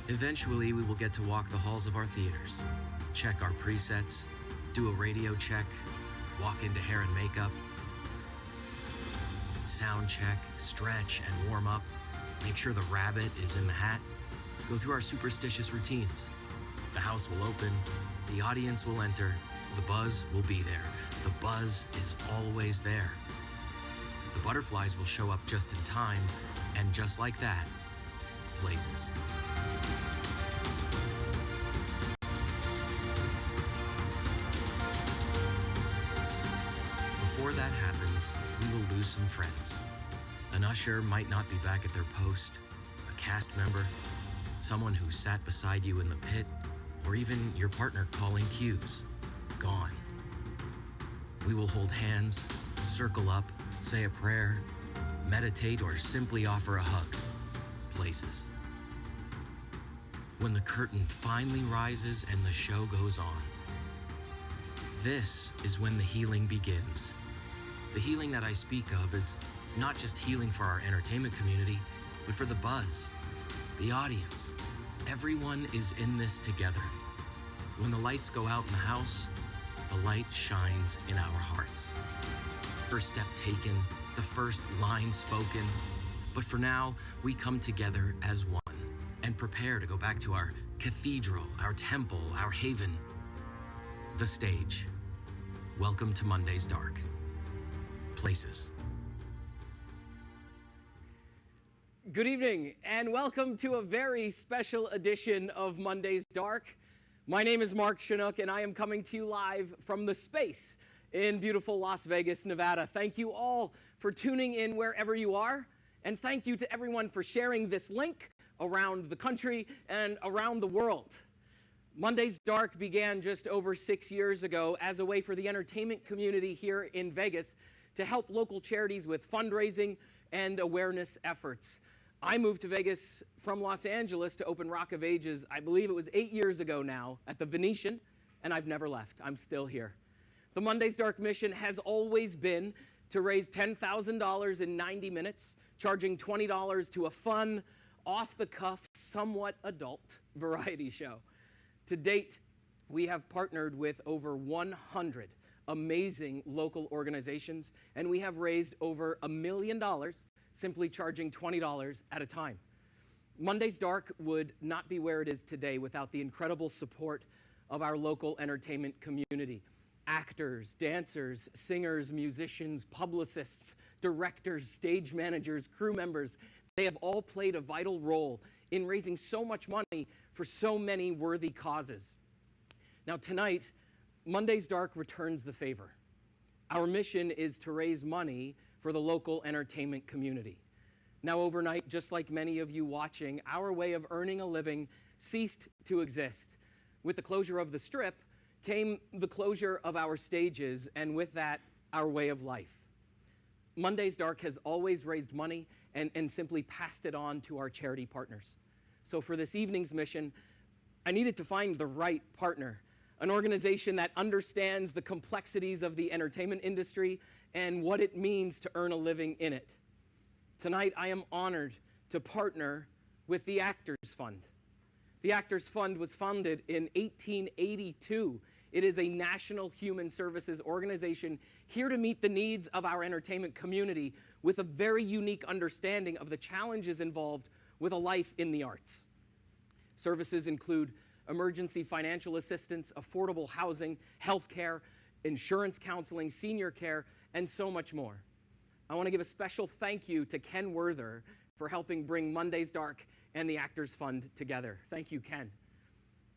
Eventually, we will get to walk the halls of our theaters, check our presets, do a radio check, walk into hair and makeup, sound check, stretch and warm up, make sure the rabbit is in the hat, go through our superstitious routines. The house will open, the audience will enter, the buzz will be there. The buzz is always there. The butterflies will show up just in time, and just like that, places. Before that happens, we will lose some friends. An usher might not be back at their post, a cast member, someone who sat beside you in the pit, or even your partner calling cues. Gone. We will hold hands, circle up, say a prayer, meditate, or simply offer a hug. Places. When the curtain finally rises and the show goes on, this is when the healing begins. The healing that I speak of is not just healing for our entertainment community, but for the buzz, the audience. Everyone is in this together. When the lights go out in the house, the light shines in our hearts. First step taken, the first line spoken. But for now, we come together as one and prepare to go back to our cathedral, our temple, our haven, the stage. Welcome to Monday's Dark. Places. Good evening, and welcome to a very special edition of Monday's Dark. My name is Mark Shunock, and I am coming to you live from the space in beautiful Las Vegas, Nevada. Thank you all for tuning in wherever you are, and thank you to everyone for sharing this link around the country and around the world. Monday's Dark began just over 6 years ago as a way for the entertainment community here in Vegas to help local charities with fundraising and awareness efforts. I moved to Vegas from Los Angeles to open Rock of Ages, I believe it was 8 years ago now, at the Venetian, and I've never left. I'm still here. The Monday's Dark mission has always been to raise $10,000 in 90 minutes, charging $20 to a fun, off-the-cuff, somewhat adult variety show. To date, we have partnered with over 100 amazing local organizations, and we have raised over $1 million simply charging $20 at a time. Monday's Dark would not be where it is today without the incredible support of our local entertainment community. Actors, dancers, singers, musicians, publicists, directors, stage managers, crew members, they have all played a vital role in raising so much money for so many worthy causes. Now tonight, Monday's Dark returns the favor. Our mission is to raise money for the local entertainment community. Now overnight, just like many of you watching, our way of earning a living ceased to exist. With the closure of the Strip came the closure of our stages, and with that, our way of life. Monday's Dark has always raised money and simply passed it on to our charity partners. So for this evening's mission, I needed to find the right partner, an organization that understands the complexities of the entertainment industry and what it means to earn a living in it. Tonight, I am honored to partner with the Actors Fund. The Actors Fund was founded in 1882. It is a national human services organization here to meet the needs of our entertainment community with a very unique understanding of the challenges involved with a life in the arts. Services include emergency financial assistance, affordable housing, health care, insurance counseling, senior care, and so much more. I want to give a special thank you to Ken Werther for helping bring Monday's Dark and the Actors Fund together. Thank you, Ken.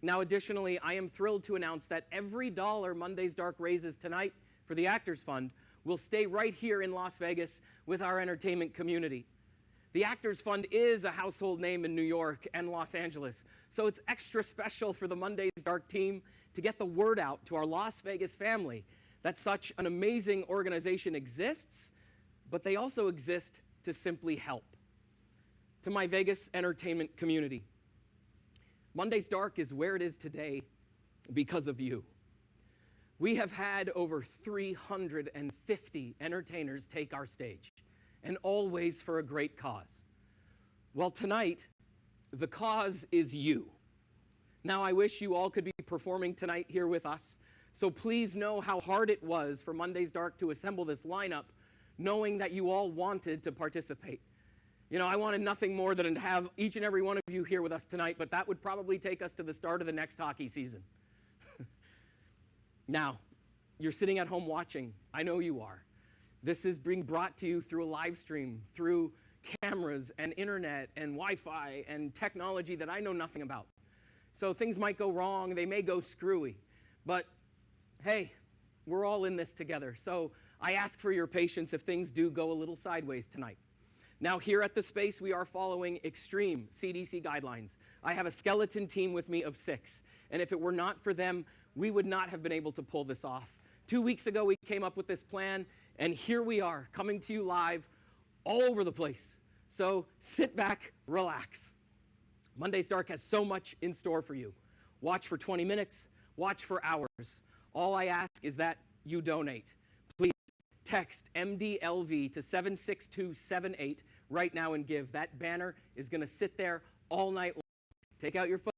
Now, additionally, I am thrilled to announce that every dollar Monday's Dark raises tonight for the Actors Fund will stay right here in Las Vegas with our entertainment community. The Actors Fund is a household name in New York and Los Angeles, so it's extra special for the Monday's Dark team to get the word out to our Las Vegas family that such an amazing organization exists, but they also exist to simply help. To my Vegas entertainment community, Monday's Dark is where it is today because of you. We have had over 350 entertainers take our stage, and always for a great cause. Well, tonight, the cause is you. Now, I wish you all could be performing tonight here with us, so please know how hard it was for Monday's Dark to assemble this lineup, knowing that you all wanted to participate. You know, I wanted nothing more than to have each and every one of you here with us tonight, but that would probably take us to the start of the next hockey season. Now, you're sitting at home watching. I know you are. This is being brought to you through a live stream, through cameras and internet and Wi-Fi and technology that I know nothing about. So things might go wrong, they may go screwy, but hey, we're all in this together. So I ask for your patience if things do go a little sideways tonight. Now here at the Space, we are following extreme CDC guidelines. I have a skeleton team with me of 6, and if it were not for them, we would not have been able to pull this off. 2 weeks ago, we came up with this plan, and here we are, coming to you live all over the place. So sit back, relax. Monday's Dark has so much in store for you. Watch for 20 minutes, watch for hours. All I ask is that you donate. Please text MDLV to 76278 right now and give. That banner is going to sit there all night long. Take out your phone,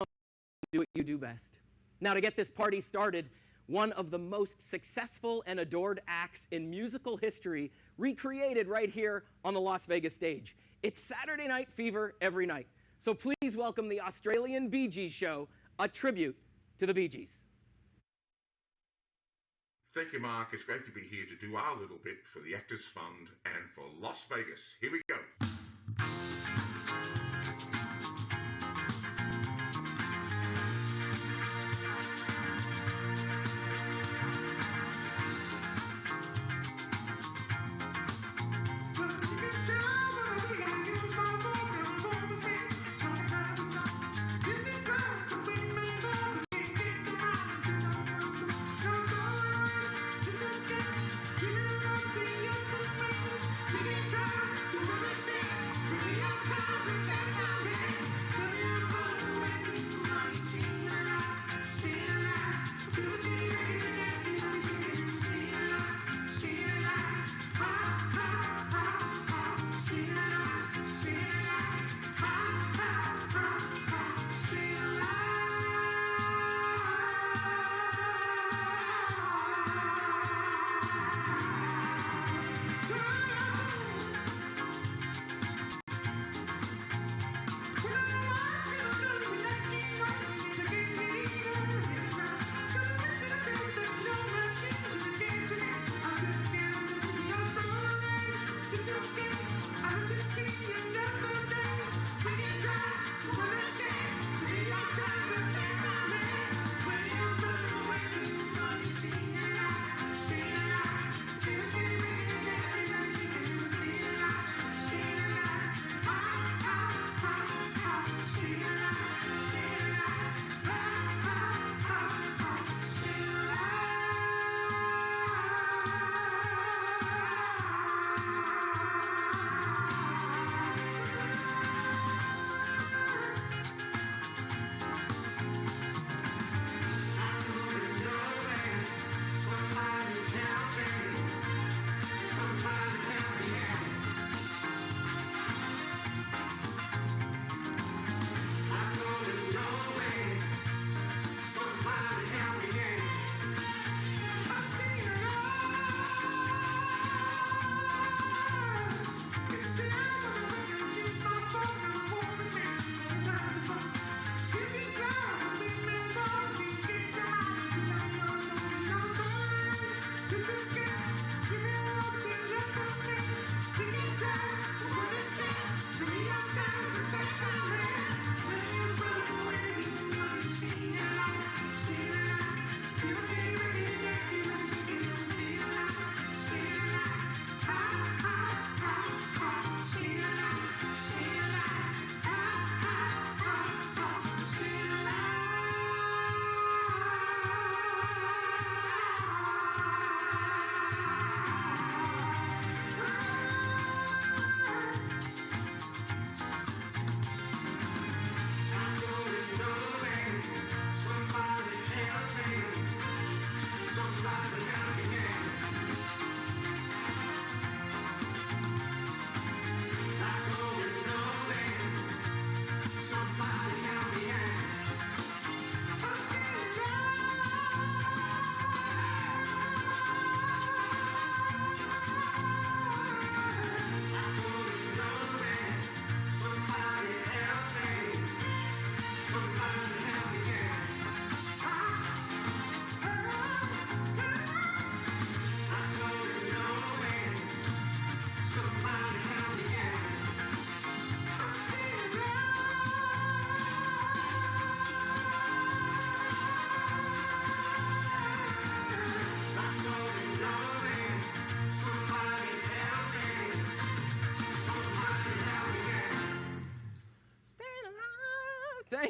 do what you do best. Now, to get this party started, one of the most successful and adored acts in musical history recreated right here on the Las Vegas stage. It's Saturday Night Fever every night. So please welcome the Australian Bee Gees show, a tribute to the Bee Gees. Thank you, Mark. It's great to be here to do our little bit for the Actors Fund and for Las Vegas. Here we go.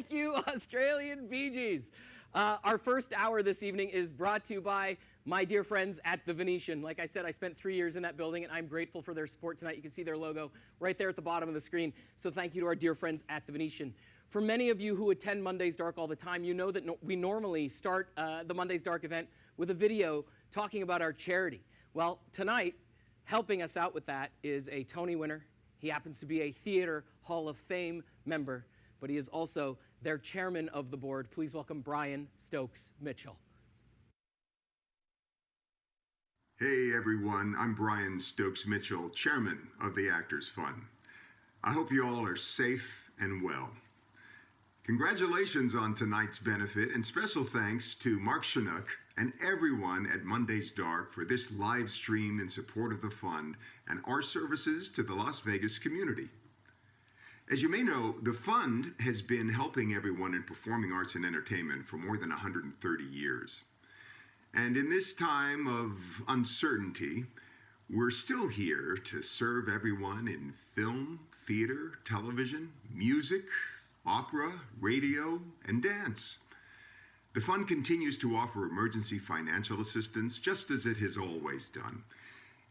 Thank you, Australian Bee Gees. Our first hour this evening is brought to you by my dear friends at the Venetian. Like I said, I spent 3 years in that building, and I'm grateful for their support tonight. You can see their logo right there at the bottom of the screen. So thank you to our dear friends at the Venetian. For many of you who attend Monday's Dark all the time, you know that we normally start the Monday's Dark event with a video talking about our charity. Well, tonight, helping us out with that is a Tony winner. He happens to be a Theater Hall of Fame member, but he is also their chairman of the board. Please welcome Brian Stokes Mitchell. Hey everyone, I'm Brian Stokes Mitchell, chairman of the Actors Fund. I hope you all are safe and well. Congratulations on tonight's benefit, and special thanks to Mark Shunock and everyone at Monday's Dark for this live stream in support of the fund and our services to the Las Vegas community. As you may know, the fund has been helping everyone in performing arts and entertainment for more than 130 years. And in this time of uncertainty, we're still here to serve everyone in film, theater, television, music, opera, radio, and dance. The fund continues to offer emergency financial assistance just as it has always done,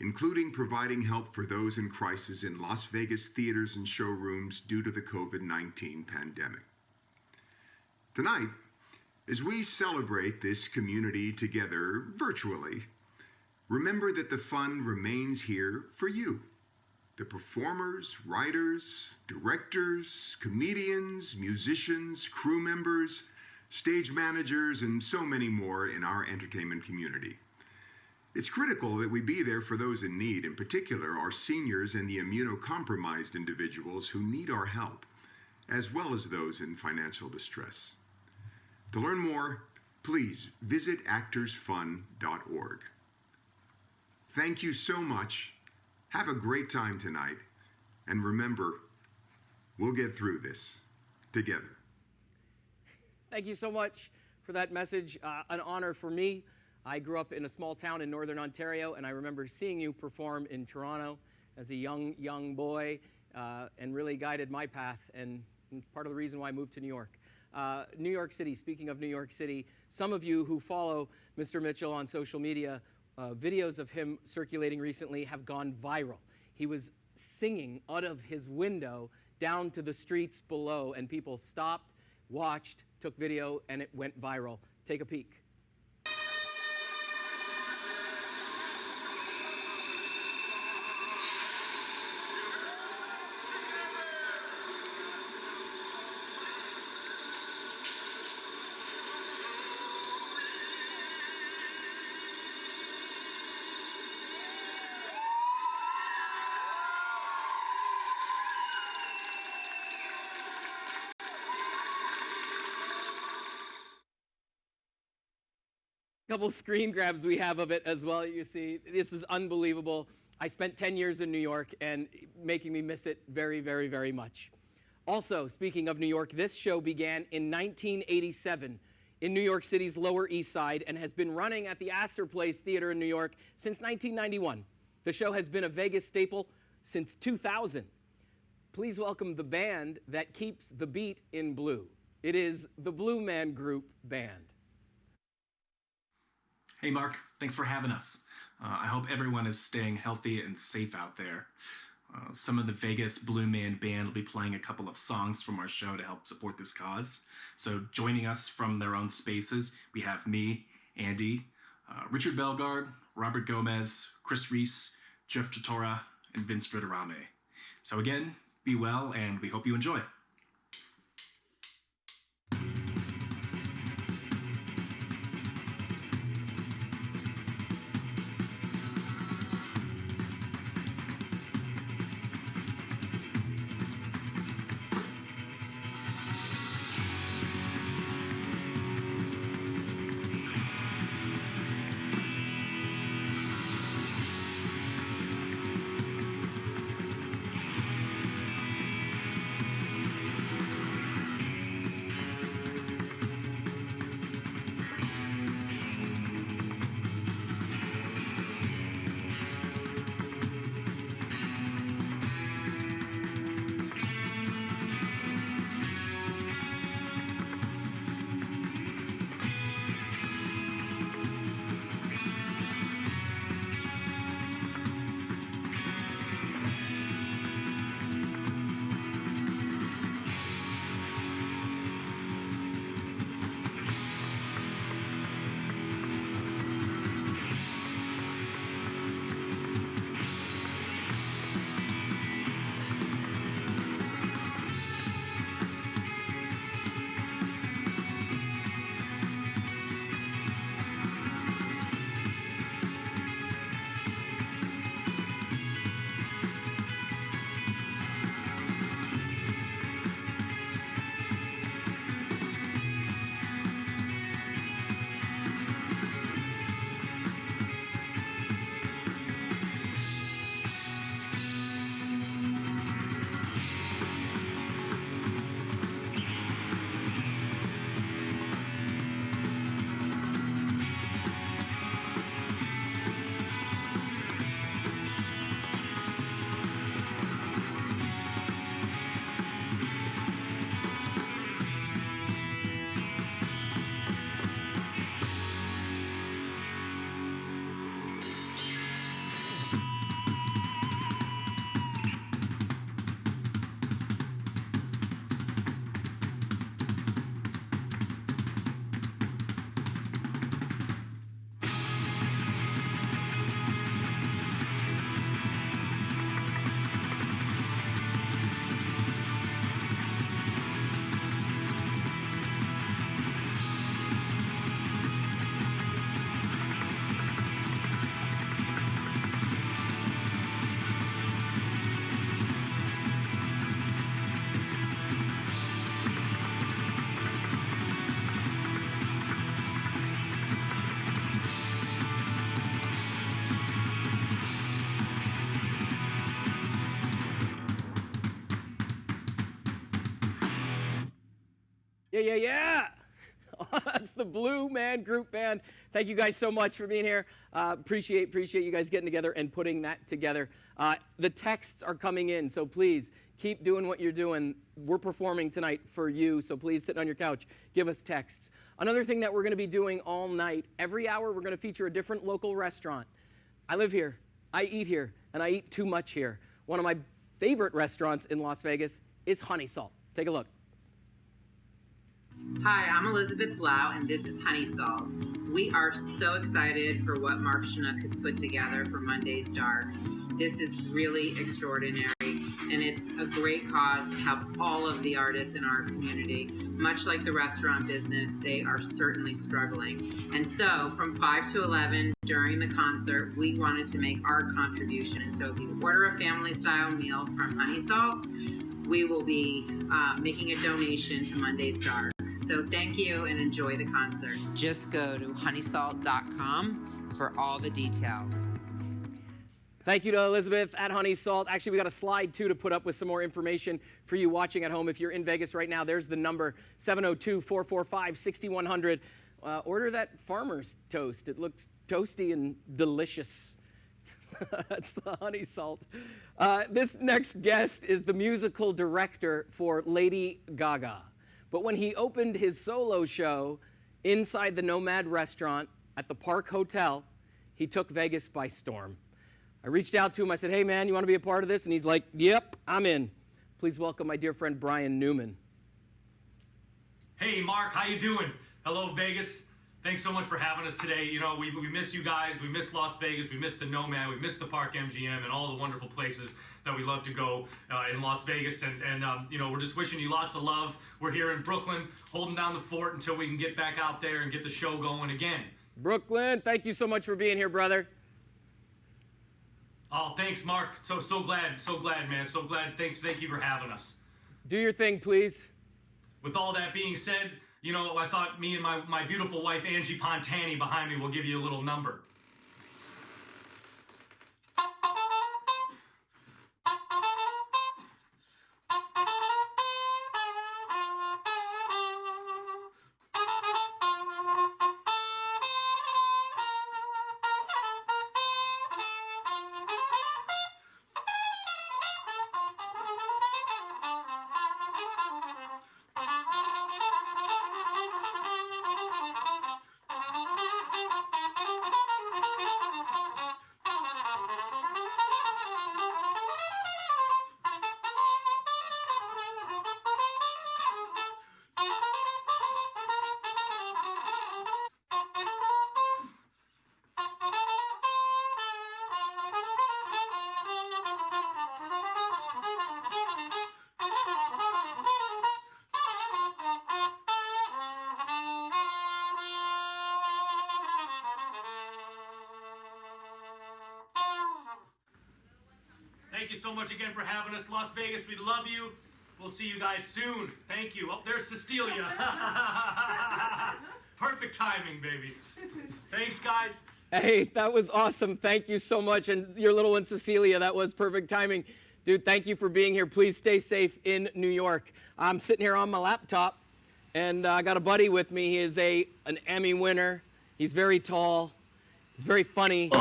including providing help for those in crisis in Las Vegas theaters and showrooms due to the COVID-19 pandemic. Tonight, as we celebrate this community together virtually, remember that the fund remains here for you, the performers, writers, directors, comedians, musicians, crew members, stage managers, and so many more in our entertainment community. It's critical that we be there for those in need, in particular our seniors and the immunocompromised individuals who need our help, as well as those in financial distress. To learn more, please visit actorsfund.org. Thank you so much. Have a great time tonight. And remember, we'll get through this together. Thank you so much for that message. An honor for me. I grew up in a small town in Northern Ontario, and I remember seeing you perform in Toronto as a young boy, and really guided my path, and it's part of the reason why I moved to New York. New York City, speaking of New York City, some of you who follow Mr. Mitchell on social media, videos of him circulating recently have gone viral. He was singing out of his window down to the streets below, and people stopped, watched, took video, and it went viral. Take a peek. Couple screen grabs we have of it as well. You see, this is unbelievable. I spent 10 years in New York, and making me miss it very, very, very much. Also, speaking of New York, this show began in 1987 in New York City's Lower East Side and has been running at the Astor Place Theater in New York since 1991. The show has been a Vegas staple since 2000. Please welcome the band that keeps the beat in blue. It is the Blue Man Group Band. Hey Mark, thanks for having us. I hope everyone is staying healthy and safe out there. Some of the Vegas Blue Man Band will be playing a couple of songs from our show to help support this cause. So joining us from their own spaces, we have me, Andy, Richard Bellegarde, Robert Gomez, Chris Reese, Jeff Tessitore, and Vince Ritterame. So again, be well, and we hope you enjoy. Yeah, yeah, yeah. That's the Blue Man Group Band. Thank you guys so much for being here. Appreciate you guys getting together and putting that together. The texts are coming in, so please keep doing what you're doing. We're performing tonight for you, so please sit on your couch. Give us texts. Another thing that we're going to be doing all night, every hour we're going to feature a different local restaurant. I live here, I eat here, and I eat too much here. One of my favorite restaurants in Las Vegas is Honey Salt. Take a look. Hi, I'm Elizabeth Blau, and this is Honey Salt. We are so excited for what Mark Shunock has put together for Monday's Dark. This is really extraordinary, and it's a great cause to help all of the artists in our community. Much like the restaurant business, they are certainly struggling. And so, from 5 to 11 during the concert, we wanted to make our contribution. And so if you order a family-style meal from Honey Salt, we will be making a donation to Monday's Dark. So thank you and enjoy the concert. Just go to honeysalt.com for all the details. Thank you to Elizabeth at Honey Salt. Actually, we got a slide, too, to put up with some more information for you watching at home. If you're in Vegas right now, there's the number, 702-445-6100. Order that farmer's toast. It looks toasty and delicious. That's the Honey Salt. This next guest is the musical director for Lady Gaga. But when he opened his solo show inside the Nomad restaurant at the Park Hotel, he took Vegas by storm. I reached out to him. I said, hey, man, you want to be a part of this? And he's like, yep, I'm in. Please welcome my dear friend Brian Newman. Hey, Mark, how you doing? Hello, Vegas. Thanks so much for having us today. You know, we miss you guys. We miss Las Vegas. We miss the Nomad. We miss the Park MGM and all the wonderful places that we love to go in Las Vegas. And you know, we're just wishing you lots of love. We're here in Brooklyn holding down the fort until we can get back out there and get the show going again. Brooklyn, thank you so much for being here, brother. Oh, thanks, Mark. So glad, man. So glad. Thank you for having us. Do your thing, please. With all that being said, you know, I thought me and my beautiful wife, Angie Pontani, behind me will give you a little number. Thank you so much again for having us, Las Vegas. We love you. We'll see you guys soon. Thank you. Oh, there's Cecilia. Perfect timing, baby. Thanks, guys. Hey, that was awesome. Thank you so much. And your little one, Cecilia, that was perfect timing. Dude, thank you for being here. Please stay safe in New York. I'm sitting here on my laptop, and I got a buddy with me. He is an Emmy winner. He's very tall. He's very funny.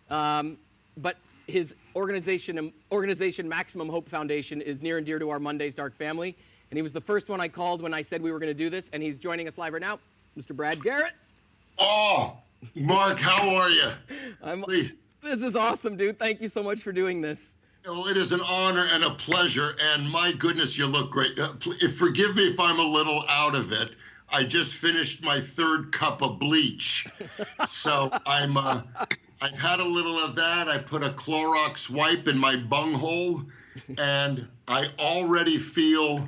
But his organization Maximum Hope Foundation is near and dear to our Monday's Dark family. And he was the first one I called when I said we were going to do this. And he's joining us live right now, Mr. Brad Garrett. Oh, Mark, how are you? This is awesome, dude. Thank you so much for doing this. Well, it is an honor and a pleasure. And my goodness, you look great. Forgive me if I'm a little out of it. I just finished my third cup of bleach. So I've had a little of that. I put a Clorox wipe in my bunghole, and I already feel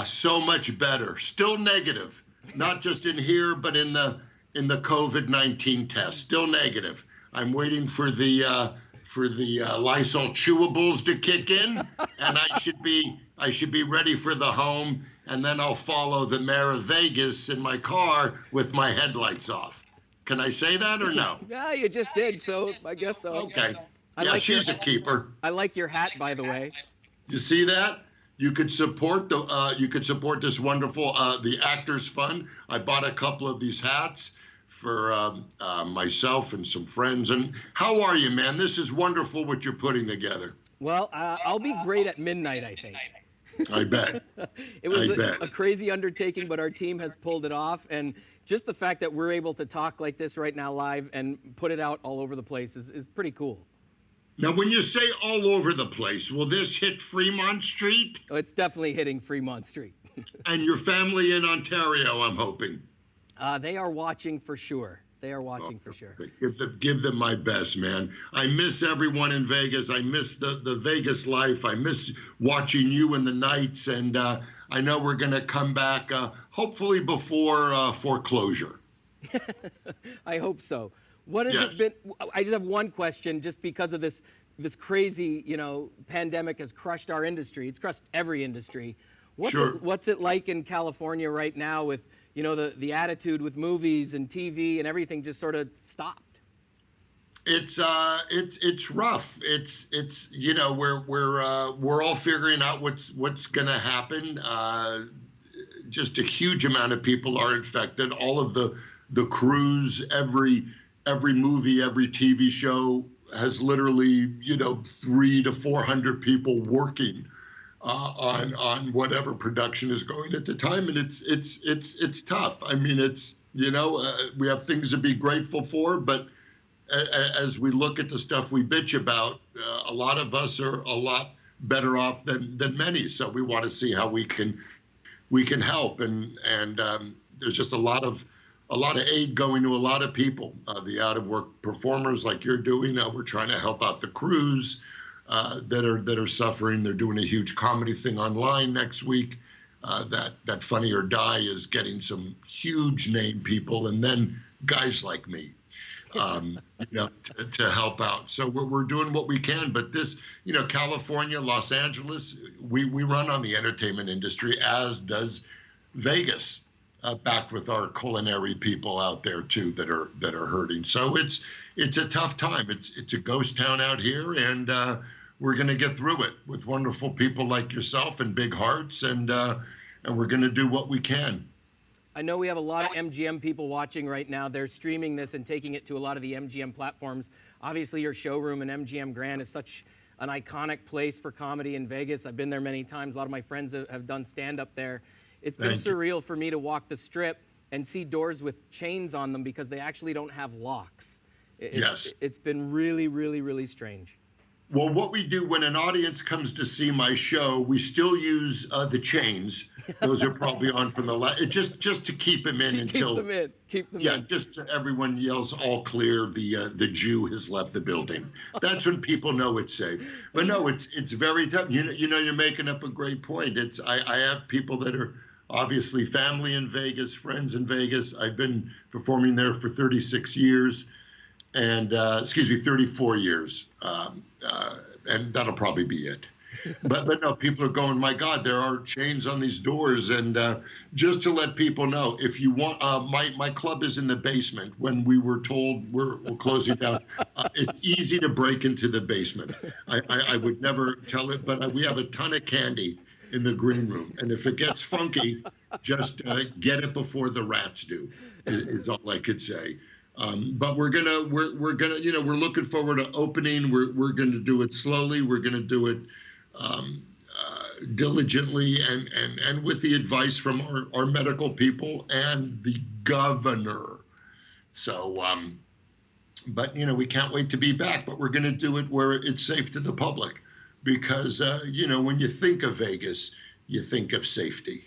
so much better. Still negative, not just in here, but in the COVID-19 test. Still negative. I'm waiting for the Lysol chewables to kick in, and I should be ready for the home, and then I'll follow the mayor of Vegas in my car with my headlights off. Can I say that or no? Yeah, you just did, so I guess so. Okay. Yeah, she's a keeper. I like your hat, by the way. You see that? you could support this wonderful the Actors Fund. I bought a couple of these hats for myself and some friends. And how are you, man? This is wonderful what you're putting together. Well, I'll be great at midnight, I think. I bet. It was a crazy undertaking, but our team has pulled it off. And just the fact that we're able to talk like this right now live and put it out all over the place is pretty cool. Now, when you say all over the place, will this hit Fremont Street? Oh, it's definitely hitting Fremont Street. And your family in Ontario, I'm hoping. They are watching for sure. They are watching for sure. Give them my best, man. I miss everyone in Vegas. I miss the Vegas life. I miss watching you in the nights. And I know we're going to come back, hopefully before foreclosure. I hope so. What has it been? I just have one question, just because of this crazy, pandemic has crushed our industry. It's crushed every industry. What's it like in California right now with, the attitude with movies and TV and everything just sort of stopped? It's rough. It's we're all figuring out what's going to happen. Just a huge amount of people are infected. All of the crews, every movie, every TV show has literally, 300 to 400 people working on whatever production is going at the time, and it's tough. I mean, we have things to be grateful for, but as we look at the stuff we bitch about, a lot of us are a lot better off than many. So we want to see how we can help, and there's just a lot of aid going to a lot of people. The out-of-work performers like you're doing. We're trying to help out the crews that are suffering. They're doing a huge comedy thing online next week. That Funny or Die is getting some huge name people, and then guys like me, to help out. So we're doing what we can. But this, California, Los Angeles, we run on the entertainment industry, as does Vegas. Back with our culinary people out there too that are hurting. So it's a tough time. It's a ghost town out here, and we're going to get through it with wonderful people like yourself and big hearts, and we're going to do what we can. I know we have a lot of MGM people watching right now. They're streaming this and taking it to a lot of the MGM platforms. Obviously, your showroom in MGM Grand is such an iconic place for comedy in Vegas. I've been there many times. A lot of my friends have done stand-up there. It's been surreal for me to walk the Strip and see doors with chains on them because they actually don't have locks. It's been really, really, really strange. Well, what we do when an audience comes to see my show, we still use the chains. Those are probably on from the last. Just to keep them in until. Keep them in. Yeah, just everyone yells all clear. The Jew has left the building. That's when people know it's safe. But no, it's very tough. You're making up a great point. I have people that are obviously family in Vegas, friends in Vegas. I've been performing there for 36 years, and 34 years. And that'll probably be it. But no, people are going, my God, there are chains on these doors. And just to let people know, if you want, my club is in the basement. When we were told we're closing down, it's easy to break into the basement. I would never tell it, but we have a ton of candy in the green room. And if it gets funky, just get it before the rats do, is all I could say. But we're looking forward to opening. We're going to do it slowly. We're going to do it diligently and with the advice from our medical people and the governor. So, but we can't wait to be back. But we're going to do it where it's safe to the public, because when you think of Vegas, you think of safety.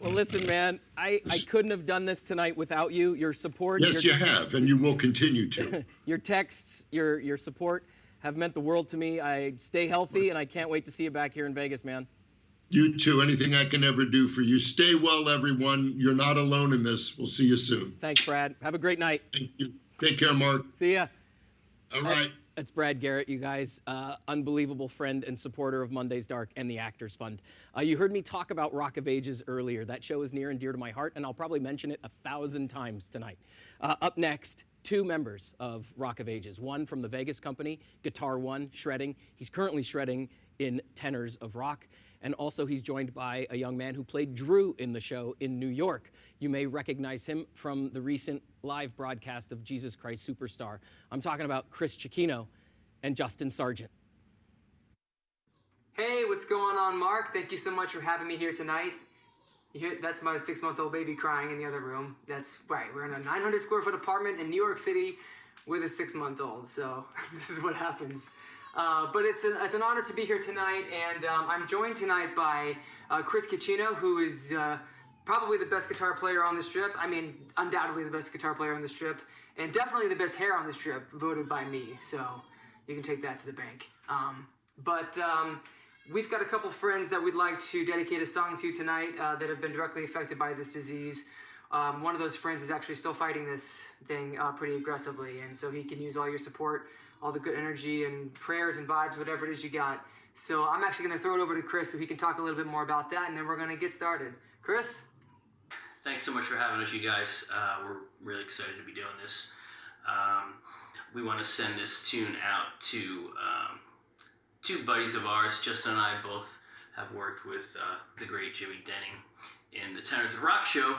Well, listen, man, I couldn't have done this tonight without you. Your support. Yes, you have, and you will continue to. Your texts, your support have meant the world to me. I stay healthy, and I can't wait to see you back here in Vegas, man. You too. Anything I can ever do for you. Stay well, everyone. You're not alone in this. We'll see you soon. Thanks, Brad. Have a great night. Thank you. Take care, Mark. See ya. All right. It's Brad Garrett, you guys. Unbelievable friend and supporter of Monday's Dark and the Actors Fund. You heard me talk about Rock of Ages earlier. That show is near and dear to my heart, and I'll probably mention it 1,000 times tonight. Up next, 2 members of Rock of Ages. One from the Vegas company, Guitar One, shredding. He's currently shredding in Tenors of Rock. And also he's joined by a young man who played Drew in the show in New York. You may recognize him from the recent live broadcast of Jesus Christ Superstar. I'm talking about Chris Cicchino and Justin Sargent. Hey, what's going on, Mark? Thank you so much for having me here tonight. That's my 6-month-old baby crying in the other room. That's right, we're in a 900 square foot apartment in New York City with a 6-month-old, so this is what happens. But it's an honor to be here tonight, and I'm joined tonight by Chris Cicchino, who is probably the best guitar player on the strip. I mean, undoubtedly the best guitar player on the strip, and definitely the best hair on the strip, voted by me, so you can take that to the bank. We've got a couple friends that we'd like to dedicate a song to tonight that have been directly affected by this disease. One of those friends is actually still fighting this thing pretty aggressively, and so he can use all your support, all the good energy and prayers and vibes, whatever it is you got. So I'm actually going to throw it over to Chris so he can talk a little bit more about that, and then we're going to get started. Chris? Thanks so much for having us, you guys. We're really excited to be doing this. We want to send this tune out to two buddies of ours. Justin and I both have worked with the great Jimmy Denning in the Tenors of Rock show,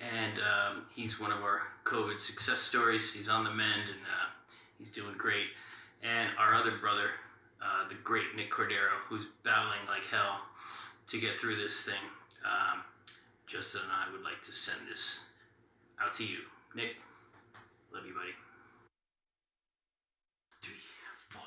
and he's one of our COVID success stories. He's on the mend, and he's doing great. And our other brother, the great Nick Cordero, who's battling like hell to get through this thing. Justin and I would like to send this out to you. Nick, love you, buddy. 3, 4.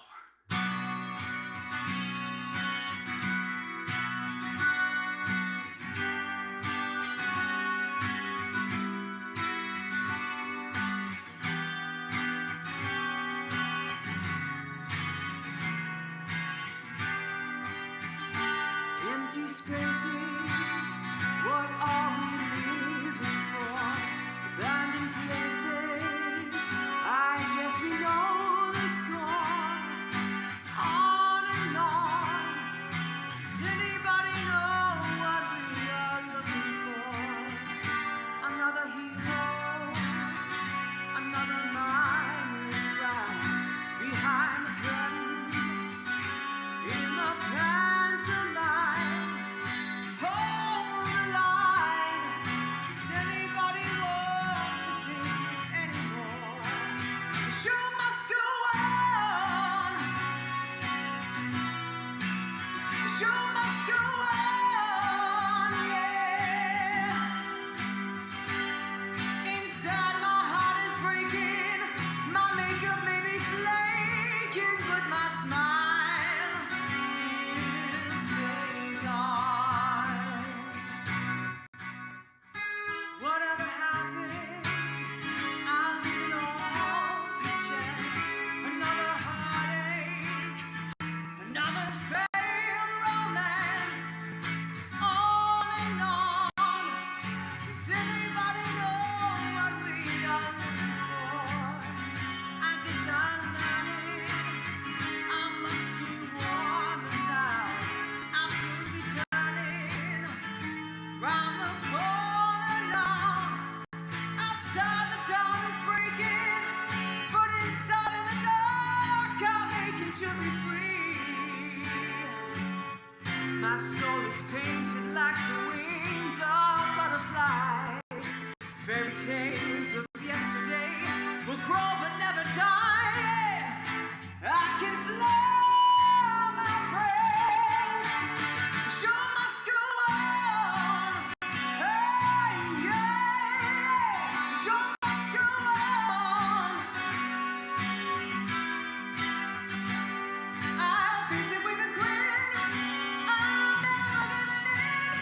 Empty spaces, what are we living for? Abandoned places, I guess we know the score. On and on, does anybody know what we are looking for? Another hero, another mindless cry behind the curtain, in the pantomime. Hold the line. Does anybody want to take it anymore? The show must go on. The show must go on, yeah. Inside my heart is breaking. My makeup may be flaking, but my smile still stays on. Whatever happens, I'll leave it all to chance. Another heartache, another failed romance. On and on. Does anybody know what we are looking for? I guess I'm learning. I must be warmer now. I'll soon be turning round the corner now. Outside the dawn is breaking, but inside in the dark I'm aching to be free. My soul is painted like the wings of butterflies. Fairy tales of yesterday will grow but never die. I can fly, my friends. The show must go on. Hey, yeah. The show must go on. I'll face it with a grin. I'm never giving in.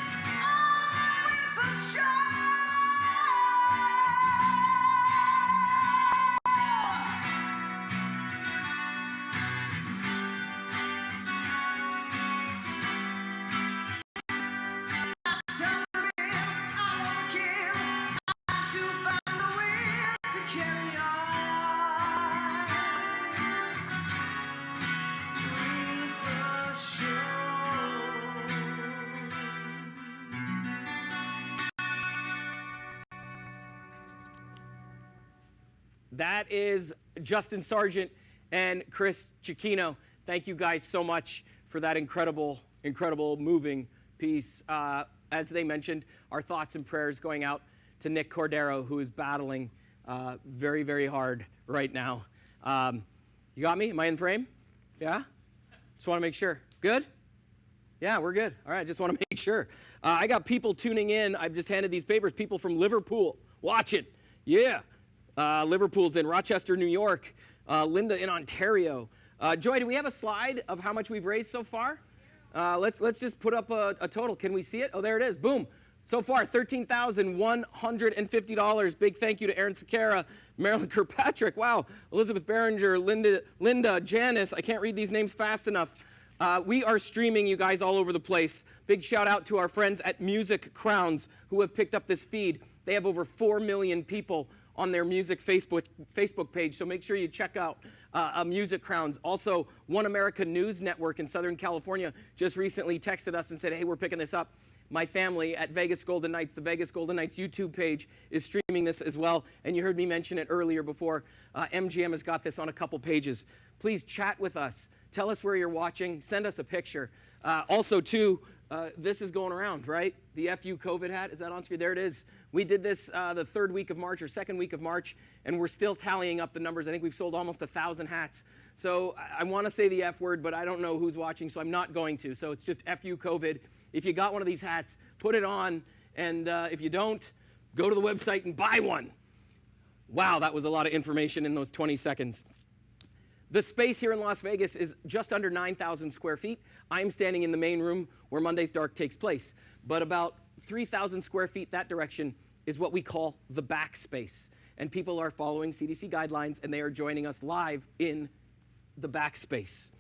On with the show. That is Justin Sargent and Chris Cicchino. Thank you guys so much for that incredible, moving piece. As they mentioned, our thoughts and prayers going out to Nick Cordero, who is battling very, very hard right now. You got me? Am I in frame? Yeah? Just want to make sure. Good? Yeah, we're good. All right, just want to make sure. I got people tuning in. I've just handed these papers. People from Liverpool watching. Yeah. Liverpool's in Rochester, New York. Linda in Ontario. Joy, do we have a slide of how much we've raised so far? Let's just put up a total. Can we see it? Oh, there it is. Boom. So far, $13,150. Big thank you to Aaron Sequeira, Marilyn Kirkpatrick. Wow. Elizabeth Berenger, Linda, Janice. I can't read these names fast enough. We are streaming you guys all over the place. Big shout out to our friends at Music Crowns who have picked up this feed. They have over 4 million people on their music Facebook page, so make sure you check out Music Crowns. Also, One America News Network in Southern California just recently texted us and said, hey, we're picking this up. My family at Vegas Golden Knights, the Vegas Golden Knights YouTube page is streaming this as well, and you heard me mention it earlier before. MGM has got this on a couple pages. Please chat with us. Tell us where you're watching. Send us a picture. Also, too, this is going around, right? The FU COVID hat, is that on screen? There it is. We did this the third week of March or second week of March, and we're still tallying up the numbers. I think we've sold almost 1,000 hats. So I want to say the F word, but I don't know who's watching, so I'm not going to. So it's just FU COVID. If you got one of these hats, put it on, and if you don't, go to the website and buy one. Wow, that was a lot of information in those 20 seconds. The space here in Las Vegas is just under 9,000 square feet. I'm standing in the main room where Monday's Dark takes place. But about 3,000 square feet that direction is what we call the back space. And people are following CDC guidelines, and they are joining us live in the back space.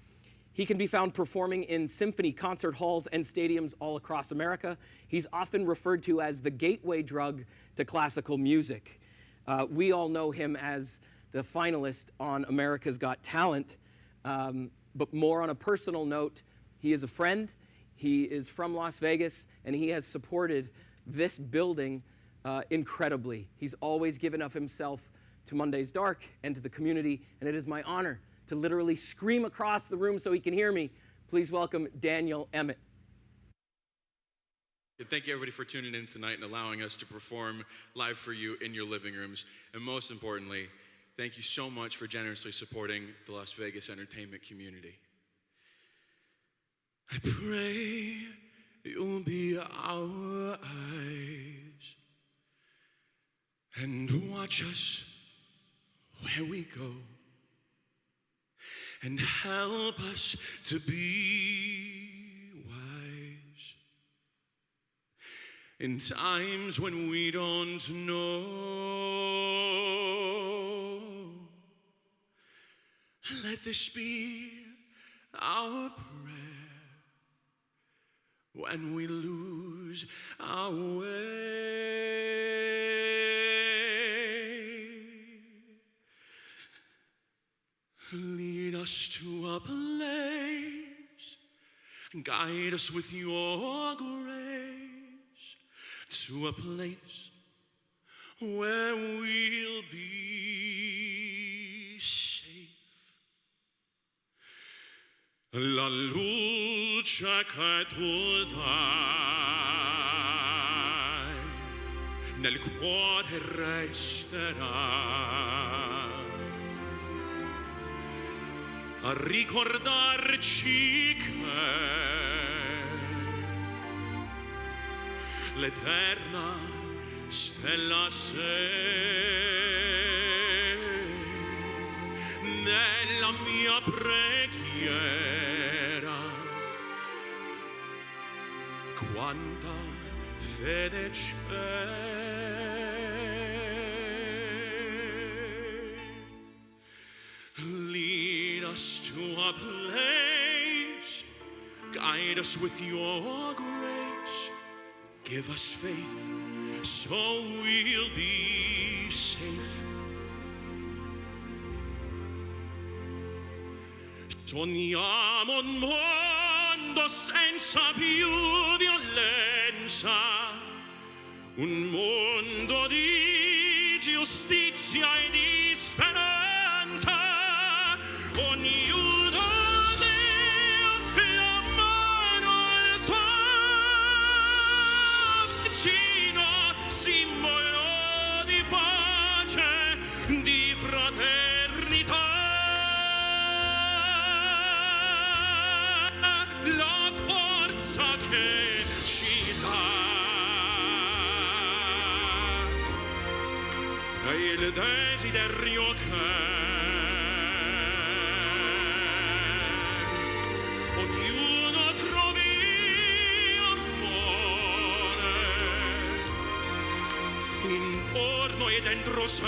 He can be found performing in symphony concert halls and stadiums all across America. He's often referred to as the gateway drug to classical music. We all know him as the finalist on America's Got Talent. But more on a personal note, he is a friend, he is from Las Vegas, and he has supported this building incredibly. He's always given of himself to Monday's Dark and to the community, and it is my honor to literally scream across the room so he can hear me. Please welcome Daniel Emmet. Thank you, everybody, for tuning in tonight and allowing us to perform live for you in your living rooms. And most importantly, thank you so much for generously supporting the Las Vegas entertainment community. I pray you'll be our eyes and watch us where we go and help us to be wise in times when we don't know. Let this be our prayer when we lose our way. Lead us to a place, guide us with your grace, to a place where we'll be safe. La luce che tu dai nel cuore resterà a ricordarci che l'eterna stella sei nella mia preghiera. Quanta fede c'è. Lead us to a place, guide us with your grace, give us faith so we'll be safe. Sogniamo un mondo senza più violenza, un mondo di giustizia e di speranza. Ognuno Dio l'amore desiderio che ognuno trovi amore intorno e dentro sé.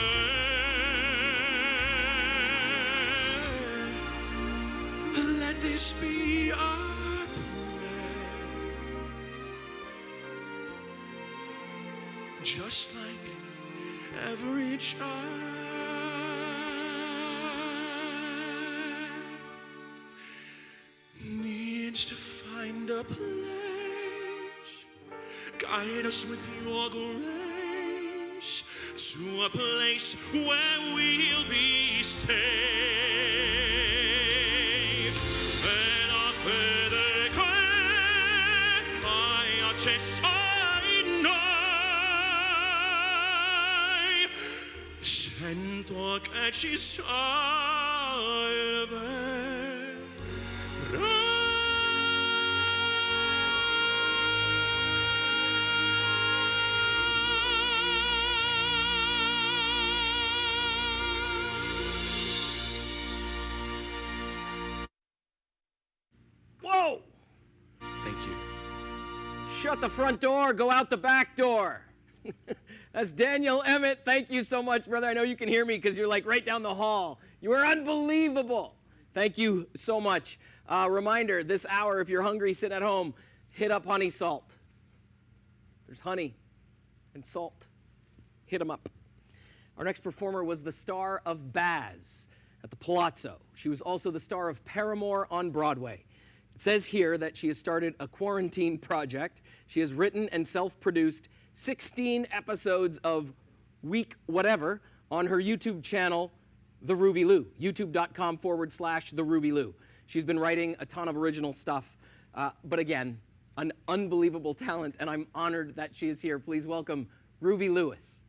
Let this be our prayer, just like every child needs to find a place. Guide us with your grace to a place where we'll be safe. And our fede che hai accesso in noi, sento che ci salverà. Whoa! Thank you. Shut the front door, go out the back door. That's Daniel Emmet. Thank you so much, brother. I know you can hear me because you're like right down the hall. You are unbelievable. Thank you so much. Reminder, this hour, if you're hungry, sit at home, hit up honey salt. There's honey and salt. Hit them up. Our next performer was the star of Baz at the Palazzo. She was also the star of Paramore on Broadway. It says here that she has started a quarantine project. She has written and self-produced 16 episodes of Week Whatever on her YouTube channel, The Ruby Lou, youtube.com/The Ruby Lou. She's been writing a ton of original stuff, but again, an unbelievable talent, and I'm honored that she is here. Please welcome Ruby Lewis.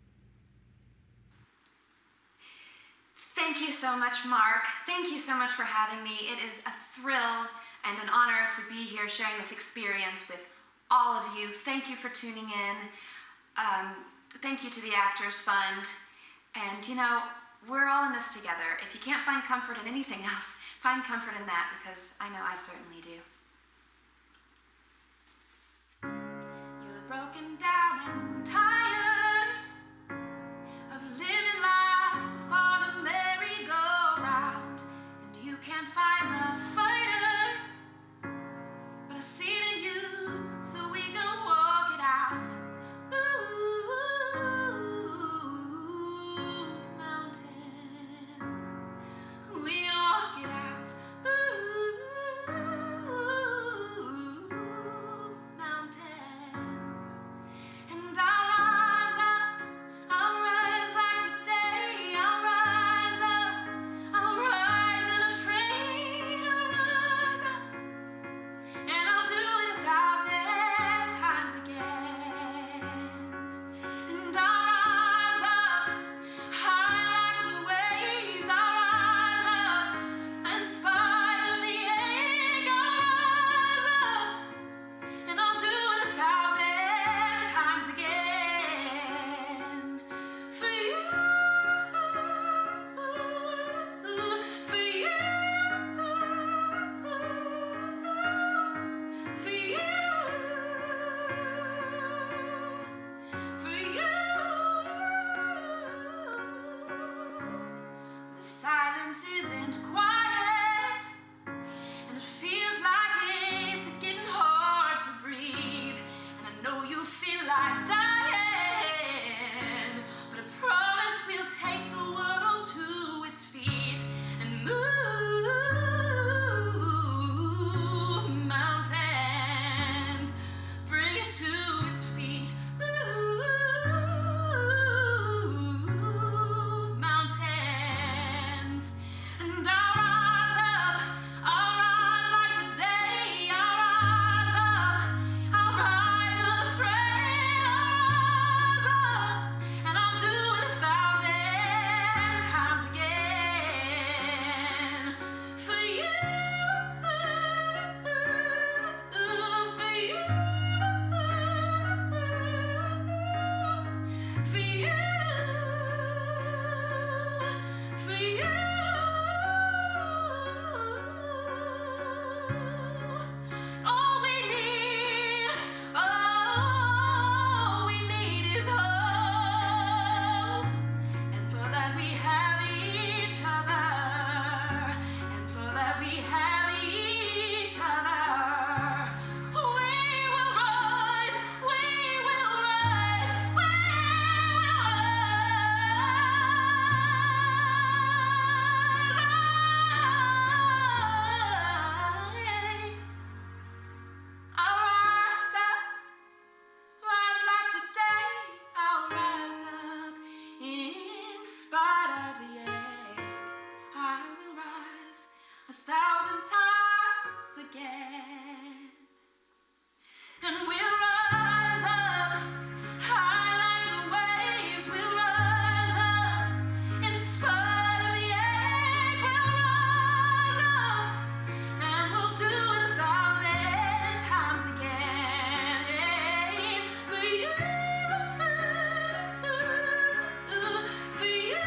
Thank you so much, Mark. Thank you so much for having me. It is a thrill and an honor to be here sharing this experience with all of you. Thank you for tuning in. Thank you to the Actors Fund. And, you know, we're all in this together. If you can't find comfort in anything else, find comfort in that, because I know I certainly do. You're broken down and tired of living life on a merry-go-round, and you can't find the fighter, but I see it in you, so we gon' walk it out. Move mountains, we walk it out. Move mountains, and I'll rise up, I'll rise like the day, I'll rise up, I'll rise with a flame 1,000 times again. And we'll rise up, high like the waves, we'll rise up, in spite of the ache, we'll rise up, and we'll do it 1,000 times again. For you, for you, for you, for you.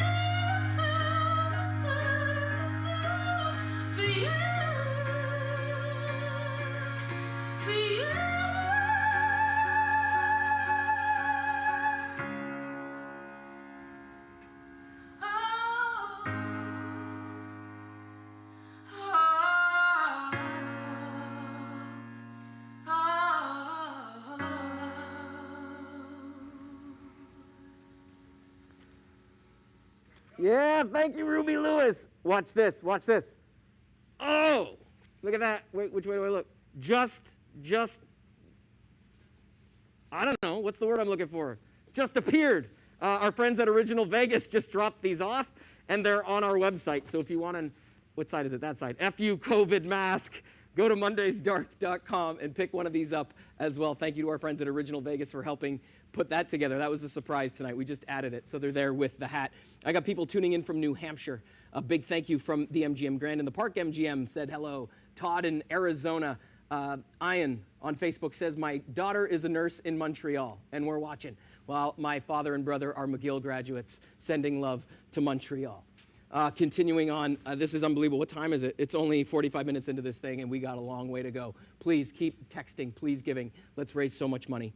Yeah, thank you, Ruby Lewis. Watch this, watch this. Oh, look at that. Wait, which way do I look? Just, I don't know. What's the word I'm looking for? Just appeared. Our friends at Original Vegas just dropped these off, and they're on our website. So if you want to, what side is it? That side. FU COVID mask. Go to mondaysdark.com and pick one of these up as well. Thank you to our friends at Original Vegas for helping put that together. That was a surprise tonight. We just added it, so they're there with the hat. I got people tuning in from New Hampshire. A big thank you from the MGM Grand and the Park MGM said hello. Todd in Arizona. Ian on Facebook says, my daughter is a nurse in Montreal, and we're watching. While my father and brother are McGill graduates, sending love to Montreal. Continuing on, this is unbelievable. What time is it? It's only 45 minutes into this thing, and we got a long way to go. Please keep texting, please giving. Let's raise so much money.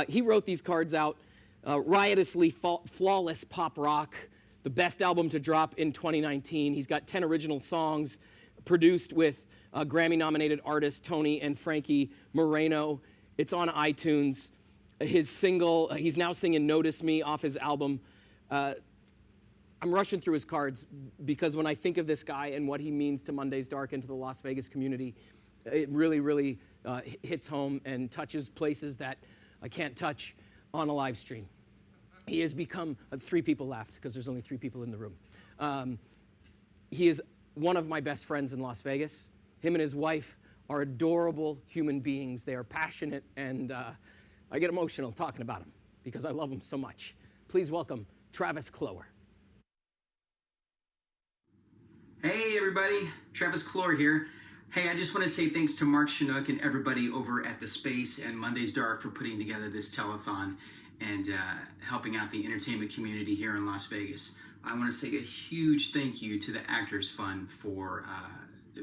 He wrote these cards out, riotously flawless pop rock, the best album to drop in 2019. He's got 10 original songs produced with Grammy-nominated artists Tony and Frankie Marino. It's on iTunes. His single, he's now singing Notice Me off his album. I'm rushing through his cards because when I think of this guy and what he means to Monday's Dark and to the Las Vegas community, it really, really hits home and touches places that I can't touch on a live stream. He has become, 3 people laughed because there's only 3 people in the room. He is one of my best friends in Las Vegas. Him and his wife are adorable human beings. They are passionate, and I get emotional talking about him because I love him so much. Please welcome Travis Cloer. Hey everybody, Travis Cloer here. Hey, I just want to say thanks to Mark Shunock and everybody over at The Space and Monday's Dark for putting together this telethon and helping out the entertainment community here in Las Vegas. I want to say a huge thank you to the Actors Fund for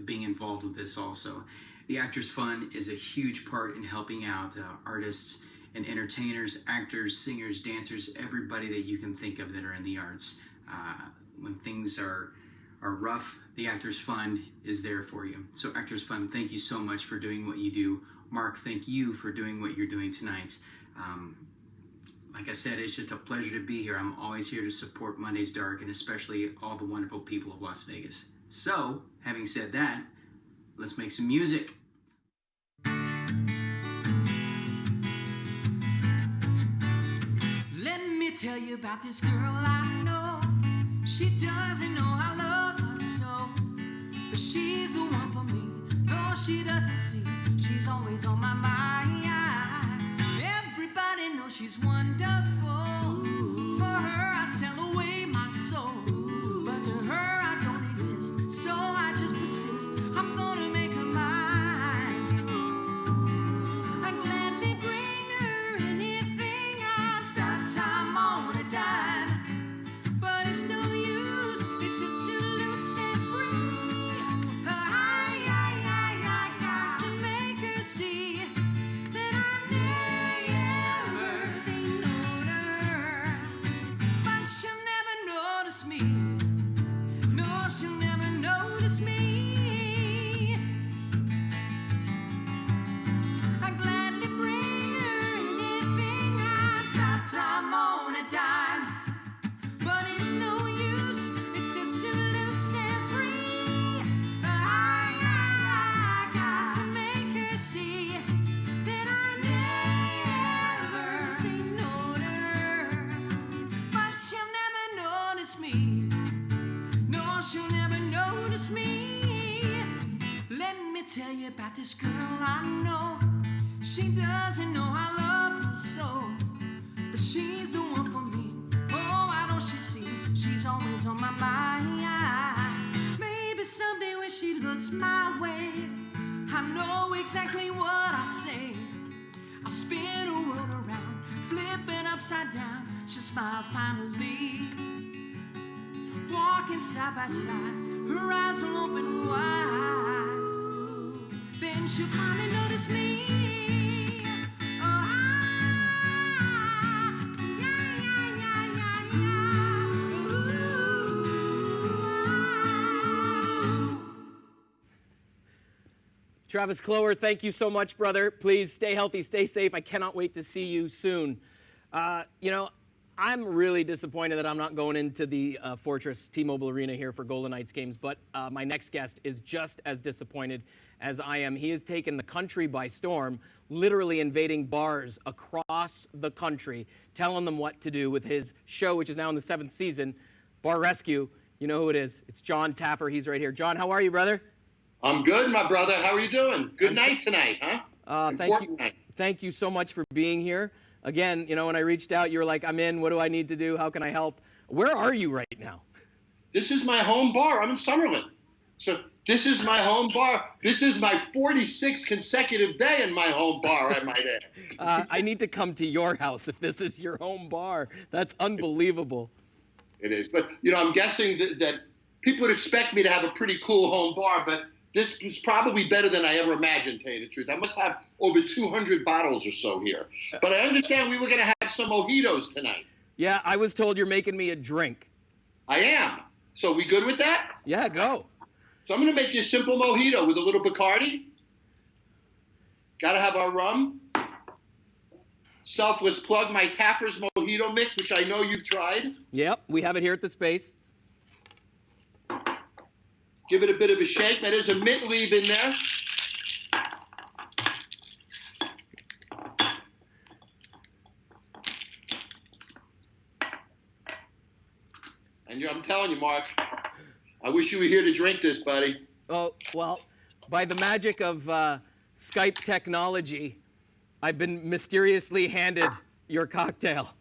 being involved with this also. The Actors Fund is a huge part in helping out artists and entertainers, actors, singers, dancers, everybody that you can think of that are in the arts. When things are rough, the Actors Fund is there for you. So Actors Fund, thank you so much for doing what you do. Mark, thank you for doing what you're doing tonight. Like I said, it's just a pleasure to be here. I'm always here to support Monday's Dark and especially all the wonderful people of Las Vegas. So, having said that, let's make some music. Let me tell you about this girl I know. She doesn't know I love her so, but she's the one for me. Though she doesn't see, she's always on my mind. Everybody knows she's wonderful. For her I'd sell away my soul, but to her I don't exist. So I just persist. I'm gonna make her mine. I gladly bring her anything. I stop time on a dime. But it's no use, it's just too loose and free. I to make her see that I never say no to tell you about this girl I know. She doesn't know I love her so, but she's the one for me. Oh, why don't she see? She's always on my mind. Maybe someday when she looks my way, I know exactly what I say. I'll spin her world around, flip it upside down. She'll smile finally. Walking side by side, her eyes will open wide. Then she'll finally notice me. Oh, yeah, yeah, yeah, yeah, yeah. Travis Cloer, thank you so much, brother. Please stay healthy, stay safe. I cannot wait to see you soon. I'm really disappointed that I'm not going into the Fortress T-Mobile Arena here for Golden Knights games, but my next guest is just as disappointed as I am. He has taken the country by storm, literally invading bars across the country, telling them what to do with his show, which is now in the 7th season, Bar Rescue. You know who it is. It's John Taffer. He's right here. John, how are you, brother? I'm good, my brother. How are you doing? Good night tonight, huh? Thank you so much for being here. Again, when I reached out, you were like, I'm in. What do I need to do? How can I help? Where are you right now? This is my home bar. I'm in Summerlin. So this is my home bar. This is my 46th consecutive day in my home bar, I might add. I need to come to your house if this is your home bar. That's unbelievable. It is. But, I'm guessing that people would expect me to have a pretty cool home bar, but this is probably better than I ever imagined, to tell you the truth. I must have over 200 bottles or so here. But I understand we were going to have some mojitos tonight. Yeah, I was told you're making me a drink. I am. So we good with that? Yeah, go. So I'm going to make you a simple mojito with a little Bacardi. Got to have our rum. Selfless plug, my Taffer's mojito mix, which I know you've tried. Yep, we have it here at the space. Give it a bit of a shake. Now, there's a mint leaf in there. And I'm telling you, Mark, I wish you were here to drink this, buddy. Oh, well, by the magic of Skype technology, I've been mysteriously handed your cocktail.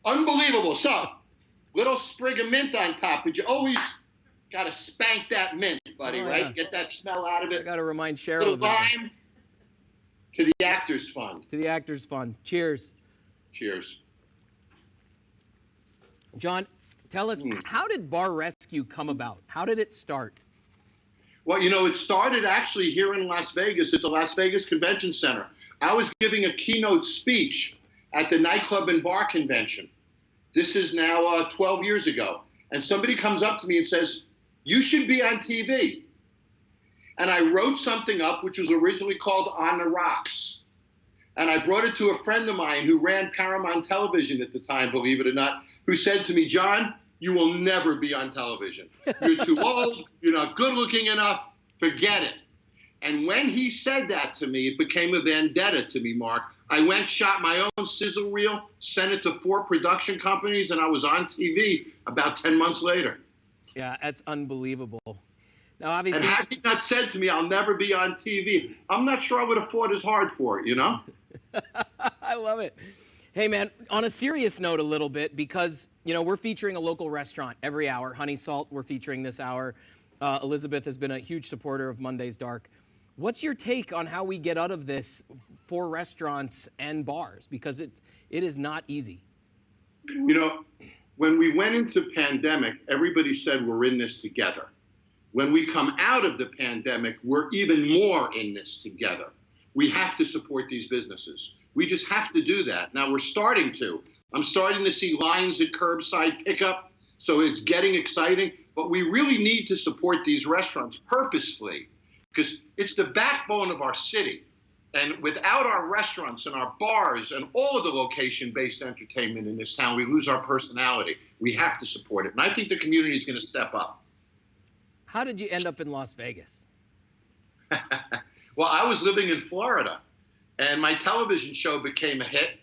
Unbelievable. So, little sprig of mint on top, but you always got to spank that mint, buddy, right? Yeah. Get that smell out of it. I got to remind Cheryl Little of that. lime to the Actors Fund. To the Actors Fund. Cheers. Cheers. John, tell us, how did Bar Rescue come about? How did it start? Well, it started actually here in Las Vegas at the Las Vegas Convention Center. I was giving a keynote speech at the Nightclub and Bar Convention. This is now 12 years ago. And somebody comes up to me and says, you should be on TV. And I wrote something up which was originally called On the Rocks. And I brought it to a friend of mine who ran Paramount Television at the time, believe it or not, who said to me, John, you will never be on television. You're too old. You're not good looking enough. Forget it. And when he said that to me, it became a vendetta to me, Mark. I went, shot my own sizzle reel, sent it to 4 production companies, and I was on TV about 10 months later. Yeah, that's unbelievable. Now, obviously, and had he not said to me, I'll never be on TV, I'm not sure I would have fought as hard for it, I love it. Hey, man, on a serious note a little bit, because, we're featuring a local restaurant every hour. Honey Salt, we're featuring this hour. Elizabeth has been a huge supporter of Mondays Dark. What's your take on how we get out of this for restaurants and bars? Because it is not easy. When we went into pandemic, everybody said we're in this together. When we come out of the pandemic, we're even more in this together. We have to support these businesses. We just have to do that. Now we're starting to. I'm starting to see lines at curbside pickup, so it's getting exciting. But we really need to support these restaurants purposefully, because it's the backbone of our city. And without our restaurants and our bars and all of the location-based entertainment in this town, we lose our personality. We have to support it. And I think the community is going to step up. How did you end up in Las Vegas? Well, I was living in Florida, and my television show became a hit,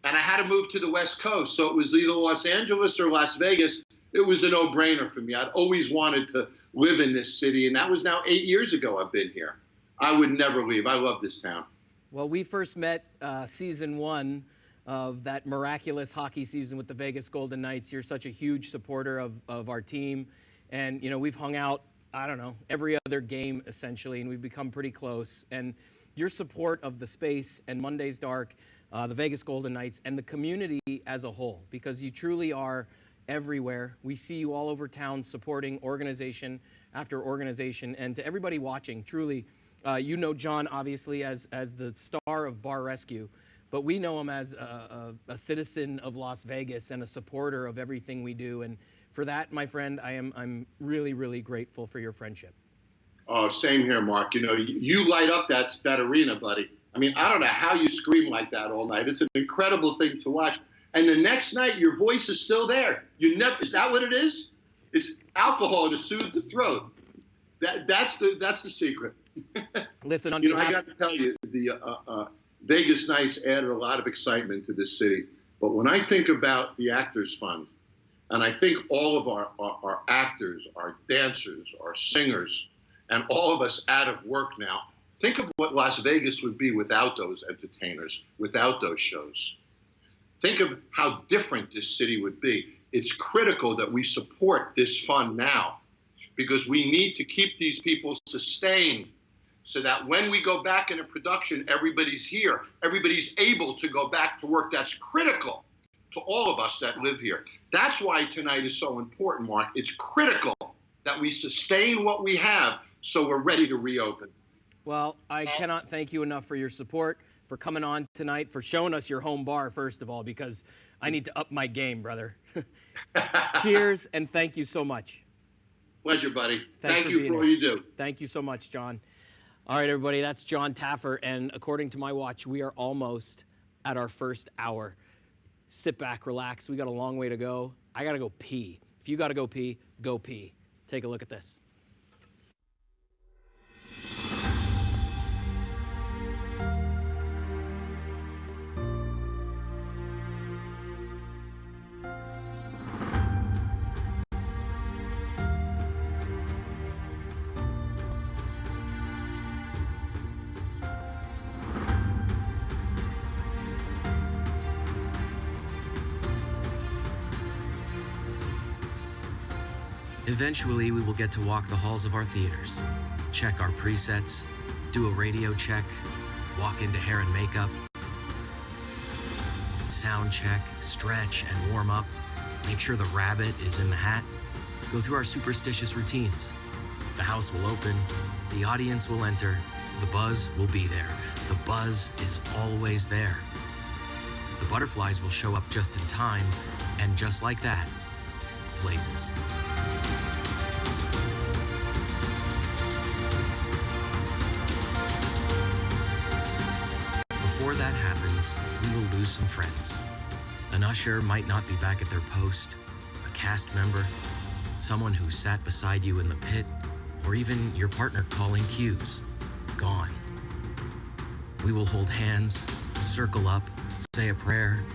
and I had to move to the West Coast. So it was either Los Angeles or Las Vegas. It was a no-brainer for me. I'd always wanted to live in this city, and that was now 8 years ago I've been here. I would never leave. I love this town. Well, we first met season 1 of that miraculous hockey season with the Vegas Golden Knights. You're such a huge supporter of our team. And, you know, we've hung out, I don't know, every other game essentially, and we've become pretty close. And your support of the space and Monday's Dark, the Vegas Golden Knights, and the community as a whole, because you truly are everywhere. We see you all over town supporting organization after organization. And to everybody watching, truly, you know John, obviously, as the star of Bar Rescue, but we know him as a citizen of Las Vegas and a supporter of everything we do. And for that, my friend, I'm really, really grateful for your friendship. Oh, same here, Mark. You know, you light up that arena, buddy. I mean, I don't know how you scream like that all night. It's an incredible thing to watch. And the next night, your voice is still there. Is that what it is? It's alcohol to soothe the throat. That's the secret. Listen, on I got to tell you, the Vegas Nights added a lot of excitement to this city. But when I think about the Actors Fund, and I think all of our actors, our dancers, our singers, and all of us out of work now, think of what Las Vegas would be without those entertainers, without those shows. Think of how different this city would be. It's critical that we support this fund now, because we need to keep these people sustained so that when we go back into production, everybody's here. Everybody's able to go back to work. That's critical to all of us that live here. That's why tonight is so important, Mark. It's critical that we sustain what we have so we're ready to reopen. Well, I cannot thank you enough for your support, for coming on tonight, for showing us your home bar, first of all, because I need to up my game, brother. Cheers, and thank you so much. Pleasure, buddy. Thanks Thank you for all you do. Thank you so much, John. All right, everybody, that's John Taffer, and according to my watch, we are almost at our first hour. Sit back, relax. We got a long way to go. I got to go pee. If you got to go pee, go pee. Take a look at this. Eventually, we will get to walk the halls of our theaters, check our presets, do a radio check, walk into hair and makeup, sound check, stretch and warm up, make sure the rabbit is in the hat, go through our superstitious routines. The house will open, the audience will enter, the buzz will be there. The buzz is always there. The butterflies will show up just in time, and just like that, places. Before that happens, we will lose some friends. An usher might not be back at their post, a cast member, someone who sat beside you in the pit, or even your partner calling cues. Gone. We will hold hands, circle up, say a prayer,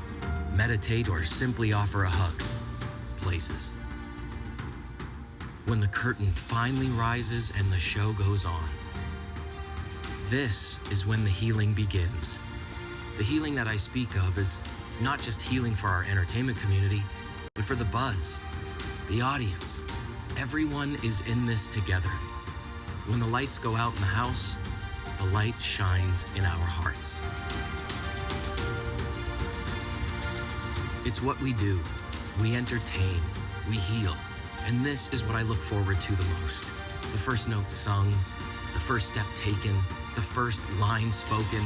meditate, or simply offer a hug. Places. When the curtain finally rises and the show goes on. This is when the healing begins. The healing that I speak of is not just healing for our entertainment community, but for the buzz, the audience. Everyone is in this together. When the lights go out in the house, the light shines in our hearts. It's what we do. We entertain, we heal, and this is what I look forward to the most. The first note sung, the first step taken, the first line spoken.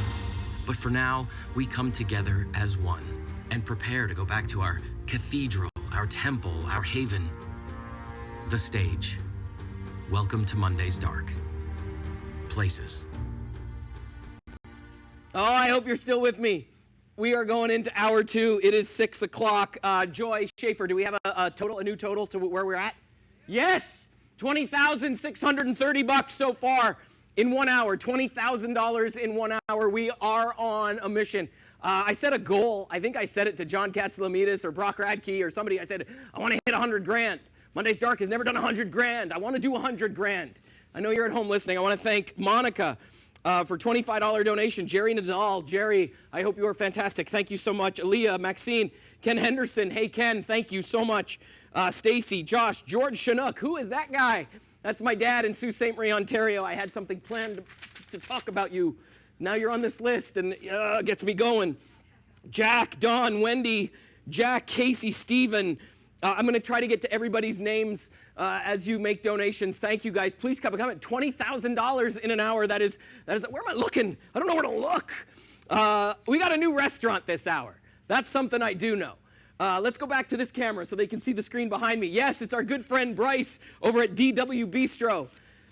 But for now, we come together as one and prepare to go back to our cathedral, our temple, our haven, the stage. Welcome to Monday's Dark. Places. Oh, I hope you're still with me. We are going into hour 2. It is 6 o'clock. Joy Schaefer, do we have a new total to where we're at? Yes, $20,630 so far in 1 hour. $20,000 in 1 hour. We are on a mission. I set a goal. I think I said it to John Katzlamides or Brock Radke or somebody. I said, I want to hit 100 grand. Monday's Dark has never done 100 grand. I want to do 100 grand. I know you're at home listening. I want to thank Monica for $25 donation. Jerry Nadal. Jerry, I hope you are fantastic. Thank you so much. Aaliyah, Maxine, Ken Henderson. Hey, Ken, thank you so much. Stacy, Josh, George Chinook. Who is that guy? That's my dad in Sault Ste. Marie, Ontario. I had something planned to talk about you. Now you're on this list, and it gets me going. Jack, Don, Wendy, Jack, Casey, Steven. I'm going to try to get to everybody's names as you make donations. Thank you, guys. Please come at $20,000 in an hour. That is. Where am I looking? I don't know where to look. We got a new restaurant this hour. That's something I do know. Let's go back to this camera so they can see the screen behind me. Yes, it's our good friend Bryce over at DW Bistro.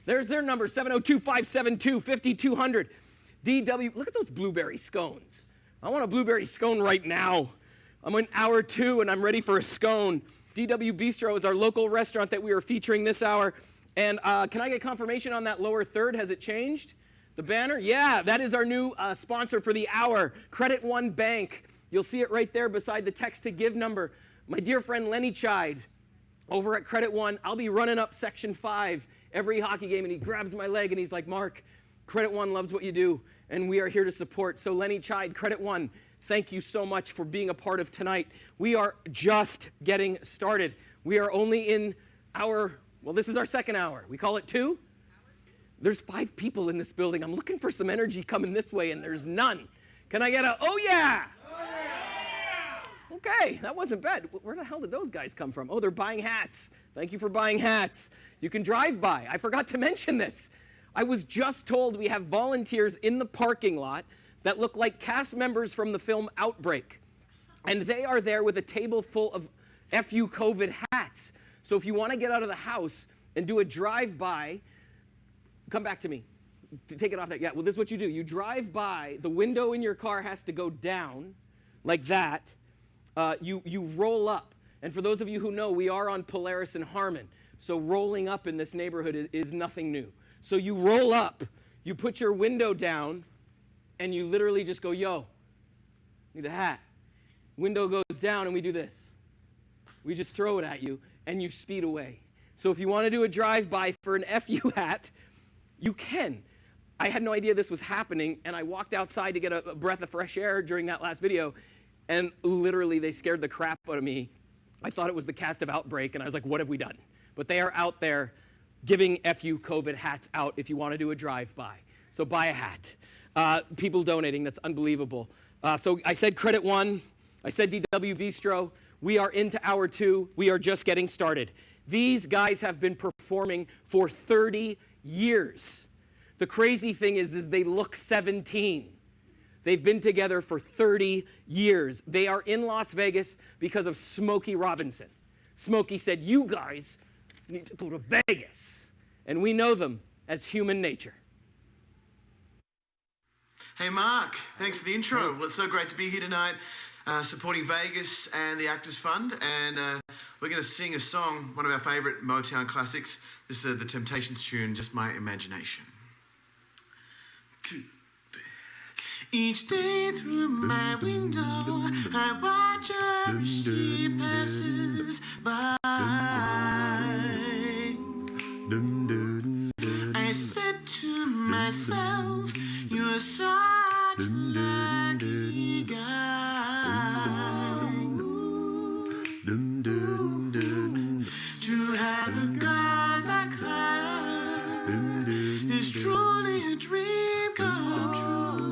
There's their number, 702-572-5200. DW, look at those blueberry scones. I want a blueberry scone right now. I'm in hour 2 and I'm ready for a scone. DW Bistro is our local restaurant that we are featuring this hour. And can I get confirmation on that lower third? Has it changed? The banner? Yeah, that is our new sponsor for the hour, Credit One Bank. You'll see it right there beside the text to give number. My dear friend Lenny Chide over at Credit One, I'll be running up section 5 every hockey game, and he grabs my leg and he's like, Mark, Credit One loves what you do, and we are here to support. So Lenny Chide, Credit One, thank you so much for being a part of tonight. We are just getting started. We are only in this is our second hour. We call it 2. There's 5 people in this building. I'm looking for some energy coming this way, and there's none. Can I get a, oh yeah? Okay, that wasn't bad. Where the hell did those guys come from? Oh, they're buying hats. Thank you for buying hats. You can drive by. I forgot to mention this. I was just told we have volunteers in the parking lot that look like cast members from the film Outbreak. And they are there with a table full of FU COVID hats. So if you want to get out of the house and do a drive-by, come back to me. Take it off there. Yeah, well, this is what you do. You drive by. The window in your car has to go down like that. You roll up. And for those of you who know, we are on Polaris and Harmon. So rolling up in this neighborhood is nothing new. So you roll up, you put your window down, and you literally just go, yo, need a hat. Window goes down, and we do this. We just throw it at you, and you speed away. So if you want to do a drive-by for an FU hat, you can. I had no idea this was happening, and I walked outside to get a breath of fresh air during that last video, and literally they scared the crap out of me. I thought it was the cast of Outbreak, and I was like, what have we done? But they are out there giving FU COVID hats out if you want to do a drive-by. So buy a hat. People donating, that's unbelievable. So I said Credit One. I said DW Bistro. We are into hour 2. We are just getting started. These guys have been performing for 30 years. The crazy thing is they look 17. They've been together for 30 years. They are in Las Vegas because of Smokey Robinson. Smokey said, you guys need to go to Vegas. And we know them as Human Nature. Hey, Mark. Thanks for the intro. Well, it's so great to be here tonight supporting Vegas and the Actors Fund. And we're going to sing a song, one of our favourite Motown classics. This is the Temptations tune, Just My Imagination. 2, 3. Each day through my window, I watch her as she passes by. I said to myself, you're such a lucky guy to have a girl like her is truly a dream come true.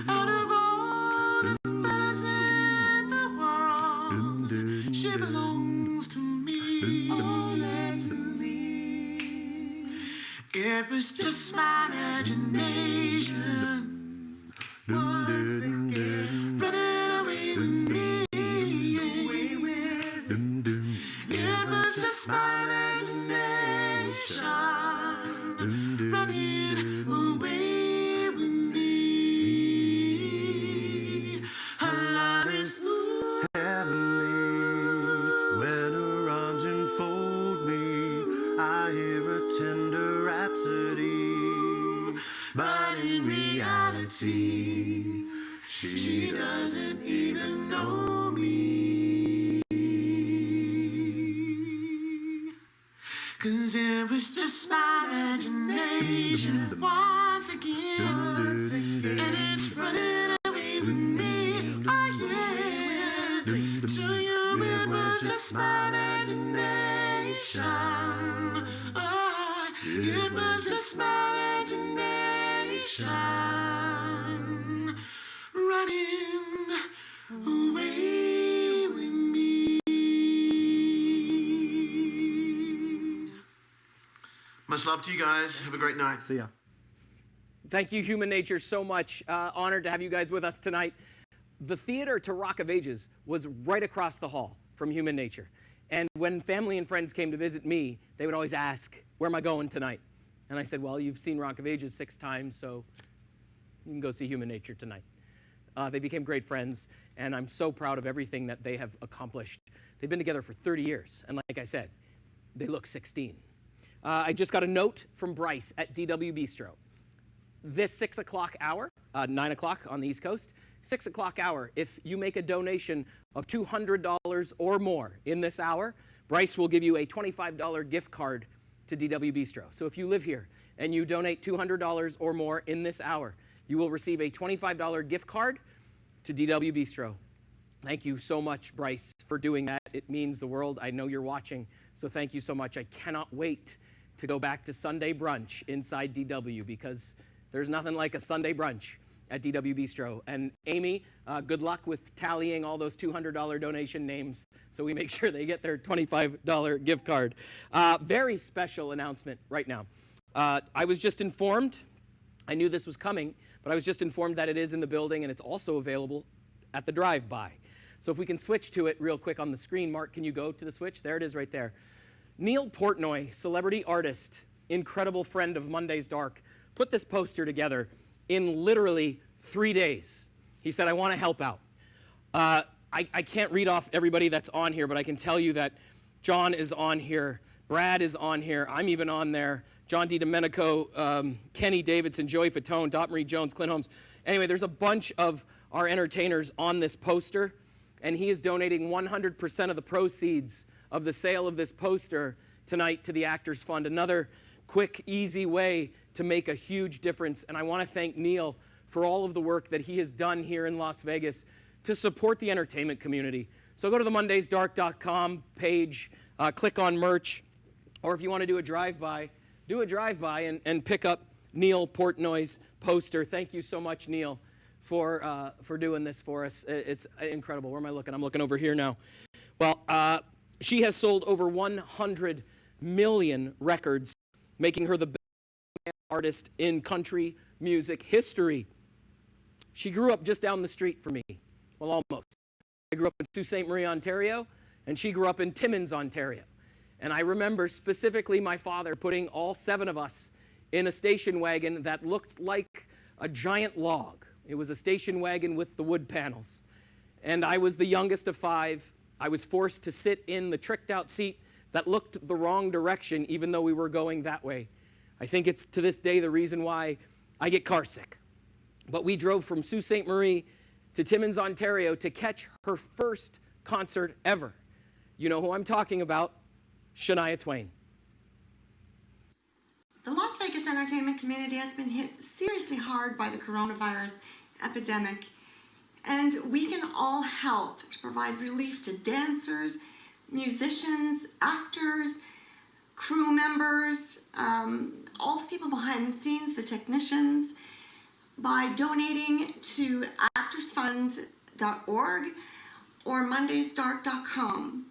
Out of all the fellas in the world, she belongs to me, only to me. It was just my imagination once again running away with me. It was just my imagination running away with me. Her love is heavenly. When her arms enfold me, I hear a tender rhapsody. But in reality, she doesn't even know me. 'Cause it was just my imagination nation once again, and it's running away with me. Oh yeah, to you it was just my imagination. Oh, it was just my imagination running away with me. Much love to you guys. Have a great night. See ya. Thank you, Human Nature, so much. Honored to have you guys with us tonight. The theater to Rock of Ages was right across the hall from Human Nature. And when family and friends came to visit me, they would always ask, where am I going tonight? And I said, well, you've seen Rock of Ages 6 times, so you can go see Human Nature tonight. They became great friends, and I'm so proud of everything that they have accomplished. They've been together for 30 years, and like I said, they look 16. I just got a note from Bryce at DW Bistro. This 6 o'clock hour, 9 o'clock on the East Coast, 6 o'clock hour, if you make a donation of $200 or more in this hour, Bryce will give you a $25 gift card to DW Bistro. So if you live here and you donate $200 or more in this hour, you will receive a $25 gift card to DW Bistro. Thank you so much, Bryce, for doing that. It means the world. I know you're watching, so thank you so much. I cannot wait to go back to Sunday brunch inside DW because there's nothing like a Sunday brunch at DW Bistro. And Amy, good luck with tallying all those $200 donation names so we make sure they get their $25 gift card. Very special announcement right now. I was just informed, I knew this was coming, but I was just informed that it is in the building and it's also available at the drive-by. So if we can switch to it real quick on the screen. Mark, can you go to the switch? There it is right there. Neil Portnoy, celebrity artist, incredible friend of Monday's Dark, put this poster together in literally 3 days. He said, I want to help out. I can't read off everybody that's on here, but I can tell you that John is on here, Brad is on here, I'm even on there, John DiDomenico, Kenny Davidson, Joey Fatone, Dot Marie Jones, Clint Holmes. Anyway, there's a bunch of our entertainers on this poster, and he is donating 100% of the proceeds of the sale of this poster tonight to the Actors Fund. Another quick, easy way to make a huge difference. And I want to thank Neil for all of the work that he has done here in Las Vegas to support the entertainment community. So go to the mondaysdark.com page, click on merch, or if you want to do a drive-by and pick up Neil Portnoy's poster. Thank you so much, Neil, for doing this for us. It's incredible. Where am I looking? I'm looking over here now. Well, she has sold over 100 million records, making her the best artist in country music history. She grew up just down the street from me. Well, almost. I grew up in Sault Ste. Marie, Ontario, and she grew up in Timmins, Ontario. And I remember specifically my father putting all 7 of us in a station wagon that looked like a giant log. It was a station wagon with the wood panels. And I was the youngest of 5. I was forced to sit in the tricked out seat that looked the wrong direction, even though we were going that way. I think it's to this day the reason why I get car sick. But we drove from Sault Ste. Marie to Timmins, Ontario to catch her first concert ever. You know who I'm talking about, Shania Twain. The Las Vegas entertainment community has been hit seriously hard by the coronavirus epidemic, and we can all help to provide relief to dancers, musicians, actors, crew members, all the people behind the scenes, the technicians, by donating to actorsfund.org or mondaysdark.com.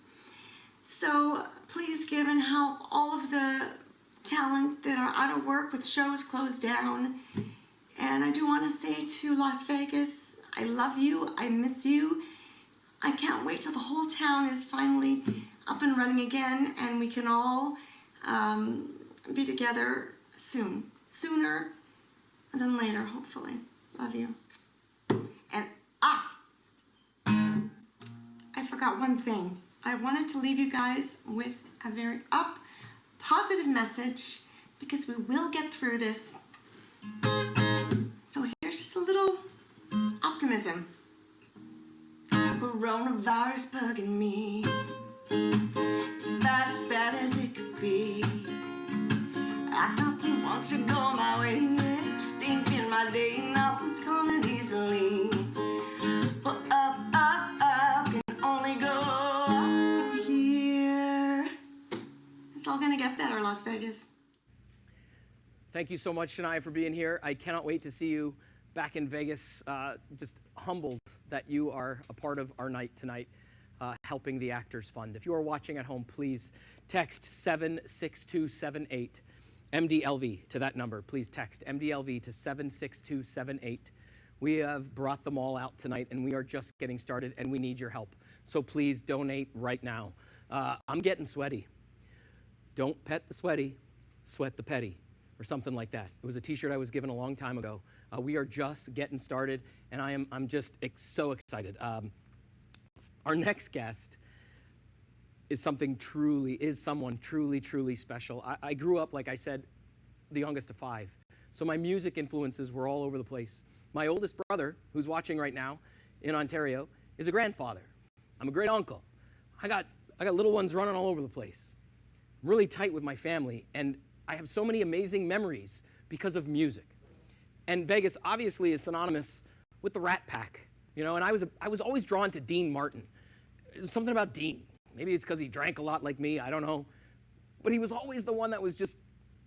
So please give and help all of the talent that are out of work with shows closed down. And I do want to say to Las Vegas, I love you, I miss you. I can't wait till the whole town is finally up and running again and we can all be together soon. Sooner than later, hopefully. Love you. And I forgot one thing. I wanted to leave you guys with a very positive message because we will get through this. So here's just a little optimism. Coronavirus bugging me. It's about as bad as it could be. I got the wants to go my way, stinking my day, nothing's coming easily. But up, can only go up from here. It's all gonna get better, Las Vegas. Thank you so much, Shania, for being here. I cannot wait to see you back in Vegas. Just humbled that you are a part of our night tonight, helping the Actors Fund. If you are watching at home, please text 76278, MDLV, to that number. Please text MDLV to 76278. We have brought them all out tonight, and we are just getting started, and we need your help. So please donate right now. I'm getting sweaty. Don't pet the sweaty, sweat the petty, or something like that. It was a t-shirt I was given a long time ago. We are just getting started, and I'm just so excited. Our next guest is someone truly special. I grew up, like I said, the youngest of 5. So my music influences were all over the place. My oldest brother, who's watching right now in Ontario, is a grandfather. I'm a great uncle. I got little ones running all over the place. I'm really tight with my family, and I have so many amazing memories because of music. And Vegas obviously is synonymous with the Rat Pack, you know, and I was always drawn to Deian Martin. There's something about Deian. Maybe it's because he drank a lot like me, I don't know. But he was always the one that was just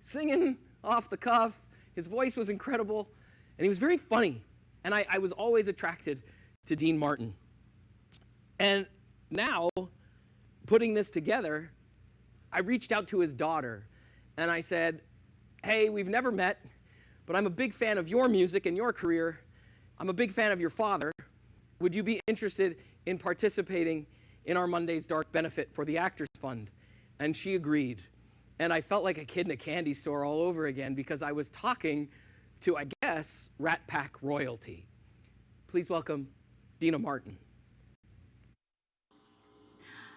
singing off the cuff. His voice was incredible, and he was very funny. And I was always attracted to Deian Martin. And now, putting this together, I reached out to his daughter, and I said, hey, we've never met, but I'm a big fan of your music and your career. I'm a big fan of your father. Would you be interested in participating in our Monday's Dark benefit for the Actors Fund? And she agreed. And I felt like a kid in a candy store all over again because I was talking to, I guess, Rat Pack royalty. Please welcome Dina Martin.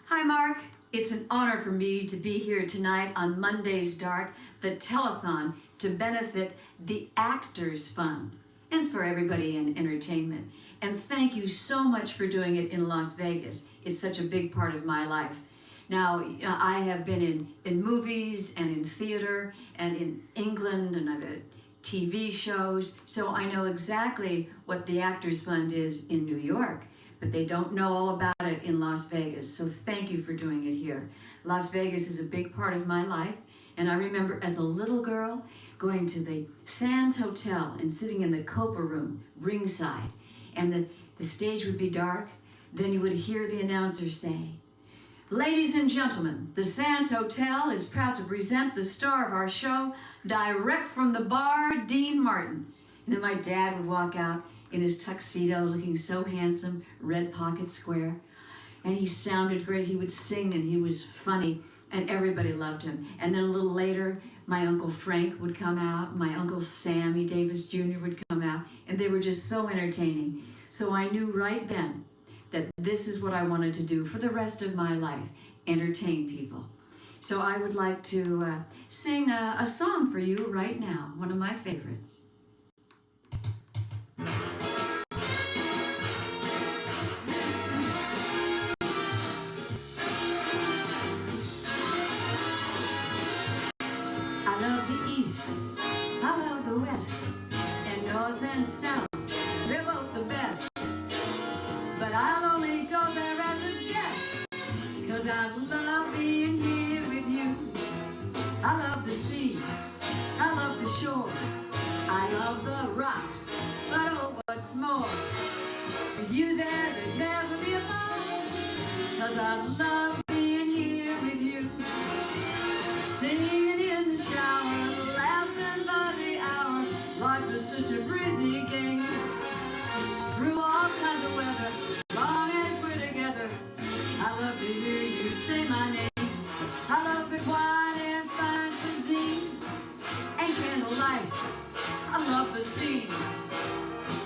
Hi, Mark. It's an honor for me to be here tonight on Monday's Dark, the telethon to benefit the Actors Fund and for everybody in entertainment. And thank you so much for doing it in Las Vegas. It's such a big part of my life. Now, I have been in movies and in theater and in England, and I've had TV shows, so I know exactly what the Actors Fund is in New York, but they don't know all about it in Las Vegas, so thank you for doing it here. Las Vegas is a big part of my life, and I remember as a little girl going to the Sands Hotel and sitting in the Copa room, ringside, and the stage would be dark, then you would hear the announcer say, "Ladies and gentlemen, the Sands Hotel is proud to present the star of our show, direct from the bar, Deian Martin." And then my dad would walk out in his tuxedo, looking so handsome, red pocket square. And he sounded great. He would sing and he was funny, and everybody loved him. And then a little later, my Uncle Frank would come out, my Uncle Sammy Davis Jr. would come out, and they were just so entertaining. So I knew right then that this is what I wanted to do for the rest of my life, entertain people. So I would like to sing a song for you right now, one of my favorites. I love the East, I love the West, and North and South, they're both the best. But I'll only go there as a guest, 'cause I love being here with you. I love the sea, I love the shore, I love the rocks, but oh, what's more, with you there, there'd never be alone, 'cause I love being here with you. Singing in the shower, laughing by the hour, life is such a breezy game. Through all kinds of weather, long as we're together, I love to hear you say my name. I love good wine and fine cuisine, and candlelight, I love the scene.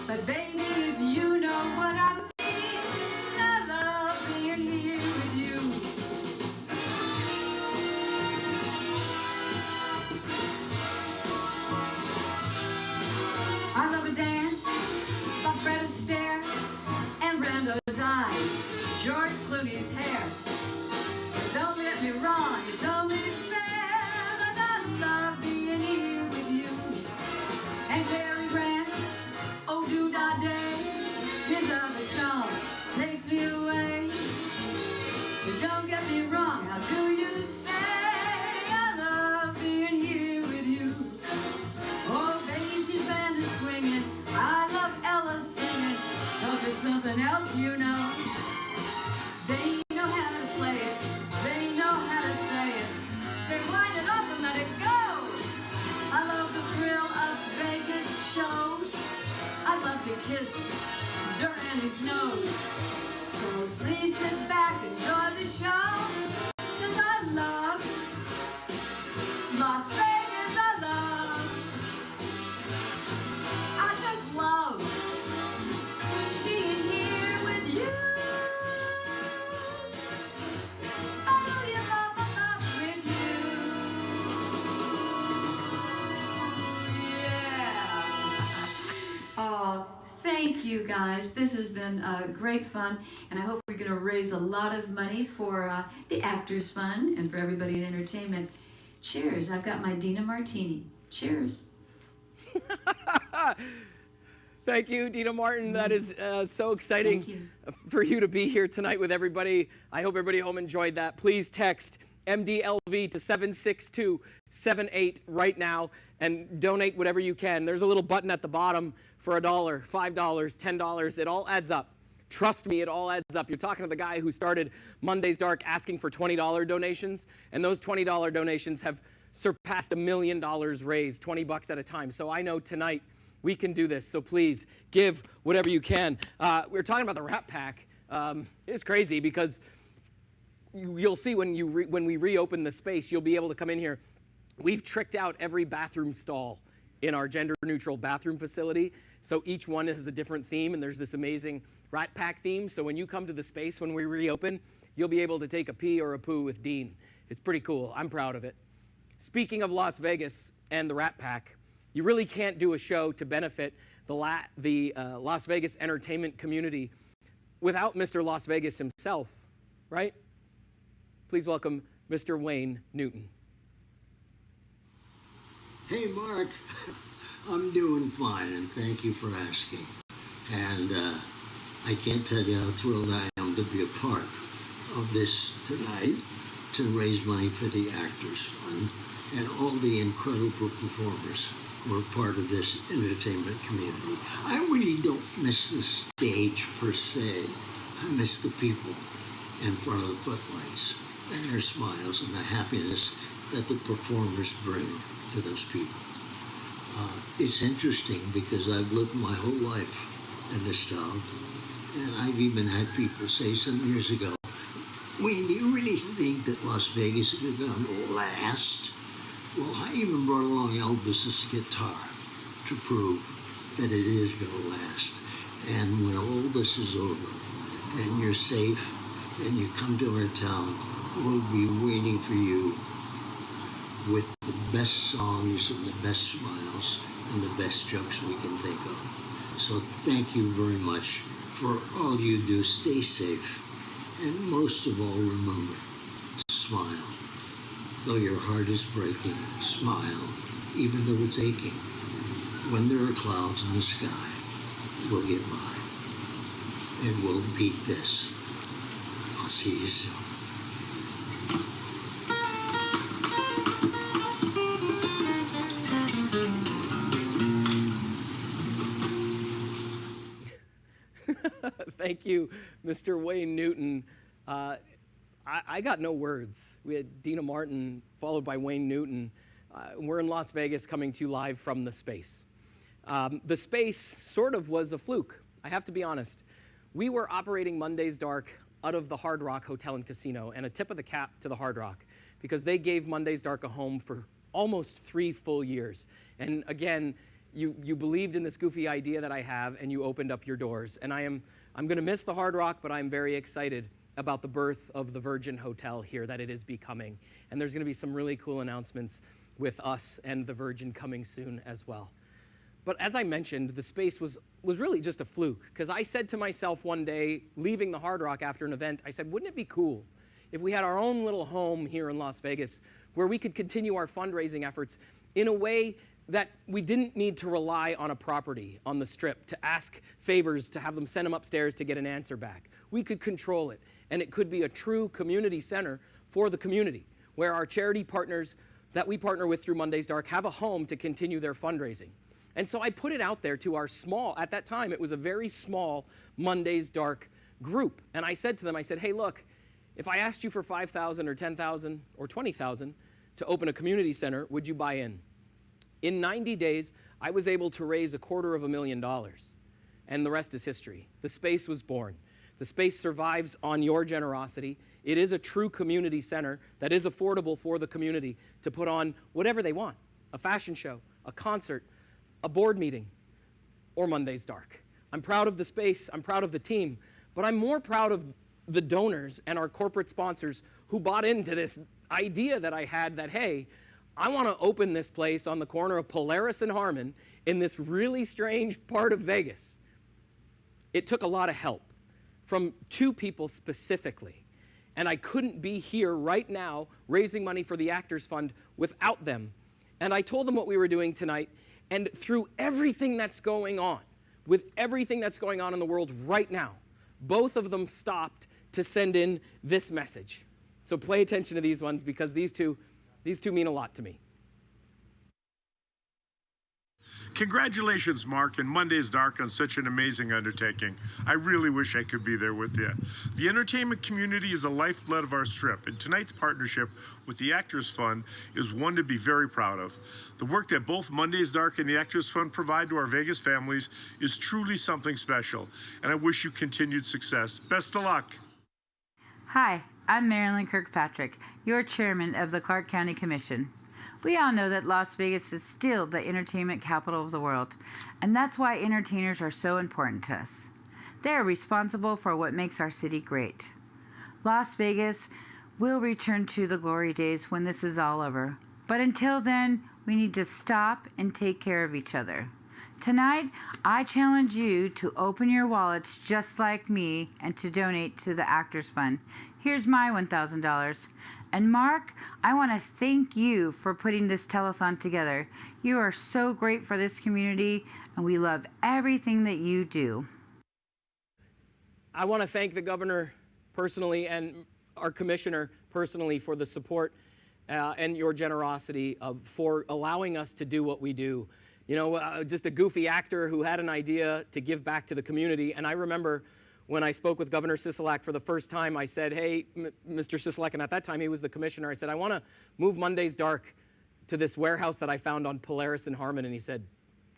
But baby, if you know what I mean, I love being here with you. I love a dance by Fred Astaire and Brando's eyes, George Clooney's hair. But don't get me wrong, it's only fair that I love being here with you. to kiss dirt in his nose. So please sit back, enjoy the show, 'cause I love Las Vegas, I just love being here with you. Oh, you love with you. Yeah. Oh, thank you guys. This has been great fun, and I hope we're going to raise a lot of money for the Actors Fund and for everybody in entertainment. Cheers. I've got my Dina Martini. Cheers. Thank you, Dina Martin. That is so exciting for you to be here tonight with everybody. I hope everybody at home enjoyed that. Please text MDLV to 76278 right now and donate whatever you can. There's a little button at the bottom for $1, $5, $10. It all adds up. Trust me, it all adds up. You're talking to the guy who started Monday's Dark asking for $20 donations, and those $20 donations have surpassed $1 million raised, $20 at a time. So I know tonight we can do this. So please give whatever you can. We were talking about the Rat Pack. It's crazy because you'll see when we reopen the space, you'll be able to come in here. We've tricked out every bathroom stall in our gender-neutral bathroom facility. So each one has a different theme, and there's this amazing Rat Pack theme. So when you come to the space when we reopen, you'll be able to take a pee or a poo with Dean. It's pretty cool. I'm proud of it. Speaking of Las Vegas and the Rat Pack, you really can't do a show to benefit the Las Vegas entertainment community without Mr. Las Vegas himself, right? Please welcome Mr. Wayne Newton. Hey, Mark. I'm doing fine, and thank you for asking. And I can't tell you how thrilled I am to be a part of this tonight to raise money for the Actors Fund and all the incredible performers who are part of this entertainment community. I really don't miss the stage per se. I miss the people in front of the footlights and their smiles and the happiness that the performers bring to those people. It's interesting because I've lived my whole life in this town, and I've even had people say some years ago, Wayne, do you really think that Las Vegas is going to last? Well, I even brought along Elvis's guitar to prove that it is going to last. And when all this is over, and you're safe, and you come to our town, we'll be waiting for you with the best songs and the best smiles and the best jokes we can think of. So thank you very much for all you do. Stay safe. And most of all, remember, smile. Though your heart is breaking, smile, even though it's aching. When there are clouds in the sky, we'll get by. And we'll beat this. I'll see you soon. Thank you, Mr. Wayne Newton. I got no words. We had Dina Martin followed by Wayne Newton. We're in Las Vegas coming to you live from the space. The space sort of was a fluke, I have to be honest. We were operating Monday's Dark out of the Hard Rock Hotel and Casino, and a tip of the cap to the Hard Rock because they gave Monday's Dark a home for almost 3 full years. And again, you believed in this goofy idea that I have, and you opened up your doors. And I'm going to miss the Hard Rock, but I'm very excited about the birth of the Virgin Hotel here, that it is becoming. And there's going to be some really cool announcements with us and the Virgin coming soon as well. But as I mentioned, the space was really just a fluke, because I said to myself one day, leaving the Hard Rock after an event, I said, wouldn't it be cool if we had our own little home here in Las Vegas where we could continue our fundraising efforts in a way that we didn't need to rely on a property on the Strip to ask favors to have them send them upstairs to get an answer back. We could control it, and it could be a true community center for the community, where our charity partners that we partner with through Monday's Dark have a home to continue their fundraising. And so I put it out there to our small, at that time, it was a very small Monday's Dark group. And I said to them, I said, hey, look, if I asked you for $5,000 or $10,000 or $20,000 to open a community center, would you buy in? In 90 days, I was able to raise $250,000. and the rest is history. The space was born. The space survives on your generosity. It is a true community center that is affordable for the community to put on whatever they want, a fashion show, a concert, a board meeting, or Monday's Dark. I'm proud of the space, I'm proud of the team, but I'm more proud of the donors and our corporate sponsors who bought into this idea that I had that, hey, I want to open this place on the corner of Polaris and Harmon in this really strange part of Vegas. It took a lot of help from two people specifically, and I couldn't be here right now raising money for the Actors Fund without them. And I told them what we were doing tonight, and through everything that's going on, with everything that's going on in the world right now, both of them stopped to send in this message. So pay attention to these ones because these two mean a lot to me. Congratulations, Mark, and Monday's Dark on such an amazing undertaking. I really wish I could be there with you. The entertainment community is the lifeblood of our strip, and tonight's partnership with the Actors Fund is one to be very proud of. The work that both Monday's Dark and the Actors Fund provide to our Vegas families is truly something special, and I wish you continued success. Best of luck. Hi, I'm Marilyn Kirkpatrick, your chairman of the Clark County Commission. We all know that Las Vegas is still the entertainment capital of the world, and that's why entertainers are so important to us. They are responsible for what makes our city great. Las Vegas will return to the glory days when this is all over, but until then, we need to stop and take care of each other. Tonight, I challenge you to open your wallets just like me and to donate to the Actors Fund. Here's my $1,000. And Mark, I want to thank you for putting this telethon together. You are so great for this community, and we love everything that you do. I want to thank the governor personally and our commissioner personally for the support and your generosity for allowing us to do what we do. You know, just a goofy actor who had an idea to give back to the community. And I remember when I spoke with Governor Sisolak for the first time, I said, hey, Mr. Sisolak, and at that time he was the commissioner, I said, I want to move Monday's Dark to this warehouse that I found on Polaris and Harmon. And he said,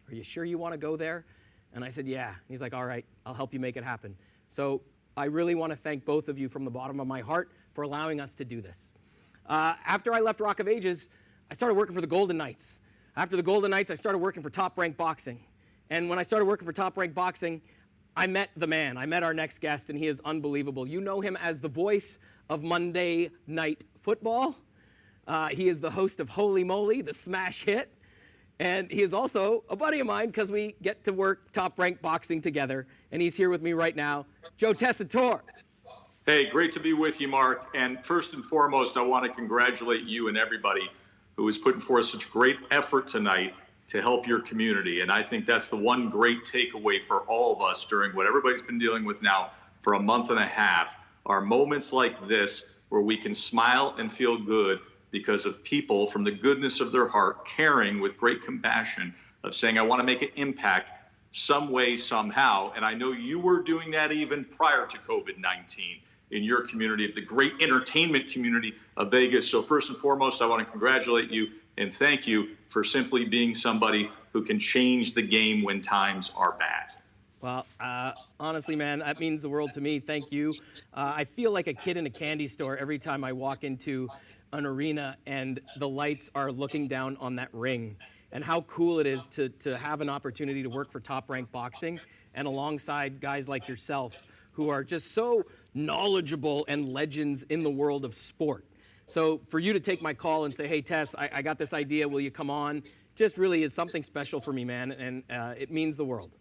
are you sure you want to go there? And I said, yeah. And he's like, all right, I'll help you make it happen. So I really want to thank both of you from the bottom of my heart for allowing us to do this. After I left Rock of Ages, I started working for the Golden Knights. After the Golden Knights, I started working for Top Rank Boxing. And when I started working for Top Rank Boxing, I met the man. I met our next guest, and he is unbelievable. You know him as the voice of Monday Night Football. He is the host of Holy Moly, the smash hit. And he is also a buddy of mine because we get to work Top Rank Boxing together. And he's here with me right now, Joe Tessitore. Hey, great to be with you, Mark. And first and foremost, I want to congratulate you and everybody who is putting forth such great effort tonight to help your community. And I think that's the one great takeaway for all of us during what everybody's been dealing with now for a month and a half, are moments like this where we can smile and feel good because of people from the goodness of their heart caring with great compassion of saying, I want to make an impact some way, somehow. And I know you were doing that even prior to COVID-19 in your community, the great entertainment community of Vegas. So first and foremost, I want to congratulate you and thank you for simply being somebody who can change the game when times are bad. Well, honestly, man, that means the world to me. Thank you. I feel like a kid in a candy store every time I walk into an arena and the lights are looking down on that ring. And how cool it is to have an opportunity to work for Top Rank Boxing and alongside guys like yourself who are just so knowledgeable and legends in the world of sport. So for you to take my call and say, hey, Tess, I got this idea, will you come on? Just really is something special for me, man, and it means the world.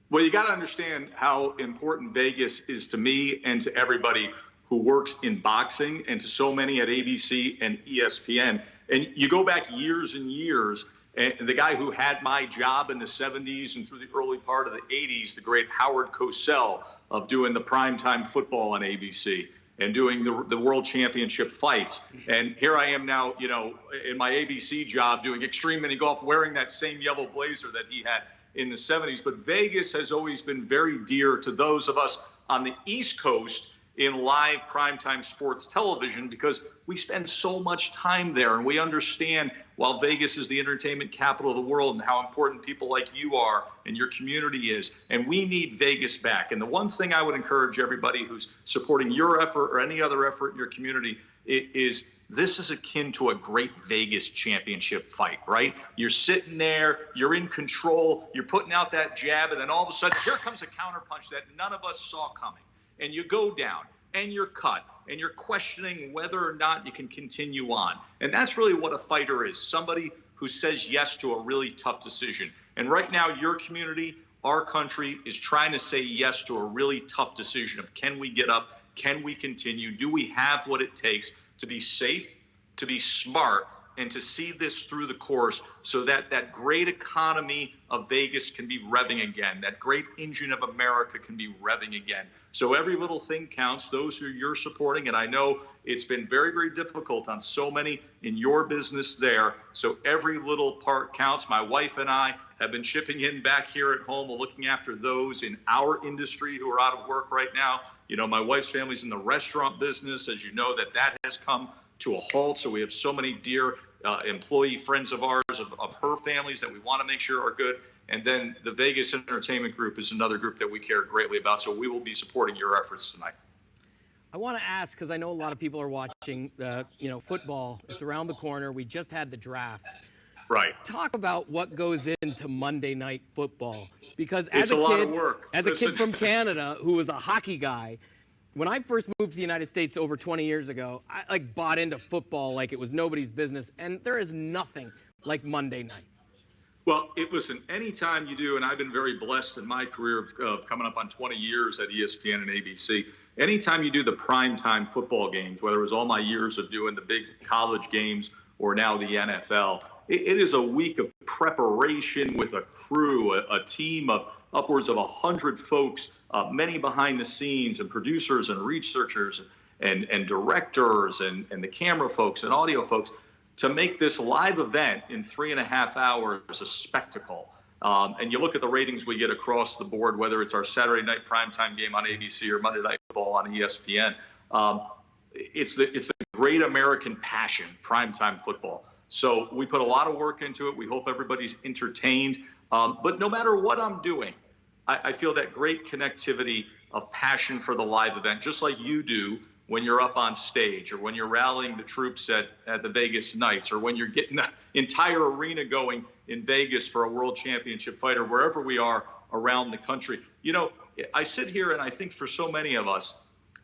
Well, you got to understand how important Vegas is to me and to everybody who works in boxing and to so many at ABC and ESPN. And you go back years and years, and the guy who had my job in the 70s and through the early part of the 80s, the great Howard Cosell of doing the primetime football on ABC and doing the world championship fights. And here I am now, you know, in my ABC job doing extreme mini golf, wearing that same yellow blazer that he had in the 70s. But Vegas has always been very dear to those of us on the East Coast in live primetime sports television because we spend so much time there and we understand while Vegas is the entertainment capital of the world and how important people like you are and your community is. And we need Vegas back. And the one thing I would encourage everybody who's supporting your effort or any other effort in your community is this is akin to a great Vegas championship fight, right? You're sitting there, you're in control, you're putting out that jab, and then all of a sudden, here comes a counterpunch that none of us saw coming. And you go down, and you're cut, and you're questioning whether or not you can continue on. And that's really what a fighter is, somebody who says yes to a really tough decision. And right now, your community, our country, is trying to say yes to a really tough decision of can we get up, can we continue, do we have what it takes to be safe, to be smart, and to see this through the course so that that great economy of Vegas can be revving again, that great engine of America can be revving again. So every little thing counts, those who you're supporting, and I know it's been very, very difficult on so many in your business there, so every little part counts. My wife and I have been chipping in back here at home, looking after those in our industry who are out of work right now. You know, my wife's family's in the restaurant business. As you know, that has come to a halt. So we have so many dear employee friends of ours, of her families that we want to make sure are good. And then the Vegas Entertainment Group is another group that we care greatly about. So we will be supporting your efforts tonight. I want to ask, because I know a lot of people are watching, football. It's around the corner. We just had the draft. Right. Talk about what goes into Monday Night Football. Because it's a lot of work. As a kid from Canada who was a hockey guy, when I first moved to the United States over 20 years ago, I bought into football like it was nobody's business, and there is nothing like Monday night. Well, listen, anytime you do, and I've been very blessed in my career of coming up on 20 years at ESPN and ABC, anytime you do the primetime football games, whether it was all my years of doing the big college games or now the NFL, it is a week of preparation with a crew, a team of upwards of 100 folks, many behind the scenes and producers and researchers and directors and the camera folks and audio folks to make this live event in 3.5 hours a spectacle. And you look at the ratings we get across the board, whether it's our Saturday night primetime game on ABC or Monday Night Football on ESPN. It's the great American passion, primetime football. So we put a lot of work into it. We hope everybody's entertained. But no matter what I'm doing, I feel that great connectivity of passion for the live event, just like you do when you're up on stage or when you're rallying the troops at the Vegas Knights or when you're getting the entire arena going in Vegas for a world championship fight or wherever we are around the country. You know, I sit here and I think for so many of us,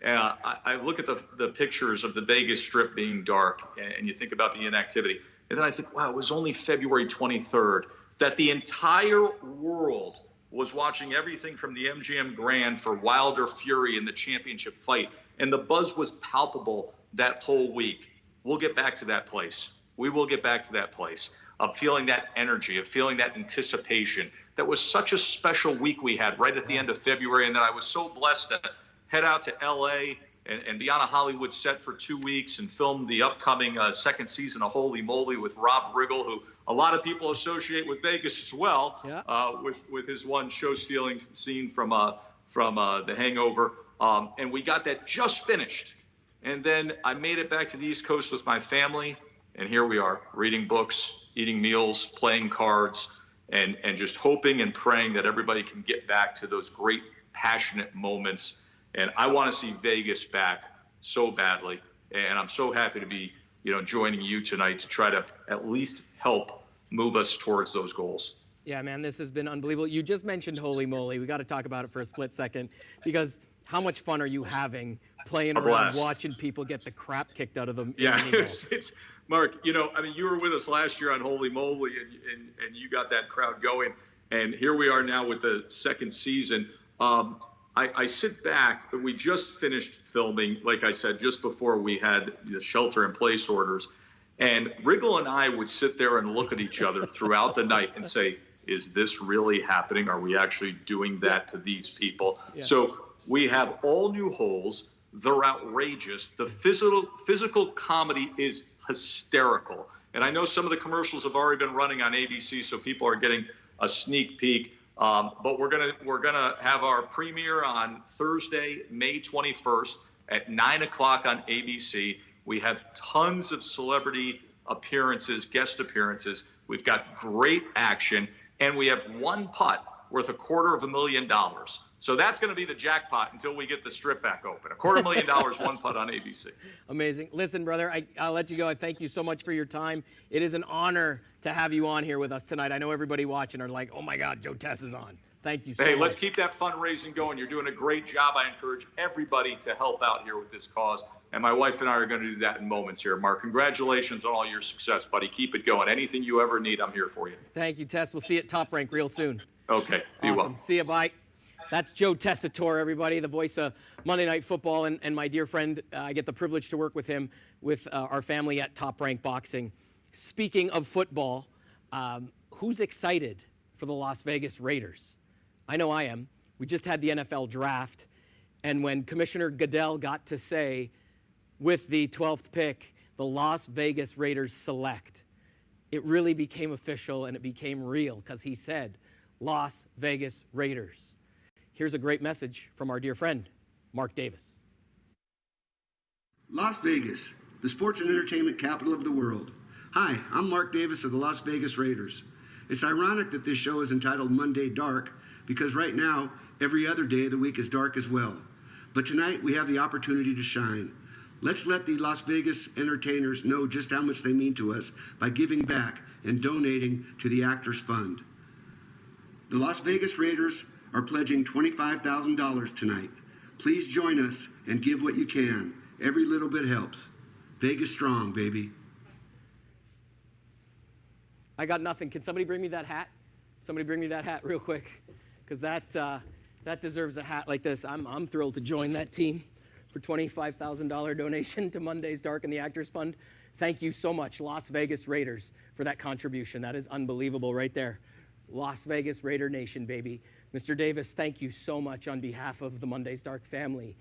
I look at the pictures of the Vegas Strip being dark and you think about the inactivity. And then I think, wow, it was only February 23rd that the entire world was watching everything from the MGM Grand for Wilder Fury in the championship fight. And the buzz was palpable that whole week. We'll get back to that place. We will get back to that place of feeling that energy, of feeling that anticipation. That was such a special week we had right at the end of February. And then I was so blessed to head out to LA and be on a Hollywood set for 2 weeks and film the upcoming second season of Holy Moly with Rob Riggle, who a lot of people associate with Vegas as well, with his one show-stealing scene from The Hangover. And we got that just finished. And then I made it back to the East Coast with my family, and here we are, reading books, eating meals, playing cards, and just hoping and praying that everybody can get back to those great, passionate moments. And I want to see Vegas back so badly. And I'm so happy to be, joining you tonight to try to at least help move us towards those goals. Yeah, man, this has been unbelievable. You just mentioned Holy Moly. We got to talk about it for a split second because how much fun are you having playing around, watching people get the crap kicked out of them? Yeah, it's Mark, you were with us last year on Holy Moly and you got that crowd going. And here we are now with the second season. I sit back, we just finished filming, like I said, just before we had the shelter-in-place orders. And Riggle and I would sit there and look at each other throughout the night and say, is this really happening? Are we actually doing that to these people? Yeah. So we have all new holes. They're outrageous. The physical comedy is hysterical. And I know some of the commercials have already been running on ABC, so people are getting a sneak peek. But we're gonna have our premiere on Thursday, May 21st at 9 o'clock on ABC. We have tons of celebrity appearances, guest appearances. We've got great action, and we have one putt worth $250,000. So that's going to be the jackpot until we get the strip back open. $250,000, one putt on ABC. Amazing. Listen, brother, I'll let you go. I thank you so much for your time. It is an honor to have you on here with us tonight. I know everybody watching are like, oh my God, Joe Tess is on. Thank you so much. Hey, let's keep that fundraising going. You're doing a great job. I encourage everybody to help out here with this cause. And my wife and I are going to do that in moments here. Mark, congratulations on all your success, buddy. Keep it going. Anything you ever need, I'm here for you. Thank you, Tess. We'll see you at Top Rank real soon. Okay. Be Awesome. well. See you. Bye. That's Joe Tessitore, everybody, the voice of Monday Night Football, and my dear friend. I get the privilege to work with him, with our family at Top Rank Boxing. Speaking of football, who's excited for the Las Vegas Raiders? I know I am. We just had the NFL draft, and when Commissioner Goodell got to say, with the 12th pick, the Las Vegas Raiders select, it really became official and it became real because he said, Las Vegas Raiders. Here's a great message from our dear friend, Mark Davis. Las Vegas, the sports and entertainment capital of the world. Hi, I'm Mark Davis of the Las Vegas Raiders. It's ironic that this show is entitled Monday Dark because right now, every other day of the week is dark as well. But tonight, we have the opportunity to shine. Let's let the Las Vegas entertainers know just how much they mean to us by giving back and donating to the Actors Fund. The Las Vegas Raiders are pledging $25,000 tonight. Please join us and give what you can. Every little bit helps. Vegas strong, baby. I got nothing. Can somebody bring me that hat? Somebody bring me that hat real quick, because that deserves a hat like this. I'm thrilled to join that team for $25,000 donation to Monday's Dark and the Actors Fund. Thank you so much, Las Vegas Raiders, for that contribution. That is unbelievable right there. Las Vegas Raider Nation, baby. Mr. Davis, thank you so much on behalf of the Monday's Dark family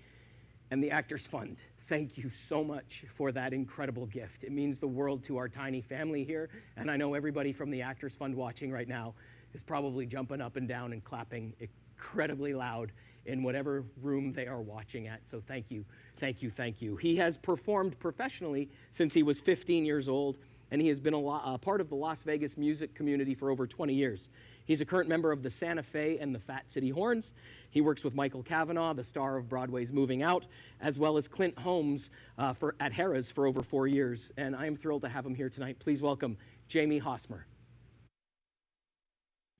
and the Actors Fund. Thank you so much for that incredible gift. It means the world to our tiny family here, and I know everybody from the Actors Fund watching right now is probably jumping up and down and clapping incredibly loud in whatever room they are watching at. So thank you, thank you, thank you. He has performed professionally since he was 15 years old, and he has been a part of the Las Vegas music community for over 20 years. He's a current member of the Santa Fe and the Fat City Horns. He works with Michael Cavanaugh, the star of Broadway's Moving Out, as well as Clint Holmes at Harrah's for over 4 years. And I am thrilled to have him here tonight. Please welcome Jamie Hosmer.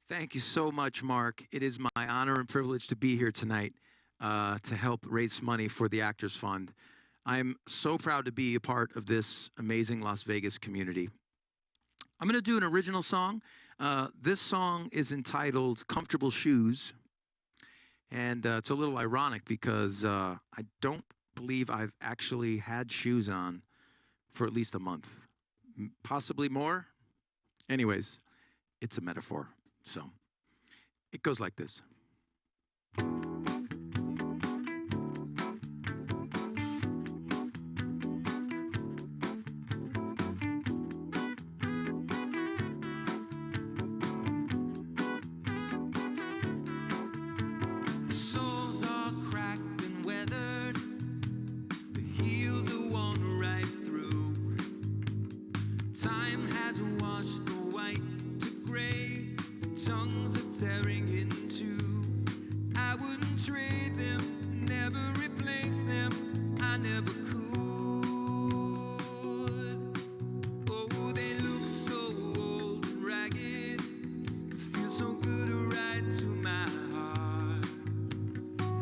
Thank you so much, Mark. It is my honor and privilege to be here tonight to help raise money for the Actors Fund. I'm so proud to be a part of this amazing Las Vegas community. I'm going to do an original song. This song is entitled Comfortable Shoes. And it's a little ironic because I don't believe I've actually had shoes on for at least a month. Possibly more. Anyways, it's a metaphor. So it goes like this. Time has washed the white to gray. Tongues are tearing in two. I wouldn't trade them, never replace them. I never could. Oh, they look so old and ragged. Feel so good right to my heart.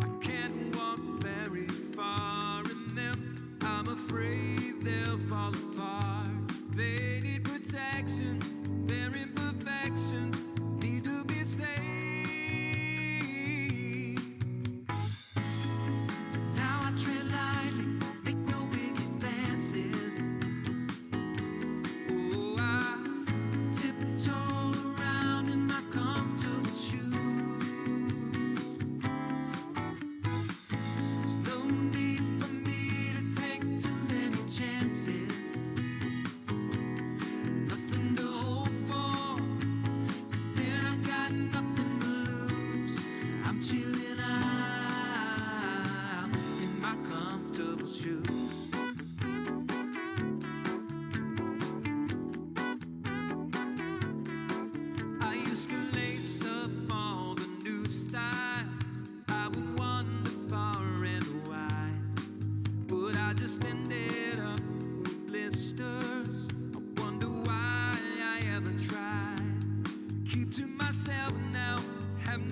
I can't walk very far in them. I'm afraid they'll fall apart. They need protection, their imperfections need to be saved.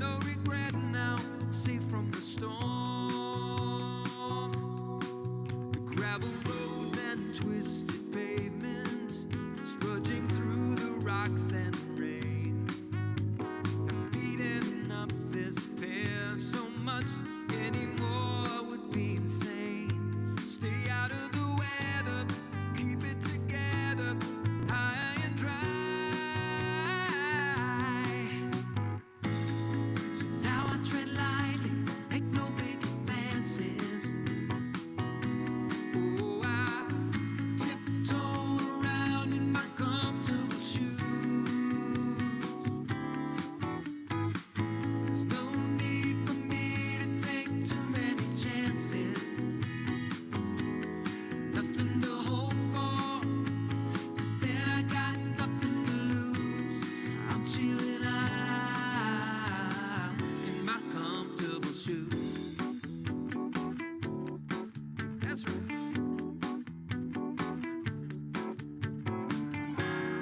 no regret now, safe from the storm. The gravel roads and twisted pavement, trudging through the rocks and rain, and beating up this pair so much anymore would be insane. Stay out of the weather, keep it together, high and dry. So now I tread lightly, make no big advances. Oh, I tiptoe around in my comfortable shoes. There's no need for me to take too many chances. Nothing to hope for, 'cause then I got nothing to lose. I'm chilling out in my comfortable shoes. That's right.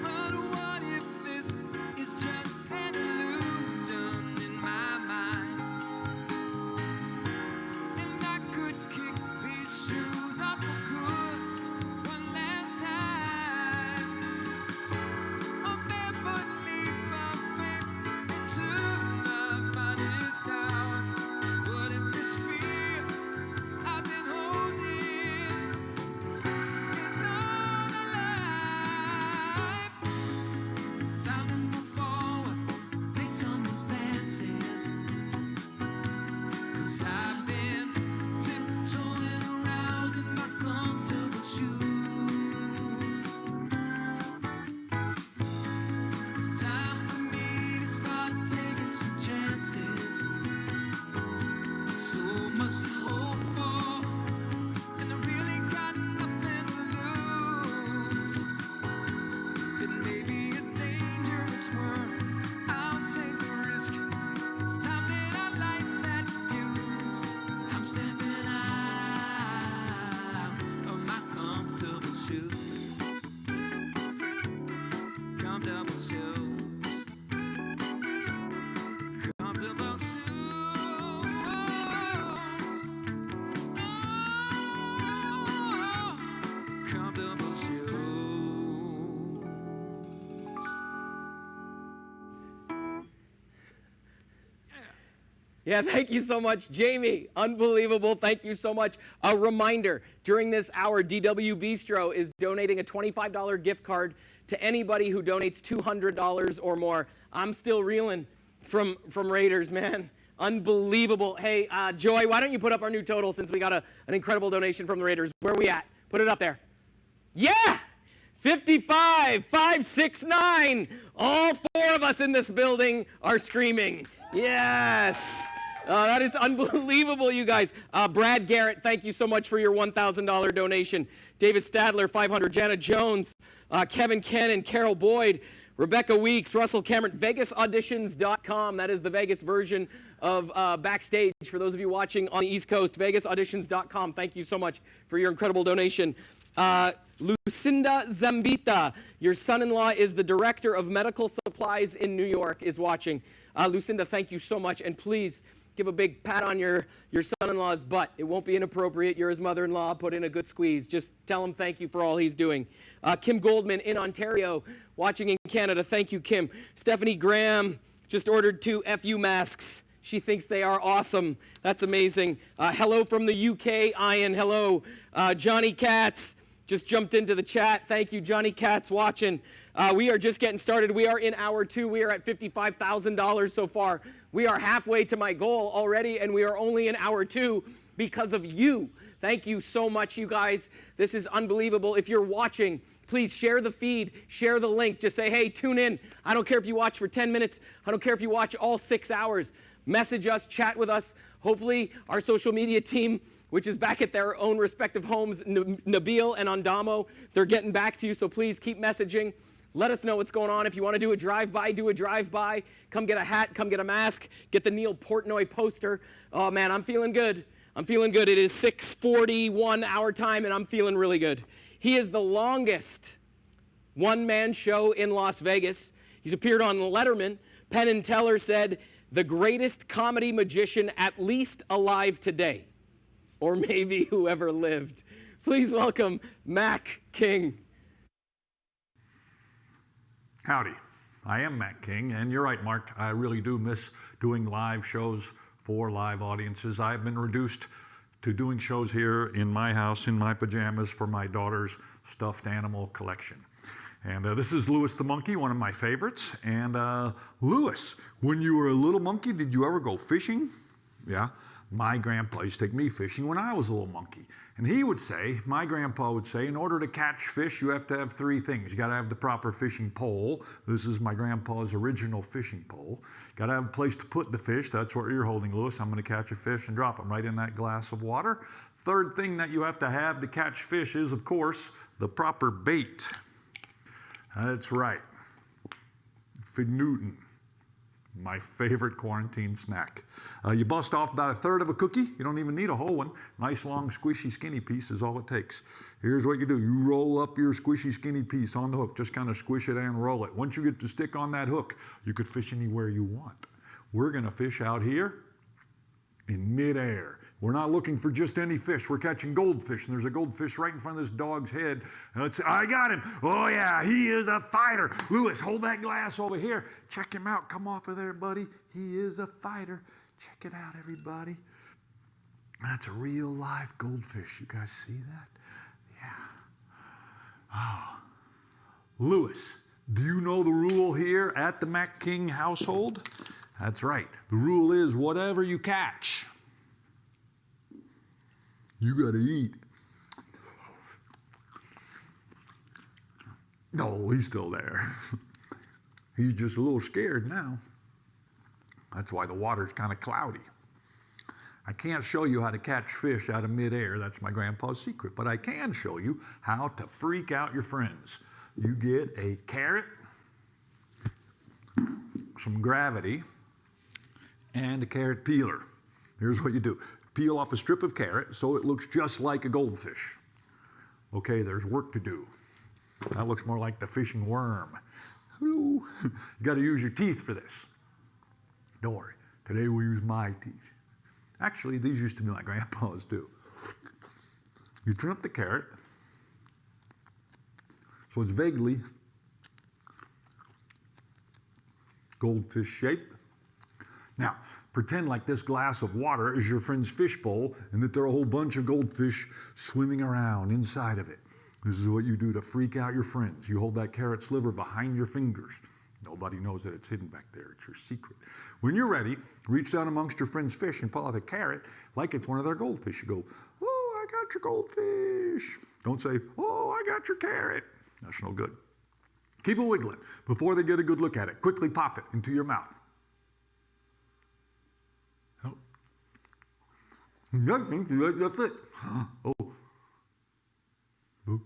But what if this is just an illusion in my mind? And I could kick these shoes off for good one last time. A barefoot leap of faith into my finest hour. What if this fear I've been holding is not alive? Time to move forward, make some advances. 'Cause I've been tiptoeing around in my comfortable shoes. It's time for me to start taking some chances. So much to hope for, and I really got nothing to lose. It may be a dangerous world, I'll take the risk. It's time that I light that fuse. I'm stepping out of my comfortable shoes. Comfortable shoes. Comfortable shoes. Comfortable shoes. Yeah, thank you so much, Jamie. Unbelievable. Thank you so much. A reminder, during this hour, DW Bistro is donating a $25 gift card to anybody who donates $200 or more. I'm still reeling from Raiders, man. Unbelievable. Hey, Joy, why don't you put up our new total since we got an incredible donation from the Raiders? Where are we at? Put it up there. Yeah! 55,569. All four of us in this building are screaming. Yes. That is unbelievable, you guys. Brad Garrett, thank you so much for your $1,000 donation. David Stadler, 500. Jana Jones, Kevin Ken and Carol Boyd, Rebecca Weeks, Russell Cameron, VegasAuditions.com. That is the Vegas version of Backstage. For those of you watching on the East Coast, VegasAuditions.com. Thank you so much for your incredible donation. Lucinda Zambita, your son-in-law is the director of medical supplies in New York, is watching. Lucinda, thank you so much, and please give a big pat on your son-in-law's butt. It won't be inappropriate. You're his mother-in-law. Put in a good squeeze. Just tell him thank you for all he's doing. Kim Goldman in Ontario, watching in Canada. Thank you, Kim. Stephanie Graham just ordered 2 FU masks. She thinks they are awesome. That's amazing. Hello from the UK, Ian. Hello. Johnny Katz just jumped into the chat. Thank you, Johnny Katz, watching. We are just getting started. We are in hour 2. We are at $55,000 so far. We are halfway to my goal already, and we are only in hour 2 because of you. Thank you so much, you guys. This is unbelievable. If you're watching, please share the feed, share the link. Just say, hey, tune in. I don't care if you watch for 10 minutes. I don't care if you watch all 6 hours. Message us, chat with us. Hopefully, our social media team, which is back at their own respective homes, Nabil and Andamo, they're getting back to you, so please keep messaging. Let us know what's going on. If you want to do a drive-by, do a drive-by. Come get a hat, come get a mask, get the Neil Portnoy poster. Oh, man, I'm feeling good. I'm feeling good. It is 6:41 our time, and I'm feeling really good. He is the longest one-man show in Las Vegas. He's appeared on Letterman. Penn and Teller said the greatest comedy magician at least alive today, or maybe whoever lived. Please welcome Mac King. Howdy, I am Mac King, and you're right, Mark, I really do miss doing live shows for live audiences. I've been reduced to doing shows here in my house in my pajamas for my daughter's stuffed animal collection. And this is Louis the monkey, one of my favorites. And Louis, when you were a little monkey, did you ever go fishing? Yeah, my grandpa used to take me fishing when I was a little monkey. And he would say, my grandpa would say, in order to catch fish, you have to have three things. You gotta have the proper fishing pole. This is my grandpa's original fishing pole. Gotta have a place to put the fish. That's what you're holding, Louis. I'm gonna catch a fish and drop them right in that glass of water. Third thing that you have to catch fish is, of course, the proper bait. That's right. Fig Newton, my favorite quarantine snack. You bust off about a third of a cookie. You don't even need a whole one. Nice, long, squishy, skinny piece is all it takes. Here's what you do. You roll up your squishy, skinny piece on the hook. Just kind of squish it and roll it. Once you get the stick on that hook, you could fish anywhere you want. We're going to fish out here in midair. We're not looking for just any fish. We're catching goldfish, and there's a goldfish right in front of this dog's head. And let's say, I got him. Oh, yeah, he is a fighter. Louis, hold that glass over here. Check him out. Come off of there, buddy. He is a fighter. Check it out, everybody. That's a real live goldfish. You guys see that? Yeah. Oh. Louis, do you know the rule here at the Mac King household? That's right. The rule is whatever you catch, you gotta eat. No, he's still there. He's just a little scared now. That's why the water's kind of cloudy. I can't show you how to catch fish out of midair. That's my grandpa's secret. But I can show you how to freak out your friends. You get a carrot, some gravity, and a carrot peeler. Here's what you do. Peel off a strip of carrot so it looks just like a goldfish. Okay, there's work to do. That looks more like the fishing worm. Hello. You got to use your teeth for this. Don't worry. Today we use my teeth. Actually, these used to be my grandpa's too. You trim up the carrot so it's vaguely goldfish shape. Now, pretend like this glass of water is your friend's fishbowl and that there are a whole bunch of goldfish swimming around inside of it. This is what you do to freak out your friends. You hold that carrot sliver behind your fingers. Nobody knows that it's hidden back there. It's your secret. When you're ready, reach down amongst your friend's fish and pull out a carrot like it's one of their goldfish. You go, oh, I got your goldfish. Don't say, oh, I got your carrot. That's no good. Keep it wiggling. Before they get a good look at it, quickly pop it into your mouth. Nothing, that's it. Oh. Boop.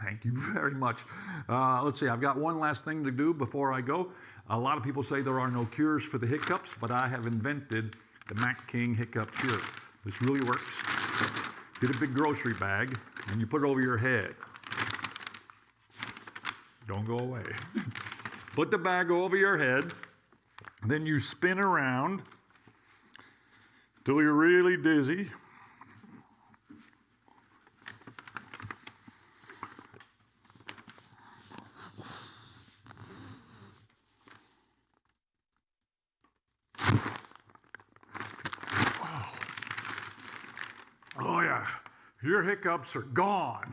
Thank you very much. Let's see, I've got one last thing to do before I go. A lot of people say there are no cures for the hiccups, but I have invented the Mac King hiccup cure. This really works. Get a big grocery bag, and you put it over your head. Don't go away. Put the bag over your head, then you spin around till you're really dizzy. Oh yeah. Your hiccups are gone,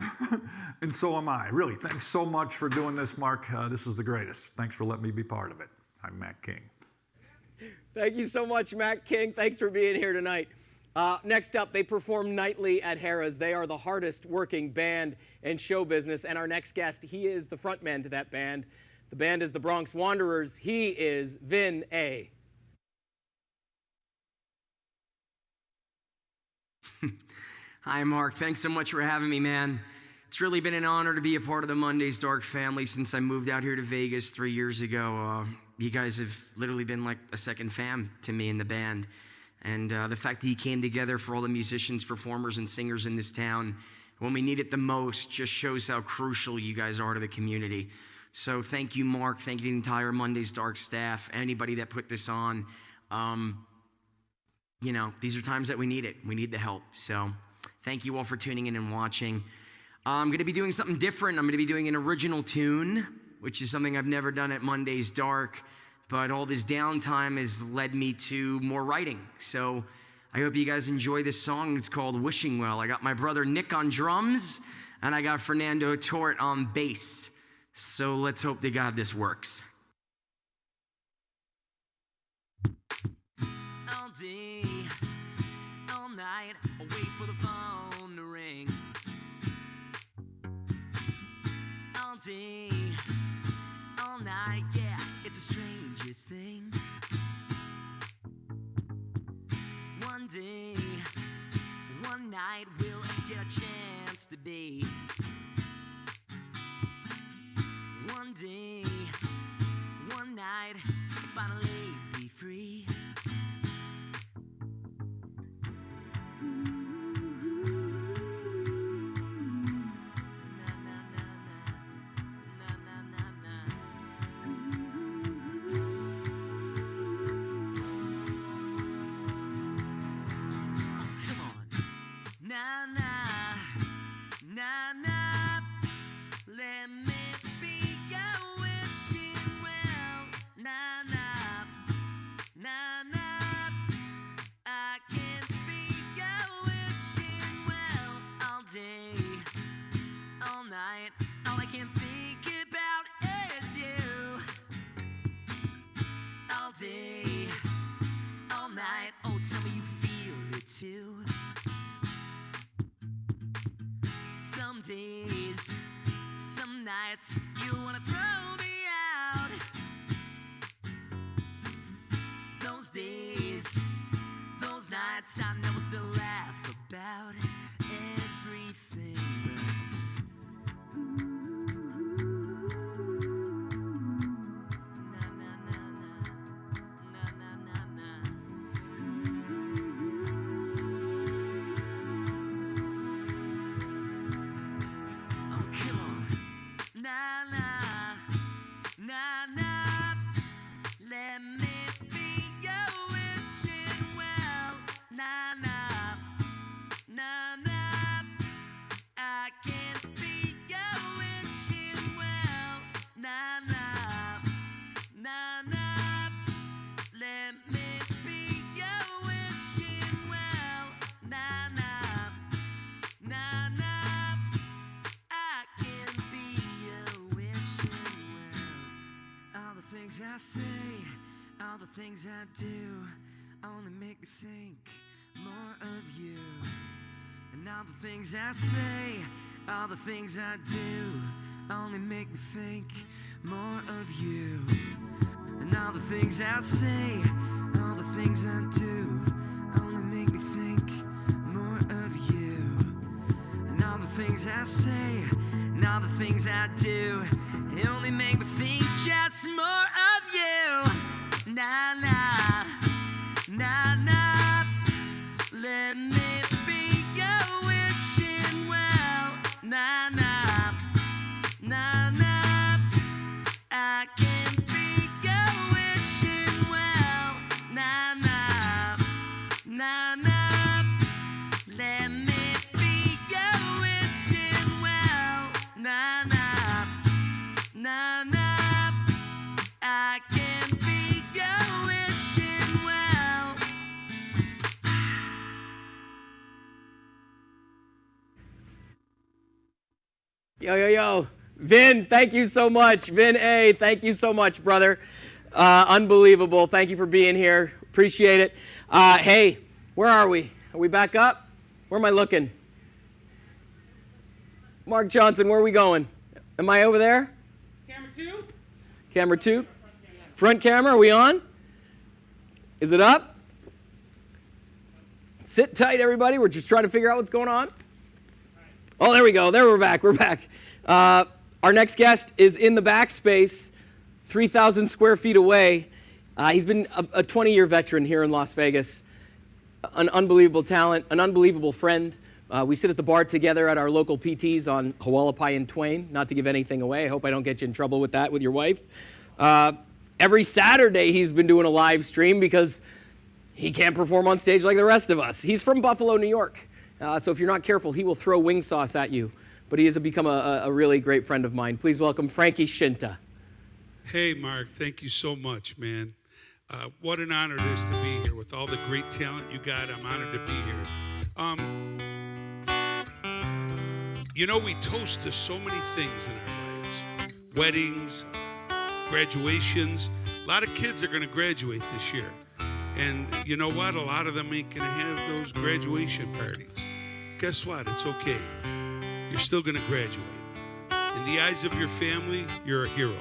and so am I. Really, thanks so much for doing this, Mark. This is the greatest. Thanks for letting me be part of it. I'm Mac King. Thank you so much, Mac King. Thanks for being here tonight. Next up, they perform nightly at Harrah's. They are the hardest working band in show business, and our next guest, he is the frontman to that band. The band is the Bronx Wanderers. He is Vin A. Hi, Mark. Thanks so much for having me, man. It's really been an honor to be a part of the Mondays Dark family since I moved out here to Vegas 3 years ago. You guys have literally been like a second fam to me in the band. And the fact that he came together for all the musicians, performers, and singers in this town when we need it the most just shows how crucial you guys are to the community. So thank you, Mark. Thank you to the entire Monday's Dark staff, anybody that put this on. You know, these are times that we need it. We need the help. So thank you all for tuning in and watching. I'm going to be doing something different. I'm going to be doing an original tune, which is something I've never done at Monday's Dark. But all this downtime has led me to more writing. So I hope you guys enjoy this song. It's called Wishing Well. I got my brother Nick on drums, and I got Fernando Tort on bass. So let's hope to God this works. All day, all night, I'll wait for the phone to ring. All day, all night, yeah, it's the strangest thing. One day, one night, we'll get a chance to be. One day, one night, finally be free. Let me be your wishing well. Na na, na na. I can be your wishing well all day, all night. All I can think about is you. All day, all night. Oh, tell me you feel it too. Some days, some nights, you wanna throw me out. Those days, those nights, I know we'll still laugh about everything. Na na, na na. Let me be your wishing well. Na na, na na. I can be your wishing well. Na na, na na. Let me be your wishing well. Na na, na na. I can be your wishing well. All the things I say, all the things I do, only make me think more of you. And all the things I say, all the things I do, only make me think more of you. And all the things I say, all the things I do, only make me think more of you. And all the things I say, and all the things I do, they only make me think just more of you. Na na, na na. Let me be your wishing well. Na na, na na. I can be your wishing well. Na na, na na. Let me be your wishing well. Na na, na na. I can be your wishing well. Yo, yo, yo. Vin, thank you so much. Vin A, thank you so much, brother. Unbelievable. Thank you for being here. Appreciate it. Hey, where are we? Are we back up? Where am I looking? Mark Johnson, where are we going? Am I over there? Camera 2? Camera 2? Front camera, are we on? Is it up? Sit tight, everybody. We're just trying to figure out what's going on. Oh, there we go. There, we're back. We're back. Our next guest is in the backspace, 3,000 square feet away. He's been a 20-year veteran here in Las Vegas. an unbelievable talent, an unbelievable friend. We sit at the bar together at our local PTs on Hualapai and Twain, not to give anything away. I hope I don't get you in trouble with that with your wife. Every Saturday he's been doing a live stream because he can't perform on stage like the rest of us. He's from Buffalo, New York. So if you're not careful, he will throw wing sauce at you. But he has become a really great friend of mine. Please welcome Frankie Scinta. Hey, Mark, thank you so much, man. What an honor it is to be here with all the great talent you got. I'm honored to be here. You know, we toast to so many things in our lives. Weddings, graduations. A lot of kids are going to graduate this year. And you know what? A lot of them ain't going to have those graduation parties. Guess what? It's okay. You're still going to graduate. In the eyes of your family, you're a hero.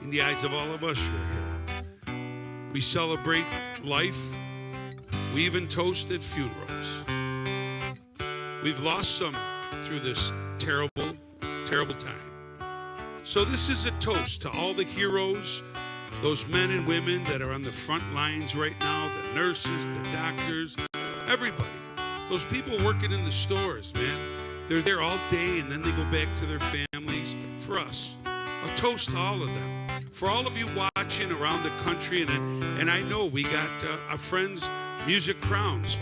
In the eyes of all of us, you're a hero. We celebrate life. We even toasted funerals. We've lost some through this terrible, terrible time. So this is a toast to all the heroes, those men and women that are on the front lines right now, the nurses, the doctors, everybody. Those people working in the stores, man. They're there all day and then they go back to their families. For us, a toast to all of them. For all of you watching around the country, and I know we got our friends, Music Crowns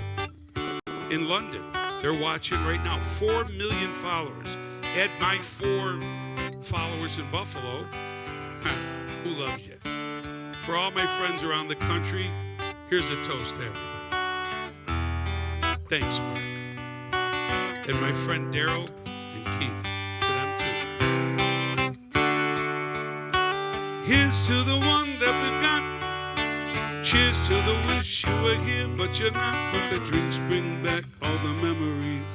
in London. They're watching right now. 4 million followers. Add my 4 followers in Buffalo. Who loves you? For all my friends around the country, here's a toast to everybody. Thanks, Mark. And my friend Daryl and Keith, to them too. Here's to the one that we've got. Cheers to the wish you were here, but you're not. But the drinks bring back all the memories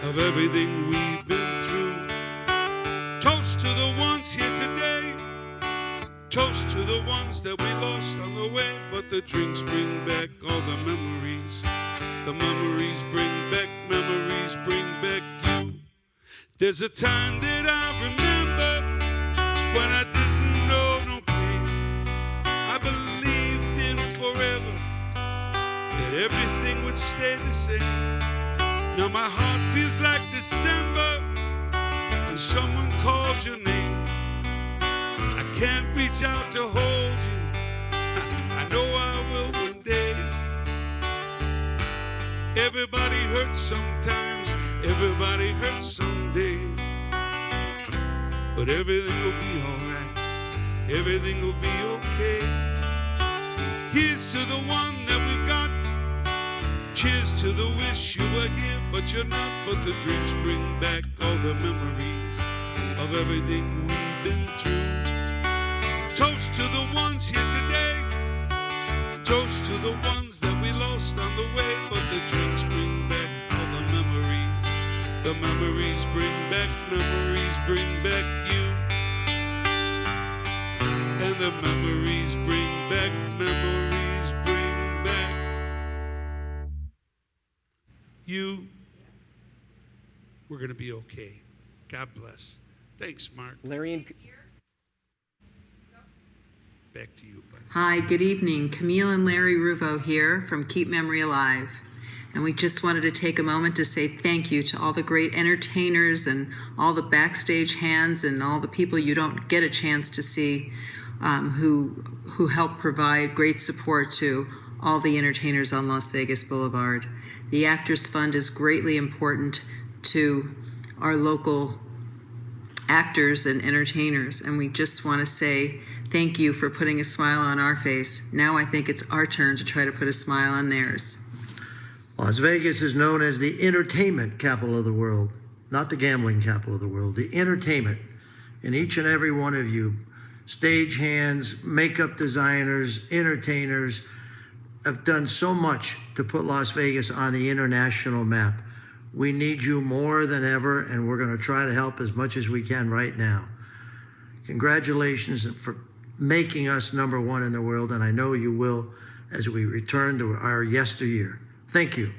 of everything we've been through. Toast to the ones here today. Toast to the ones that we lost on the way. But the drinks bring back all the memories. The memories bring back you. There's a time that I remember when I didn't know no pain. I believed in forever, that everything would stay the same. Now my heart feels like December when someone calls your name. I can't reach out to hold you. I know I will one day. Everybody hurts sometimes, everybody hurts someday. But everything will be alright, everything will be okay. Here's to the one that we've got. Cheers to the wish you were here, but you're not. But the drinks bring back all the memories of everything we've been through. Toast to the ones here today. Toast to the ones that we lost on the way. But the drinks bring back all the memories. The memories bring back you. And the memories bring back you. We're going to be okay. God bless. Thanks, Mark. Larry and... Back to you, buddy. Hi, good evening. Camille and Larry Rowuo here from Keep Memory Alive. And we just wanted to take a moment to say thank you to all the great entertainers and all the backstage hands and all the people you don't get a chance to see who help provide great support to all the entertainers on Las Vegas Boulevard. The Actors Fund is greatly important to our local actors and entertainers, and we just want to say thank you for putting a smile on our face. Now I think it's our turn to try to put a smile on theirs. Las Vegas is known as the entertainment capital of the world, not the gambling capital of the world, the entertainment. And each and every one of you, stagehands, makeup designers, entertainers, have done so much to put Las Vegas on the international map. We need you more than ever, and we're going to try to help as much as we can right now. Congratulations for making us #1 in the world, and I know you will as we return to our yesteryear. Thank you.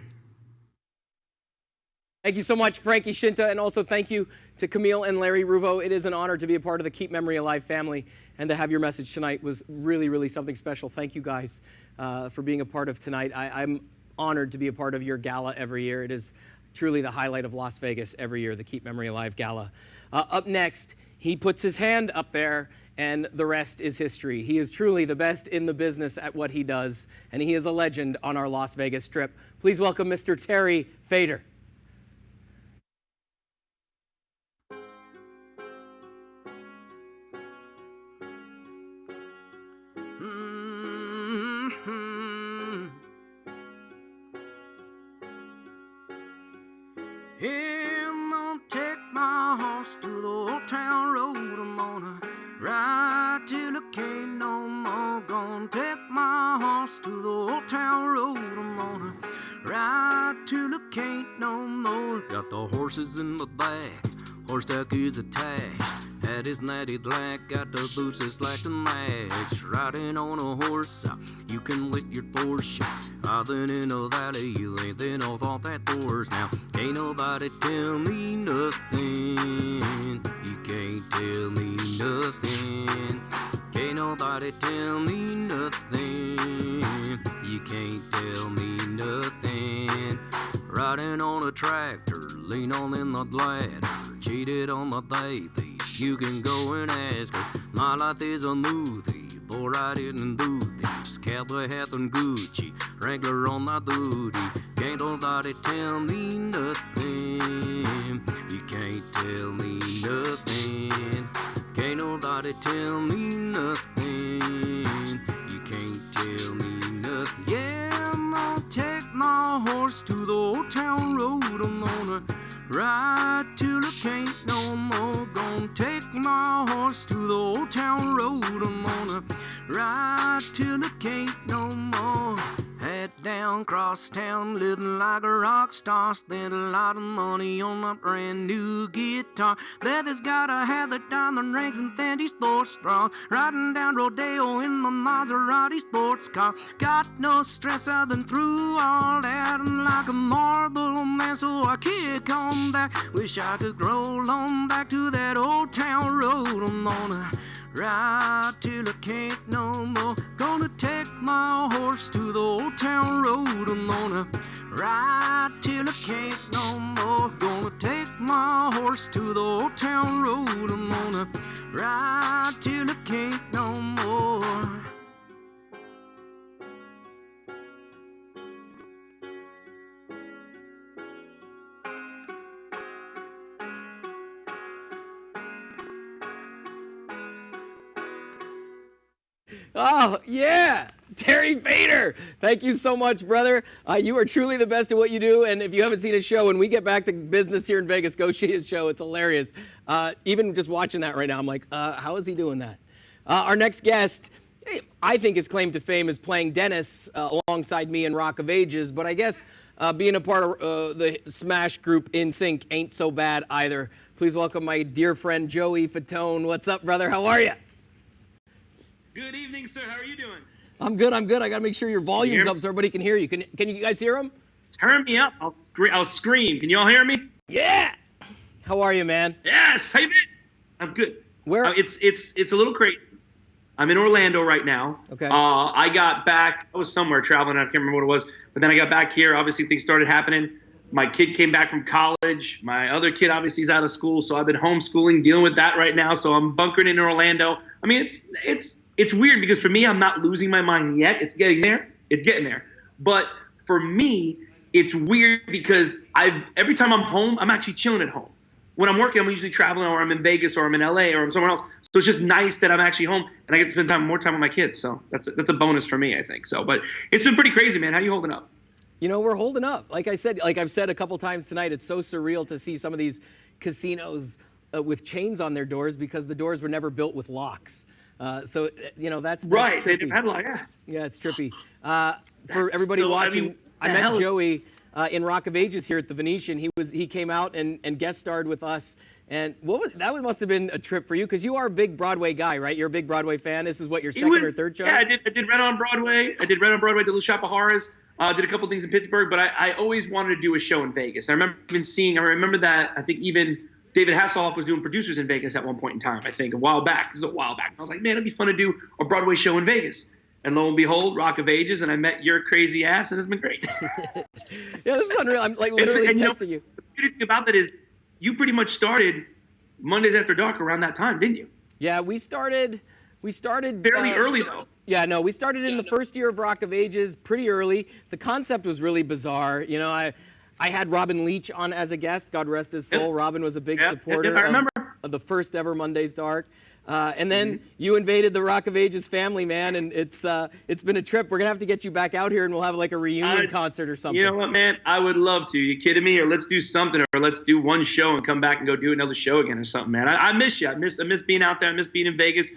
Thank you so much, Frankie Scinta, and also thank you to Camille and Larry Rowuo. It is an honor to be a part of the Keep Memory Alive family, and to have your message tonight was really, really something special. Thank you guys for being a part of tonight. I'm honored to be a part of your gala every year. It is truly the highlight of Las Vegas every year, the Keep Memory Alive Gala. Up next, he puts his hand up there, and the rest is history. He is truly the best in the business at what he does, and he is a legend on our Las Vegas Strip. Please welcome Mr. Terry Fator. I'm gonna take my horse to the old town road. I'm gonna ride till I can't no more. Gonna take my horse to the old town road. I'm gonna ride till I can't no more. Got the horses in my back, horse tack is attached. Hat is natty black, got the boots that's like the match. Riding on a horse, you can let your Porsche. I've been in the valley, you ain't then no thought that doors now. Ain't nobody tell me nothing. You can't tell me nothing. Can't nobody tell me nothing. You can't tell me nothing. Riding on a tractor, lean on in the ladder. Cheated on my baby. You can go and ask her. My life is a movie, boy, I didn't do this. Cowboy hat and Gucci, Wrangler on my booty. Can't nobody tell me nothing. You can't tell me nothing. Can't nobody tell me nothing. You can't tell me nothing. Yeah, I'm gonna take my horse to the old town road. I'm gonna ride till I can't no more. Gonna take my horse to the old town road. I'm gonna ride till I can't no more. Head down, cross town, living like a rock star. Spent a lot of money on my brand new guitar. Leather's gotta have the diamond rings and Fendi sports bras. Riding down Rodeo in my Maserati sports car. Got no stress, I've been through all that. And like a marble man, so I kick on back. Wish I could roll on back to that old town road. I'm gonna ride till I can't no more. Gonna take my horse to the old town road. I'm gonna ride till I can't no more. Gonna take my horse to the old town road. I'm gonna ride till I can't no more. Oh, yeah. Terry Fator. Thank you so much, brother. You are truly the best at what you do. And if you haven't seen his show, when we get back to business here in Vegas, go see his show. It's hilarious. Even just watching that right now, I'm like, how is he doing that? Our next guest, I think his claim to fame is playing Dennis alongside me in Rock of Ages. But I guess being a part of the Smash group NSYNC ain't so bad either. Please welcome my dear friend, Joey Fatone. What's up, brother? How are you? Good evening, sir. How are you doing? I'm good. I got to make sure your volume's up so everybody can hear you. Can you guys hear him? Turn me up. I'll scream. Can you all hear me? Yeah. How are you, man? Yes. How you been? I'm good. Where? It's a little crazy. I'm in Orlando right now. Okay. I got back. I was somewhere traveling. I can't remember what it was. But then I got back here. Obviously, things started happening. My kid came back from college. My other kid obviously is out of school, so I've been homeschooling, dealing with that right now. So I'm bunkering in Orlando. I mean, it's weird because for me, I'm not losing my mind yet. It's getting there. It's getting there. But for me, it's weird because every time I'm home, I'm actually chilling at home. When I'm working, I'm usually traveling, or I'm in Vegas, or I'm in LA, or I'm somewhere else. So it's just nice that I'm actually home and I get to spend more time with my kids. So that's a bonus for me, I think. So, but it's been pretty crazy, man. How you holding up? You know, we're holding up. Like I've said a couple times tonight, it's so surreal to see some of these casinos with chains on their doors because the doors were never built with locks. So, you know, that's right. They trippy. had like, Yeah, it's trippy. For everybody watching, I met Joey in Rock of Ages here at the Venetian. He came out and guest starred with us. And that must have been a trip for you because you are a big Broadway guy, right? You're a big Broadway fan. This is what, your second or third show? Yeah, I did Red on Broadway. I did Red on Broadway, did Little Shop of Horrors. Did a couple things in Pittsburgh, but I always wanted to do a show in Vegas. I remember that I think even David Hasselhoff was doing producers in Vegas at one point in time, I think, a while back. This is a while back. And I was like, man, it'd be fun to do a Broadway show in Vegas. And lo and behold, Rock of Ages, and I met your crazy ass, and it's been great. Yeah, this is unreal. I'm like literally texting you. The beauty thing about that is you pretty much started Mondays After Dark around that time, didn't you? Yeah, we started fairly early though. Yeah, no, we started in the first year of Rock of Ages pretty early. The concept was really bizarre. You know, I had Robin Leach on as a guest, God rest his soul. Yep. Robin was a big Yep, supporter I remember. of the first ever Mondays Dark. And then you invaded the Rock of Ages family, man, and it's been a trip. We're going to have to get you back out here, and we'll have like a reunion concert or something. You know what, man? I would love to. You kidding me? Or let's do something, or let's do one show and come back and go do another show again or something, man. I miss you. I miss being out there. I miss being in Vegas.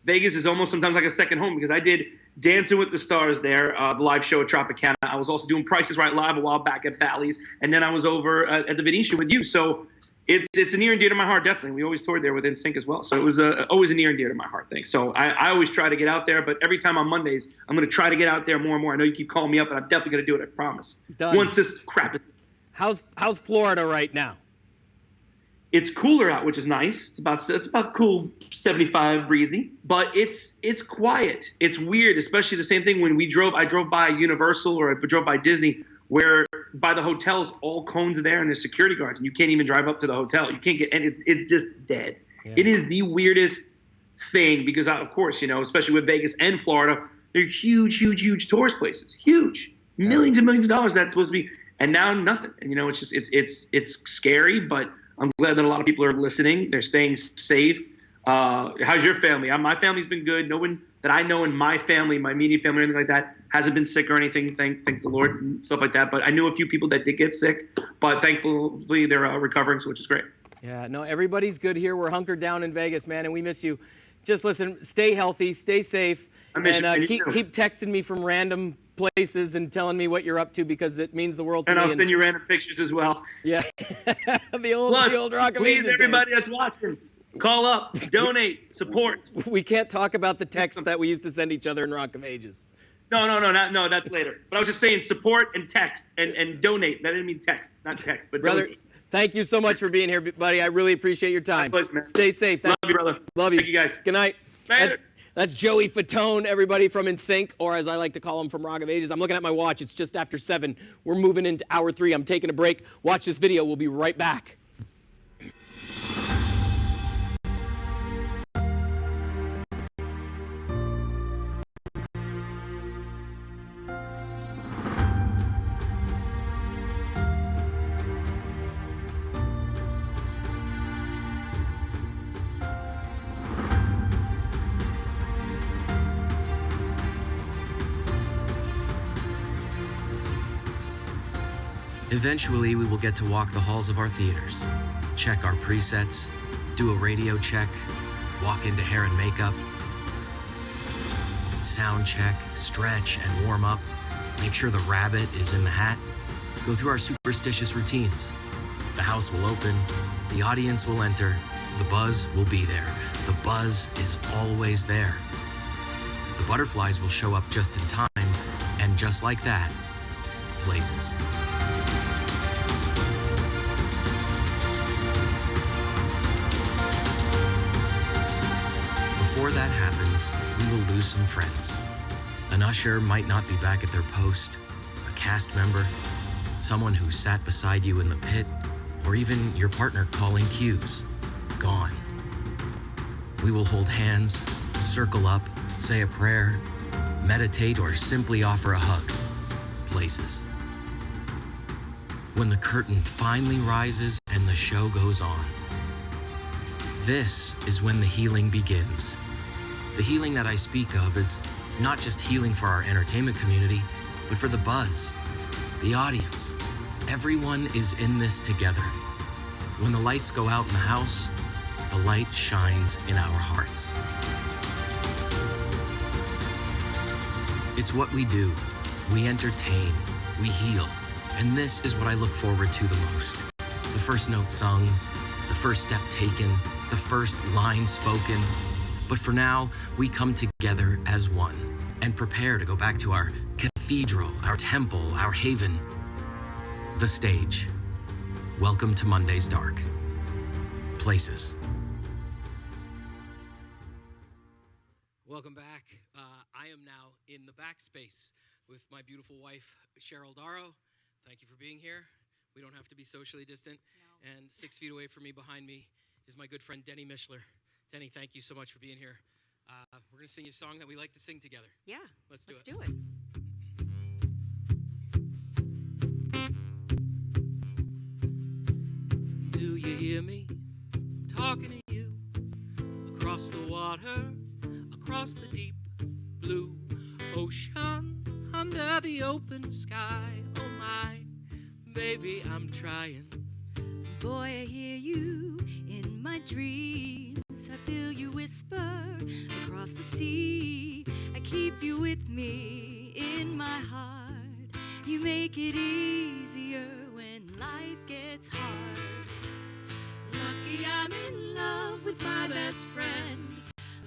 Vegas is almost sometimes like a second home because I did Dancing with the Stars there, the live show at Tropicana. I was also doing Price is Right Live a while back at Bally's, and then I was over at the Venetian with you. So it's a near and dear to my heart, definitely. We always toured there with NSYNC as well. So it was always a near and dear to my heart thing. So I always try to get out there, but every time on Mondays, I'm going to try to get out there more and more. I know you keep calling me up, and I'm definitely going to do it, I promise. Done. Once this crap is... How's Florida right now? It's cooler out, which is nice. It's about cool 75 breezy, but it's quiet. It's weird, especially the same thing when I drove by Universal or I drove by Disney, where by the hotels, all cones are there and there's security guards, and you can't even drive up to the hotel. You can't get, and it's just dead. Yeah. It is the weirdest thing because, of course, you know, especially with Vegas and Florida, they're huge, huge, huge tourist places. Huge, millions and millions of dollars that's supposed to be, and now nothing. And you know, it's just it's scary, but I'm glad that a lot of people are listening. They're staying safe. How's your family? My family's been good. No one that I know in my family, my immediate family, or anything like that, hasn't been sick or anything. Thank the Lord and stuff like that. But I knew a few people that did get sick, but thankfully they're recovering, so which is great. Yeah, no, everybody's good here. We're hunkered down in Vegas, man, and we miss you. Just listen, stay healthy, stay safe, I miss and you. keep texting me from random places and telling me what you're up to because it means the world to me. me. And I'll send you random pictures as well. Yeah, the old Rock of Ages please, everybody days. that's watching, call up, donate, support. We can't talk about the text that we used to send each other in Rock of Ages. No, that's later. But I was just saying support and text and donate. That didn't mean text, not text, but brother, donate. Thank you so much for being here, buddy. I really appreciate your time. My pleasure, man. Stay safe. Love you, brother. Love you. Thank you, guys. Good night. Later. That's Joey Fatone, everybody from NSYNC, or as I like to call him, from Rock of Ages. I'm looking at my watch. It's just after 7. We're moving into hour 3. I'm taking a break. Watch this video. We'll be right back. Eventually, we will get to walk the halls of our theaters, check our presets, do a radio check, walk into hair and makeup, sound check, stretch and warm up, make sure the rabbit is in the hat, go through our superstitious routines. The house will open, the audience will enter, the buzz will be there. The buzz is always there. The butterflies will show up just in time, and just like that, places. Before that happens, we will lose some friends. An usher might not be back at their post, a cast member, someone who sat beside you in the pit, or even your partner calling cues. Gone. We will hold hands, circle up, say a prayer, meditate, or simply offer a hug. Places. When the curtain finally rises and the show goes on. This is when the healing begins. The healing that I speak of is not just healing for our entertainment community, but for the buzz, the audience. Everyone is in this together. When the lights go out in the house, the light shines in our hearts. It's what we do. We entertain, we heal, and this is what I look forward to the most. The first note sung, the first step taken, the first line spoken. But for now, we come together as one and prepare to go back to our cathedral, our temple, our haven, the stage. Welcome to Monday's Dark. Places. Welcome back. I am now the backspace with my beautiful wife, Cheryl Daro. Thank you for being here. We don't have to be socially distant. No. And 6 feet away from me, behind me, is my good friend, Denny Mishler. Denny, thank you so much for being here. We're going to sing you a song that we like to sing together. Yeah, let's do it. Do you hear me talking to you? Across the water, across the deep blue ocean, under the open sky. Oh my, baby, I'm trying. Boy, I hear you in my dreams. I feel you whisper across the sea. I keep you with me in my heart. You make it easier when life gets hard. Lucky I'm in love with my best friend.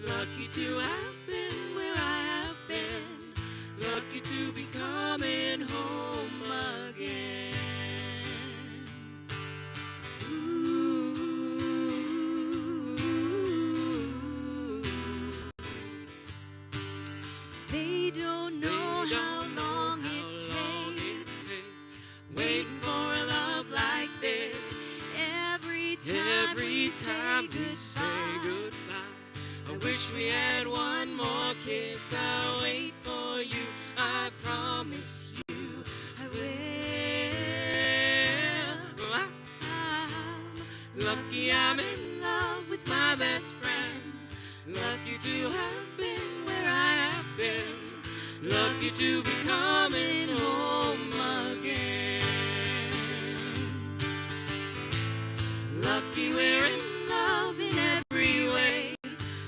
Lucky to have been where I have been. Lucky to be coming home again. They don't know how long it takes waiting for a love like this. Every time we say goodbye, I wish we had one more kiss. I'll wait for you, I promise you I will. I'm lucky I'm in love with my best friend. Lucky to have been where I have been. Lucky to be coming home again. Lucky we're in love in every way.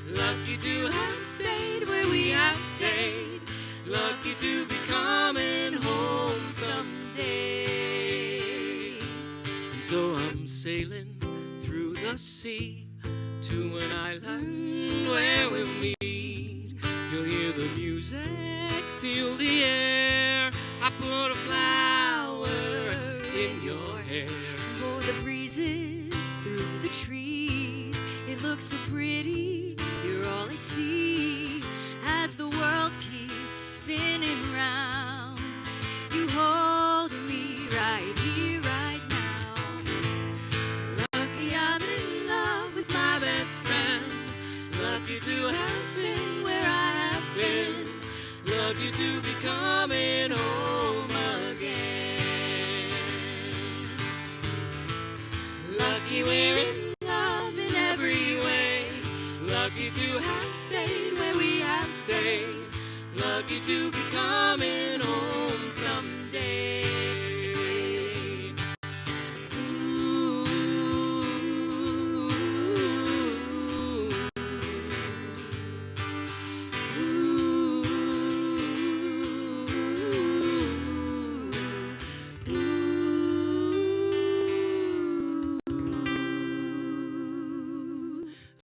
Lucky to have stayed where we have stayed. Lucky to be coming home someday. And so I'm sailing through the sea to an island where we'll meet. You'll hear the music, feel the air. I put a flower in your hair. For the breezes through the trees, it looks so pretty, you're all I see. As the world keeps spinning round, you hold me right here, right now. Lucky I'm in love with my best friend. Lucky to have been where I have been. Lucky to be coming home again. Lucky we're in love in every way. Lucky to have stayed where we have stayed. Lucky to be coming home someday.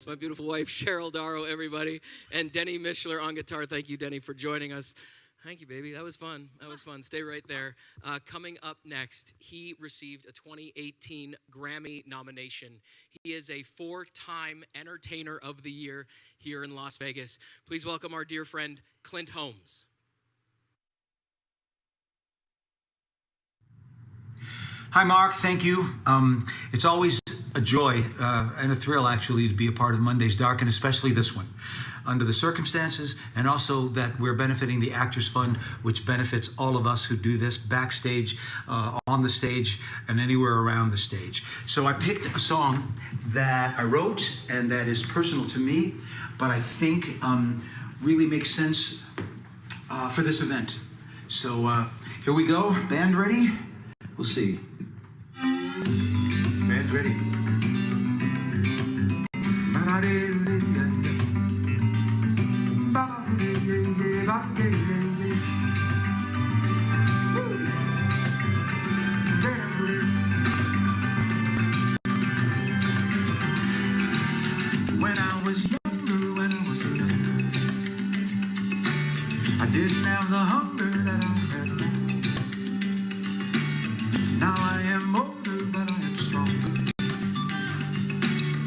My beautiful wife, Cheryl Daro, everybody, and Denny Mishler on guitar. Thank you, Denny, for joining us. Thank you, baby. That was fun. That was fun. Stay right there. Coming up next, he received a 2018 Grammy nomination. He is a 4-time Entertainer of the Year here in Las Vegas. Please welcome our dear friend, Clint Holmes. Hi, Mark. Thank you. It's always a joy and a thrill, actually, to be a part of Monday's Dark, and especially this one, under the circumstances, and also that we're benefiting the Actors Fund, which benefits all of us who do this backstage, on the stage, and anywhere around the stage. So I picked a song that I wrote and that is personal to me, but I think really makes sense for this event. So here we go. Band ready? We'll see. Band's ready. When I was younger, when I was younger, I didn't have the hunger that I have now. Now I am older, but I am stronger,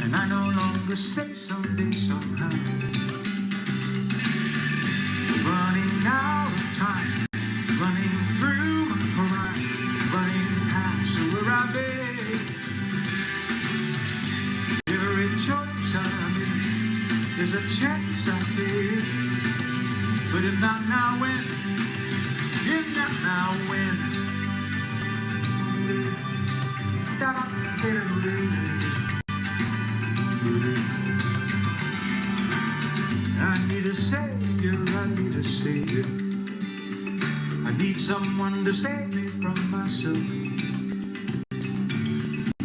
and I no longer say someday, somehow. Running out time, running through my prime, running past where I've been. Every choice I make is a chance I take. But if not now, when? If not now, when? I need a savior, I need a savior. I need someone to save me from myself.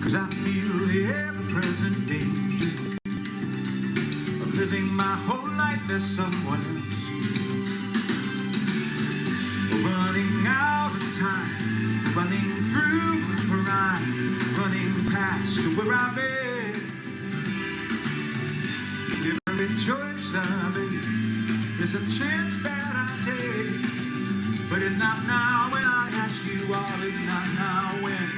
'Cause I feel the ever-present danger of living my whole life as someone else. Running out of time, running through my prime, running past where I've been. Every choice I make is a chance that I take. But if not now, when I ask you all, if not now, when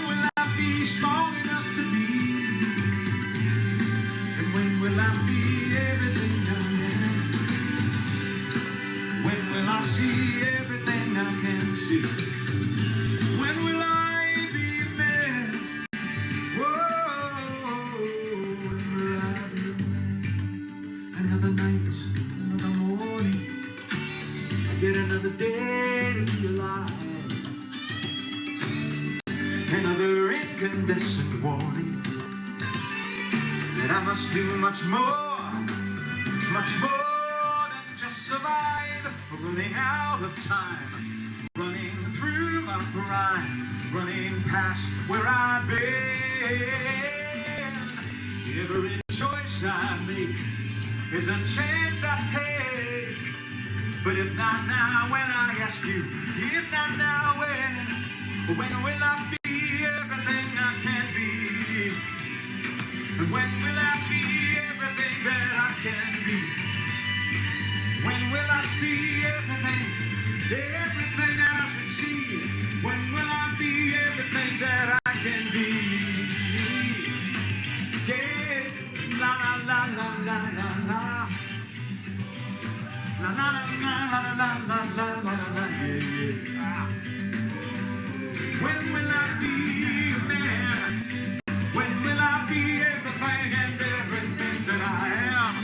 will I be strong enough to be? And when will I be everything I am? When will I see everything I can see? When will I be a man? Whoa, when will I be? Another night, another morning, I get another day to be alive. Another incandescent warning that I must do much more than just survive. Running out of time, running through my prime, running past where I've been. Every choice I make is a chance I take. But if not now, when I ask you, if not now, when will I be everything I can be? And when will I be everything that I can be? When will I see everything that I should see? When will I be everything that I can be? Yeah, la la la la la la la. La la la la la la la la la la, yeah. When will I be a man? When will I be everything and everything that I am?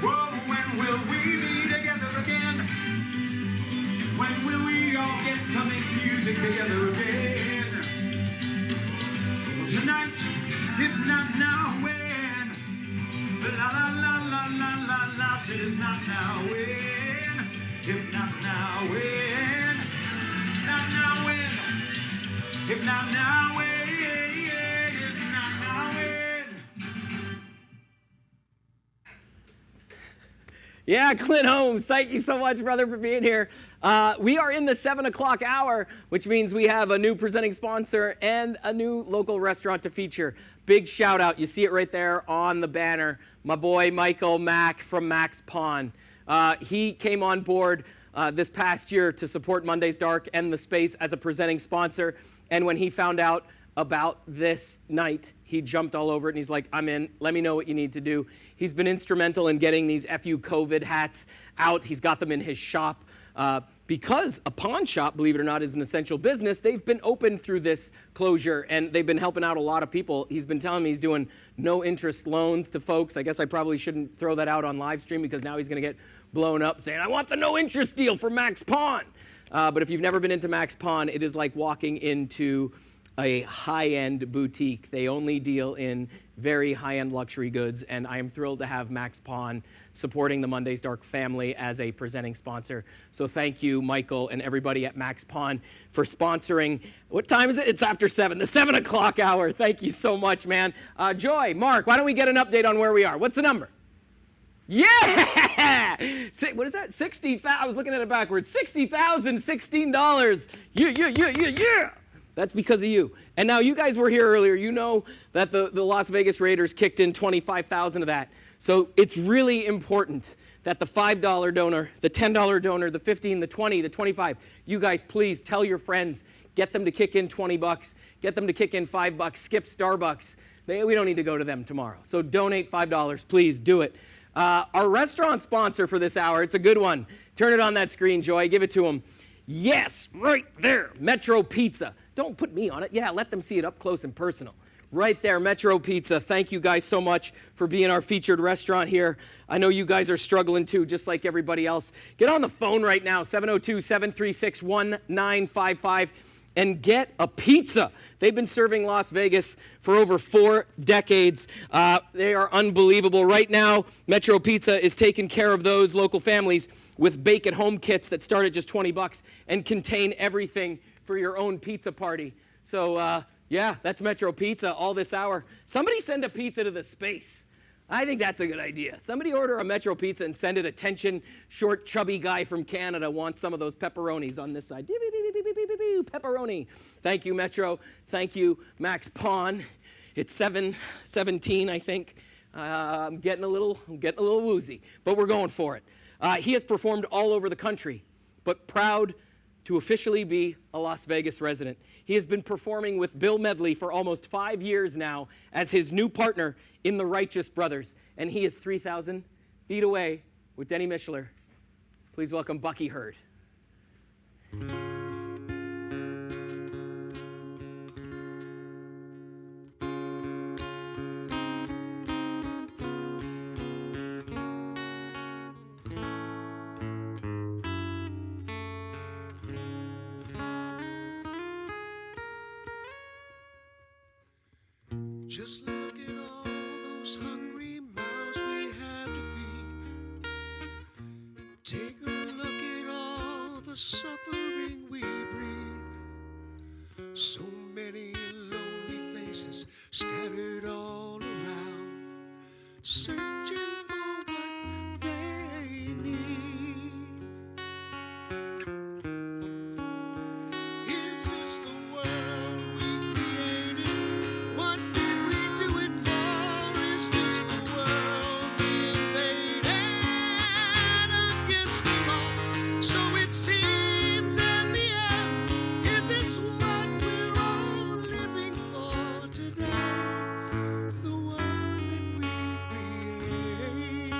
Whoa, when will we be together again? When will we all get to make music together again? Tonight, if not now, when? La la la la la la la, said if not now, when? If not now, when? Not now, when? If not now, when? If not now, when? Yeah, Clint Holmes, thank you so much, brother, for being here. We are in the 7 o'clock hour, which means we have a new presenting sponsor and a new local restaurant to feature. Big shout out. You see it right there on the banner. My boy, Michael Mack from Mack's Pawn. He came on board this past year to support Monday's Dark and the space as a presenting sponsor. And when he found out about this night, he jumped all over it and he's like, I'm in, let me know what you need to do. He's been instrumental in getting these FU COVID hats out. He's got them in his shop. Because a pawn shop, believe it or not, is an essential business, they've been open through this closure and they've been helping out a lot of people. He's been telling me he's doing no interest loans to folks. I guess I probably shouldn't throw that out on live stream because now he's going to get blown up saying, I want the no interest deal for Mack's Pawn. But if you've never been into Mack's Pawn, it is like walking into a high-end boutique. They only deal in very high-end luxury goods, and I am thrilled to have Mack's Pawn supporting the Monday's Dark family as a presenting sponsor. So thank you, Michael, and everybody at Mack's Pawn for sponsoring. What time is it? It's after 7, the 7 o'clock hour. Thank you so much, man. Joy, Mark, why don't we get an update on where we are? What's the number? Yeah! What is that? 60,000. I was looking at it backwards. $60,016. Yeah! That's because of you. And now you guys were here earlier. You know that the Las Vegas Raiders kicked in $25,000 of that. So it's really important that the $5 donor, the $10 donor, the $15, the $20, the $25, you guys please tell your friends, get them to kick in $20, get them to kick in $5, skip Starbucks. We don't need to go to them tomorrow. So donate $5, please do it. Our restaurant sponsor for this hour, it's a good one. Turn it on that screen, Joy. Give it to them. Yes, right there, Metro Pizza. Don't put me on it. Yeah, let them see it up close and personal. Right there, Metro Pizza. Thank you guys so much for being our featured restaurant here. I know you guys are struggling too, just like everybody else. Get on the phone right now, 702-736-1955, and get a pizza. They've been serving Las Vegas for over 4 decades. They are unbelievable. Right now, Metro Pizza is taking care of those local families with bake-at-home kits that start at just $20 and contain everything for your own pizza party. So, yeah, that's Metro Pizza all this hour. Somebody send a pizza to the space. I think that's a good idea. Somebody order a Metro Pizza and send it. Attention, short, chubby guy from Canada wants some of those pepperonis on this side. Pepperoni. Thank you, Metro. Thank you, Max Pawn. It's 7:17, I think. I'm getting a little woozy, but we're going for it. He has performed all over the country, but proud to officially be a Las Vegas resident. He has been performing with Bill Medley for almost 5 years now as his new partner in the Righteous Brothers, and he is 3,000 feet away with Denny Mishler. Please welcome Bucky Heard. Just look at all those hungry mouths we have to feed. Take a look at all the suffering we breed. So many lonely faces scattered all around, searching for what they need. Is this the world we created? What did we do it for? Is this the world we invaded against the law? So it seems in the end, is this what we're all living for today? The world that we created.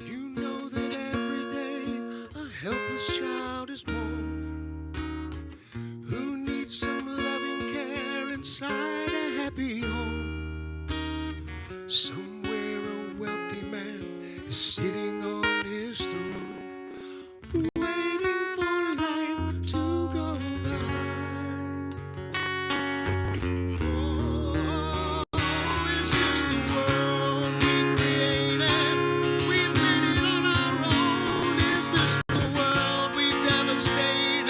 You know that every day a helpless child is born who needs some loving care inside a happy home. Somewhere a wealthy man is sitting on his throne, waiting for life to go by. Oh, is this the world we created? We made it on our own. Is this the world we devastated?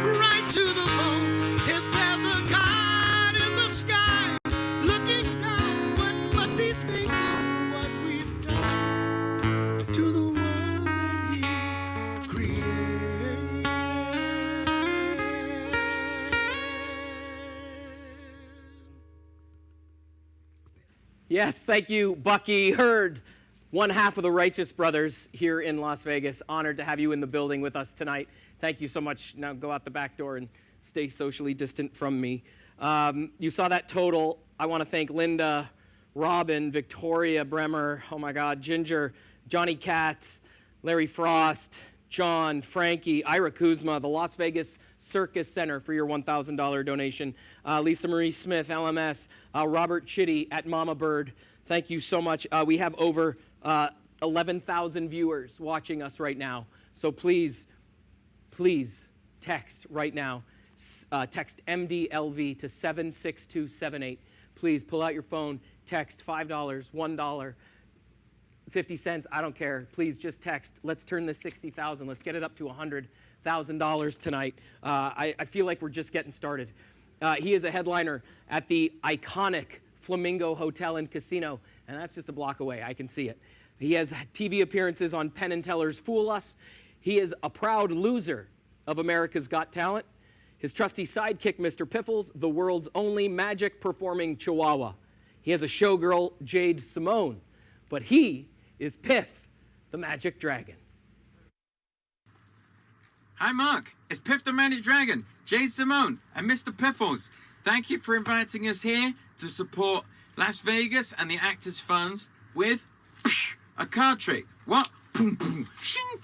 Right to the bone. If there's a God in the sky looking down, what must he think of what we've done to the world that he created? Yes, thank you, Bucky Heard, one half of the Righteous Brothers here in Las Vegas. Honored to have you in the building with us tonight. Thank you so much. Now go out the back door and stay socially distant from me. You saw that total. I want to thank Linda, Robin, Victoria Bremer, oh my God, Ginger, Johnny Katz, Larry Frost, John, Frankie, Ira Kuzma, the Las Vegas Circus Center for your $1,000 donation, Lisa Marie Smith, LMS, Robert Chitty at Mama Bird. Thank you so much. We have over 11,000 viewers watching us right now. So please text right now. Text MDLV to 76278. Please pull out your phone, text $5, $1, 50 cents, I don't care. Please just text. Let's turn this 60,000. Let's get it up to $100,000 tonight. I feel like we're just getting started. He is a headliner at the iconic Flamingo Hotel and Casino, and that's just a block away. I can see it. He has TV appearances on Penn and Teller's Fool Us. He is a proud loser of America's Got Talent. His trusty sidekick, Mr. Piffles, the world's only magic-performing chihuahua. He has a showgirl, Jade Simone, but he is Piff, the Magic Dragon. Hi, Mark. It's Piff the Magic Dragon, Jade Simone, and Mr. Piffles. Thank you for inviting us here to support Las Vegas and the Actors Funds with a card trick. What? Boom, boom, shing,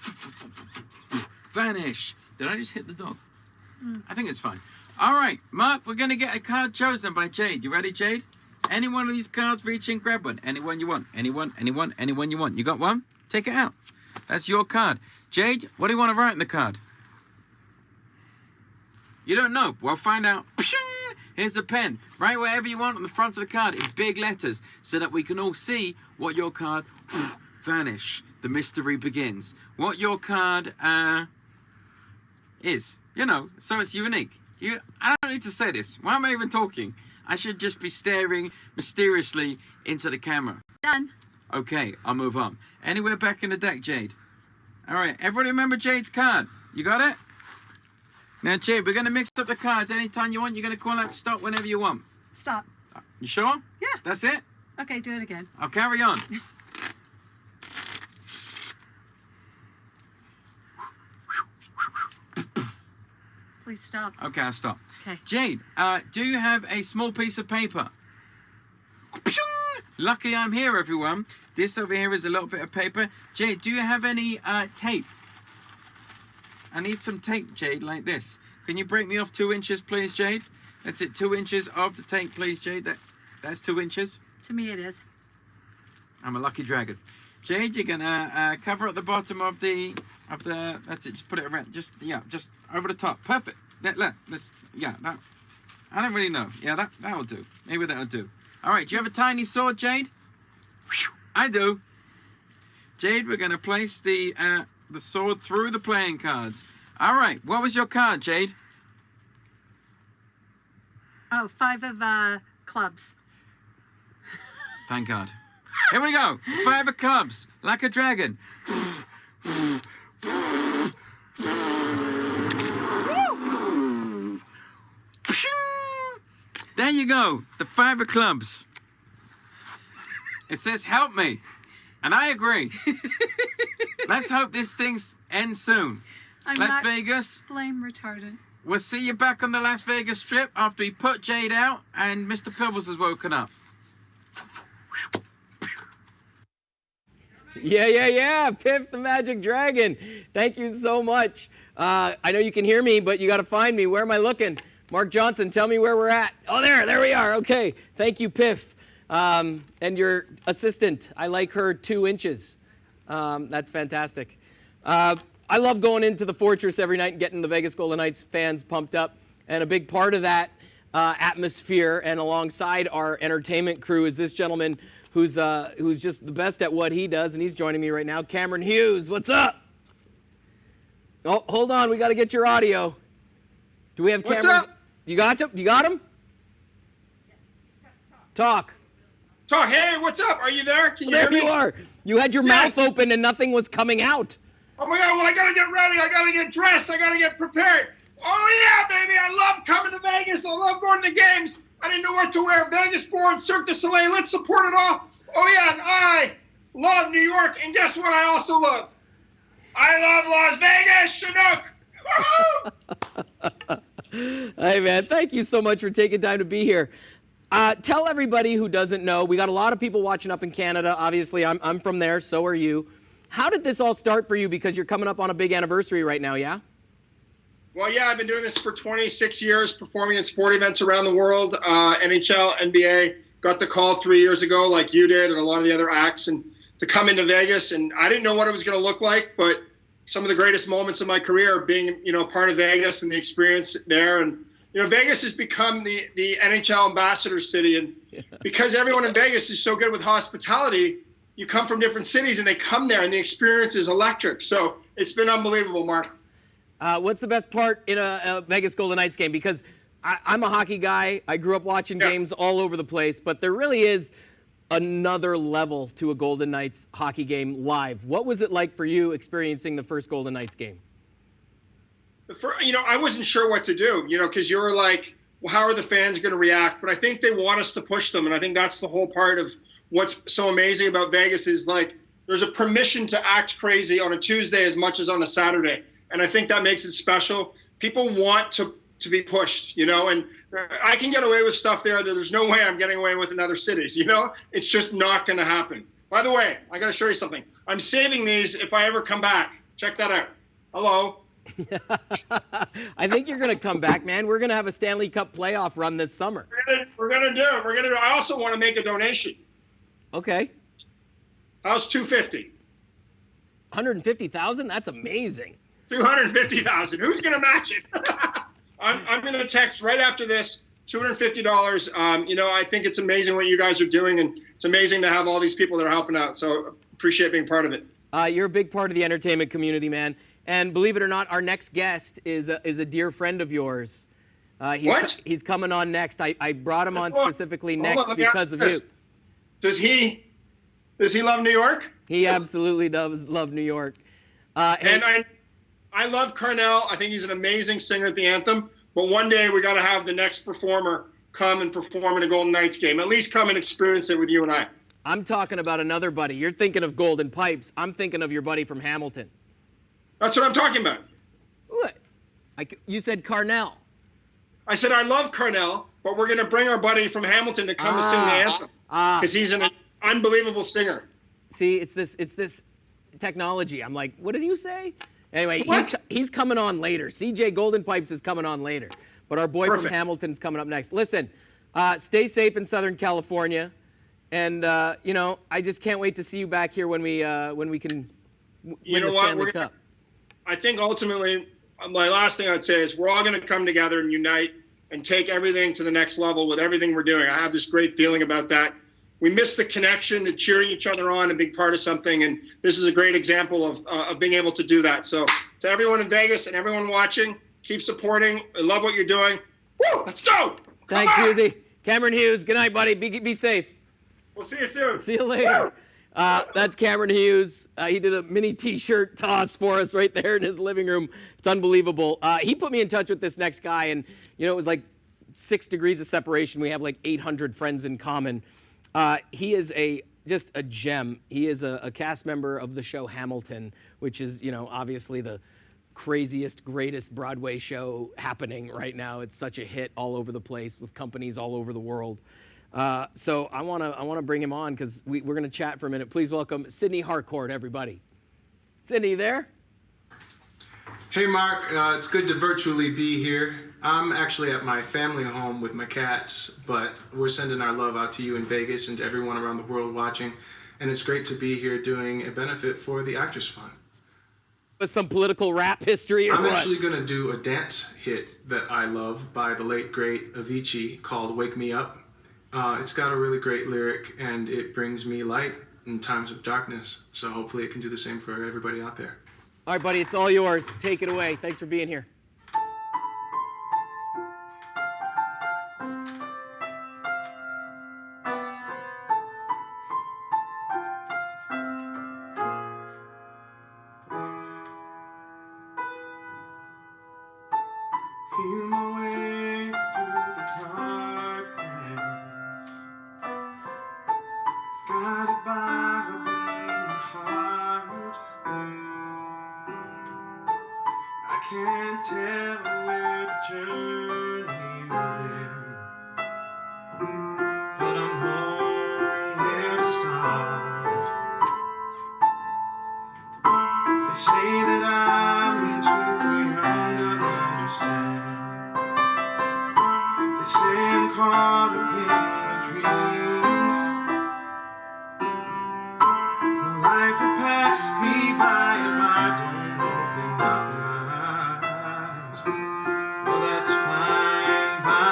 vanish. Did I just hit the dog? I think it's fine. All right, Mark, we're going to get a card chosen by Jade. You ready, Jade? Any one of these cards, reach in, grab one. Anyone you want. Anyone you want. You got one? Take it out. That's your card. Jade, what do you want to write in the card? You don't know. Well, find out. Here's a pen. Write whatever you want on the front of the card in big letters so that we can all see what your card... Vanish. The mystery begins. What your card is. You know, so it's unique. I don't need to say this. Why am I even talking? I should just be staring mysteriously into the camera. Done. Okay, I'll move on. Anywhere back in the deck, Jade? All right, everybody remember Jade's card. You got it? Now, Jade, we're going to mix up the cards anytime you want. You're going to call out to stop whenever you want. Stop. You sure? Yeah. That's it? Okay, do it again. I'll carry on. Please stop. Okay, I'll stop. Okay. Jade, do you have a small piece of paper? Lucky I'm here, everyone. This over here is a little bit of paper. Jade, do you have any tape? I need some tape, Jade, like this. Can you break me off 2 inches, please, Jade? That's it, 2 inches of the tape, please, Jade. That's 2 inches. To me, it is. I'm a lucky dragon. Jade, you're gonna cover at the bottom of the. That's it. Just put it around. Just over the top. Perfect. That. I don't really know. Yeah, that'll do. Maybe that'll do. All right. Do you have a tiny sword, Jade? I do. Jade, we're gonna place the sword through the playing cards. All right. What was your card, Jade? Oh, 5 of clubs. Thank God. Here we go. 5 of clubs, like a dragon. There you go. The 5 of clubs. It says, help me. And I agree. Let's hope this thing ends soon. I'm Las not Vegas. Flame retardant. We'll see you back on the Las Vegas Strip after we put Jade out and Mr. Pibbles has woken up. Yeah. Piff the Magic Dragon. Thank you so much. I know you can hear me, but you got to find me. Where am I looking? Mark Johnson, tell me where we're at. Oh, there we are. Okay. Thank you, Piff. And your assistant, I like her 2 inches. That's fantastic. I love going into the Fortress every night and getting the Vegas Golden Knights fans pumped up. And a big part of that atmosphere and alongside our entertainment crew is this gentleman who's just the best at what he does, and he's joining me right now. Cameron Hughes, what's up? Oh, hold on, we got to get your audio. Do we have Cameron? What's up? You got him? Talk. Hey, what's up? Are you there? Can you There hear me? you are. You had your mouth open and nothing was coming out. Oh my God, well, I gotta get ready. I gotta get dressed. I gotta get prepared. Oh yeah, baby, I love coming to Vegas. I love going to the games. I didn't know what to wear. Vegas born, Cirque du Soleil. Let's support it all. Oh yeah, and I love New York. And guess what I also love? I love Las Vegas. Chinook. Hey, man, thank you so much for taking time to be here. Tell everybody who doesn't know, we got a lot of people watching up in Canada. Obviously, I'm from there, so are you. How did this all start for you? Because you're coming up on a big anniversary right now, yeah? Well, yeah, I've been doing this for 26 years, performing in sport events around the world, NHL, NBA. Got the call 3 years ago, like you did, and a lot of the other acts, and to come into Vegas. And I didn't know what it was going to look like, but some of the greatest moments of my career being, part of Vegas and the experience there. And, Vegas has become the NHL ambassador city. And because everyone in Vegas is so good with hospitality, you come from different cities and they come there and the experience is electric. So it's been unbelievable, Mark. What's the best part in a Vegas Golden Knights game? Because I'm a hockey guy. I grew up watching games all over the place, but there really is another level to a Golden Knights hockey game live. What was it like for you experiencing the first Golden Knights game? I wasn't sure what to do, because you were like, well, how are the fans going to react? But I think they want us to push them. And I think that's the whole part of what's so amazing about Vegas is like, there's a permission to act crazy on a Tuesday as much as on a Saturday. And I think that makes it special. People want to to be pushed, you know, and I can get away with stuff there that there's no way I'm getting away with in other cities, you know? It's just not going to happen. By the way, I got to show you something. I'm saving these if I ever come back. Check that out. Hello. I think you're going to come back, man. We're going to have a Stanley Cup playoff run this summer. We're going to do it. I also want to make a donation. Okay. How's 250? 150,000? That's amazing. 250,000. Who's going to match it? I'm going to text right after this, $250. You know, I think it's amazing what you guys are doing, and it's amazing to have all these people that are helping out. So appreciate being part of it. You're a big part of the entertainment community, man. And believe it or not, our next guest is a dear friend of yours. He's coming on next. I brought him on specifically next because of you. Does he love New York? He absolutely does love New York. And I love Carnell. I think he's an amazing singer at the anthem. But one day we got to have the next performer come and perform in a Golden Knights game. At least come and experience it with you and I. I'm talking about another buddy. You're thinking of Golden Pipes. I'm thinking of your buddy from Hamilton. That's what I'm talking about. What? You said Carnell. I said I love Carnell, but we're going to bring our buddy from Hamilton to come and sing the anthem because he's an unbelievable singer. See, it's this technology. I'm like, what did you say? Anyway, he's coming on later. CJ Golden Pipes is coming on later. But our boy from Hamilton's coming up next. Listen, stay safe in Southern California. And, you know, I just can't wait to see you back here when we can win the Stanley Cup. I think ultimately, my last thing I'd say is we're all going to come together and unite and take everything to the next level with everything we're doing. I have this great feeling about that. We miss the connection and cheering each other on and being part of something, and this is a great example of being able to do that. So to everyone in Vegas and everyone watching, keep supporting. I love what you're doing. Woo! Let's go! Thanks, Hughesy. Cameron Hughes, good night, buddy. Be safe. We'll see you soon. See you later. That's Cameron Hughes. He did a mini T-shirt toss for us right there in his living room. It's unbelievable. He put me in touch with this next guy, and, you know, it was like 6 degrees of separation. We have like 800 friends in common. He is just a gem. He is a cast member of the show Hamilton, which is, you know, obviously the craziest, greatest Broadway show happening right now. It's such a hit all over the place with companies all over the world. So I want to bring him on because we're going to chat for a minute. Please welcome Sidney Harcourt, everybody. Sidney, you there? Hey, Mark. It's good to virtually be here. I'm actually at my family home with my cats, but we're sending our love out to you in Vegas and to everyone around the world watching. And it's great to be here doing a benefit for the Actors Fund. With some political rap history or I'm what? actually going to do a dance hit that I love by the late, great Avicii called Wake Me Up. It's got a really great lyric, and it brings me light in times of darkness. So hopefully it can do the same for everybody out there. All right, buddy, it's all yours. Take it away. Thanks for being here. Feel my way through the darkness, guided by a beating heart. I can't tell where the journey will end, but I know where to start. They say that I'm too young to understand. They say I'm caught up in a dream. No life will pass me by if I don't open up my eyes. Well, that's fine by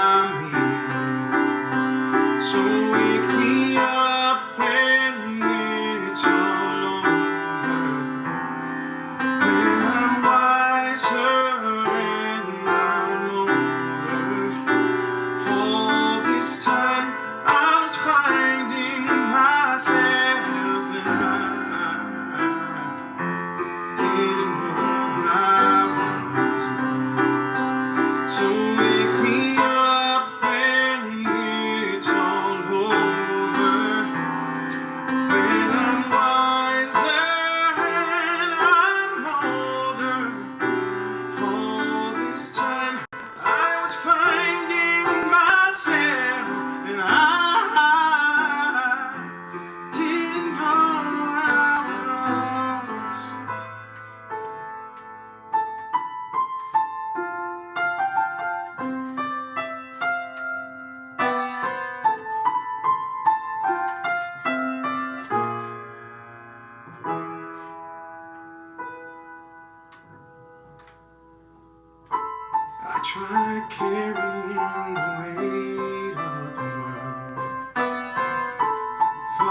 try carrying the weight of the world, but I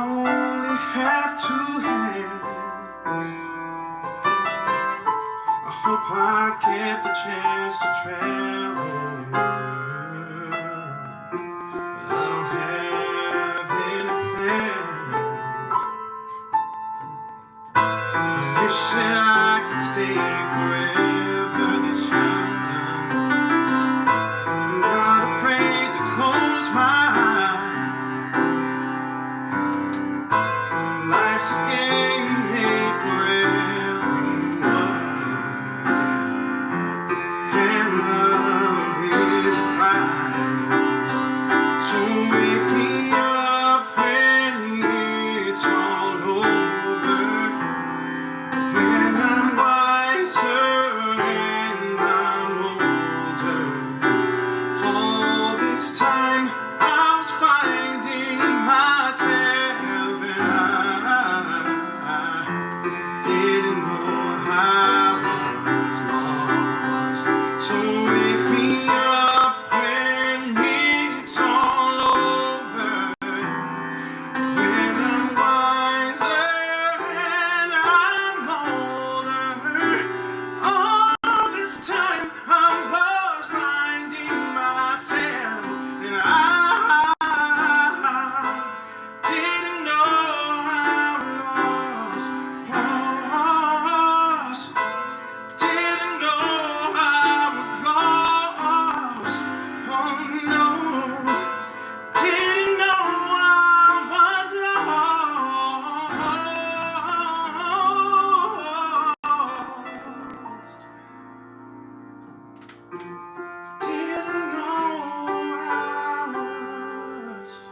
only have two hands. I hope I get the chance to travel the world, but I don't have any plans. I wish that I could stay forever this young. I'm not afraid to close my eyes. Life's a game made for everyone, and love is a prize. So wake me up when it's all over, when I'm wiser and I'm older. All this time I was finding myself, and I didn't know I was lost. So wake me up when it's all over, when I'm wiser and I'm older. All this time I was finding myself, and I didn't know how lost, didn't know I was lost. Oh no, didn't know I was lost. Didn't know I was lost.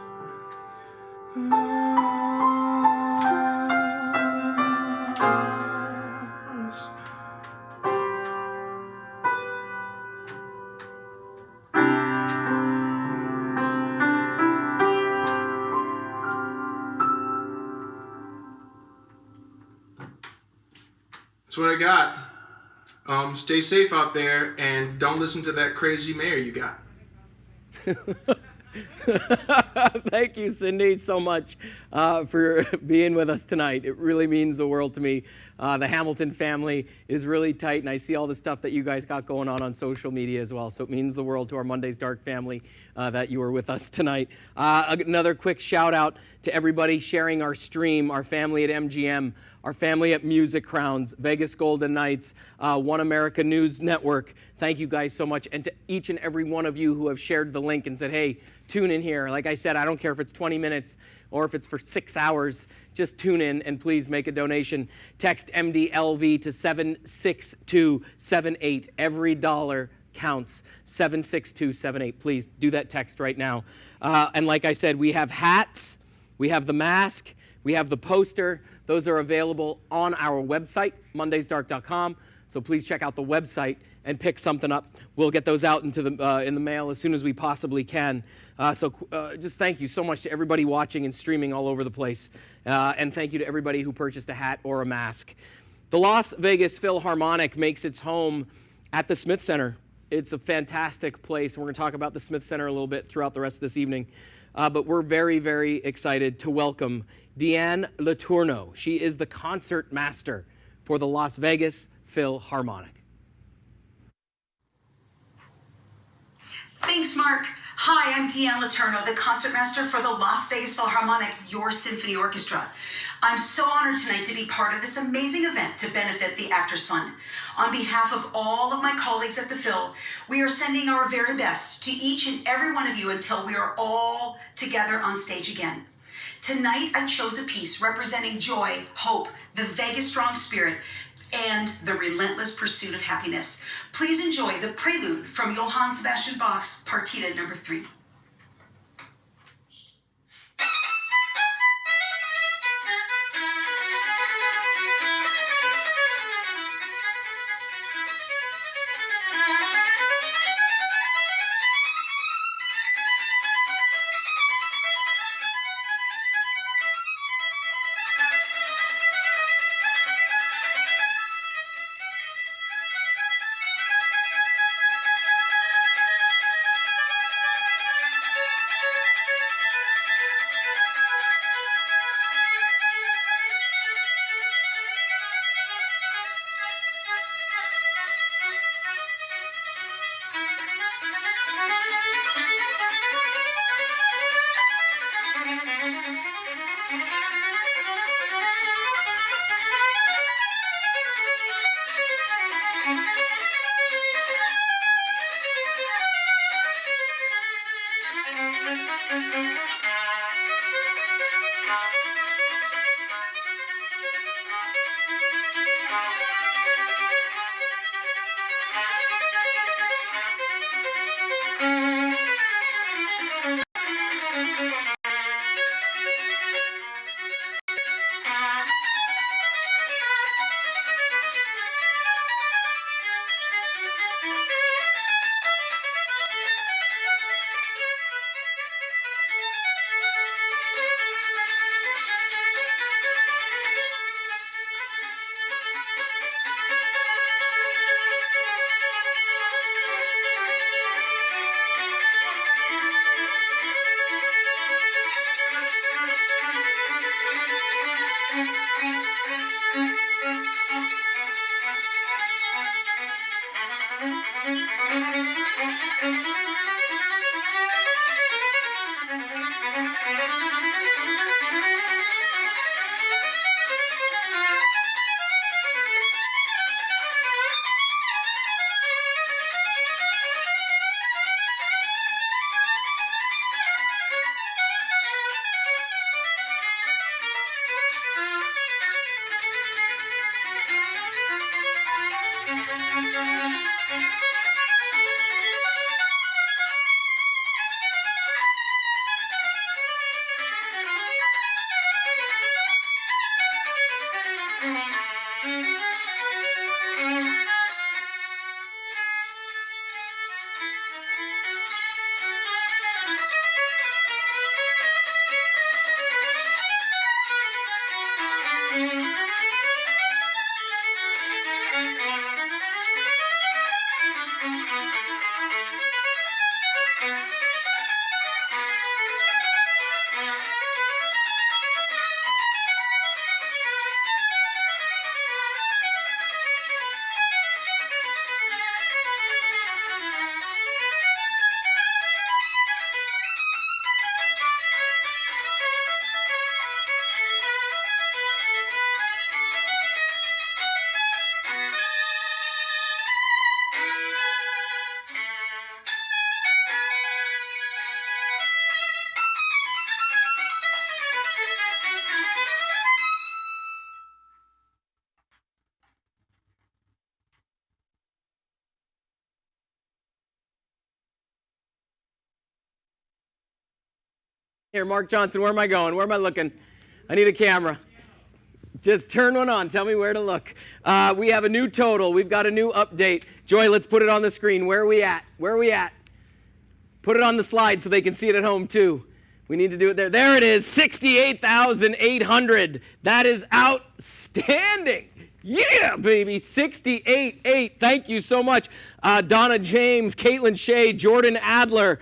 That's what I got. Stay safe out there and don't listen to that crazy mayor you got. Thank you, Cindy, so much for being with us tonight. It really means the world to me. The Hamilton family is really tight, and I see all the stuff that you guys got going on social media as well. So it means the world to our Monday's Dark family that you were with us tonight. Another quick shout out to everybody sharing our stream, our family at MGM, our family at Music Crowns, Vegas Golden Knights, One America News Network. Thank you guys so much. And to each and every one of you who have shared the link and said, hey, tune in here. Like I said, I don't care if it's 20 minutes or if it's for 6 hours, just tune in and please make a donation. Text MDLV to 76278. Every dollar counts. 76278. Please do that text right now. And like I said, we have hats, we have the mask, we have the poster. Those are available on our website, mondaysdark.com. So please check out the website and pick something up. We'll get those out into the in the mail as soon as we possibly can. So just thank you so much to everybody watching and streaming all over the place. And thank you to everybody who purchased a hat or a mask. The Las Vegas Philharmonic makes its home at the Smith Center. It's a fantastic place. We're going to talk about the Smith Center a little bit throughout the rest of this evening. But we're very, very excited to welcome Deian Rowuo. She is the concert master for the Las Vegas Philharmonic. Thanks, Mark. Hi, I'm Deian Rowuo, the concertmaster for the Las Vegas Philharmonic, your symphony orchestra. I'm so honored tonight to be part of this amazing event to benefit the Actors Fund. On behalf of all of my colleagues at the Phil, we are sending our very best to each and every one of you until we are all together on stage again. Tonight, I chose a piece representing joy, hope, the Vegas strong spirit, and the relentless pursuit of happiness. Please enjoy the prelude from Johann Sebastian Bach's Partita No. 3. Here, Mark Johnson, where am I going? Where am I looking? I need a camera. Just turn one on. Tell me where to look. We have a new total. We've got a new update. Joy, let's put it on the screen. Where are we at? Where are we at? Put it on the slide so they can see it at home, too. We need to do it there. There it is, 68,800. That is outstanding. Yeah, baby, 68,800. Thank you so much. Donna James, Caitlin Shea, Jordan Adler.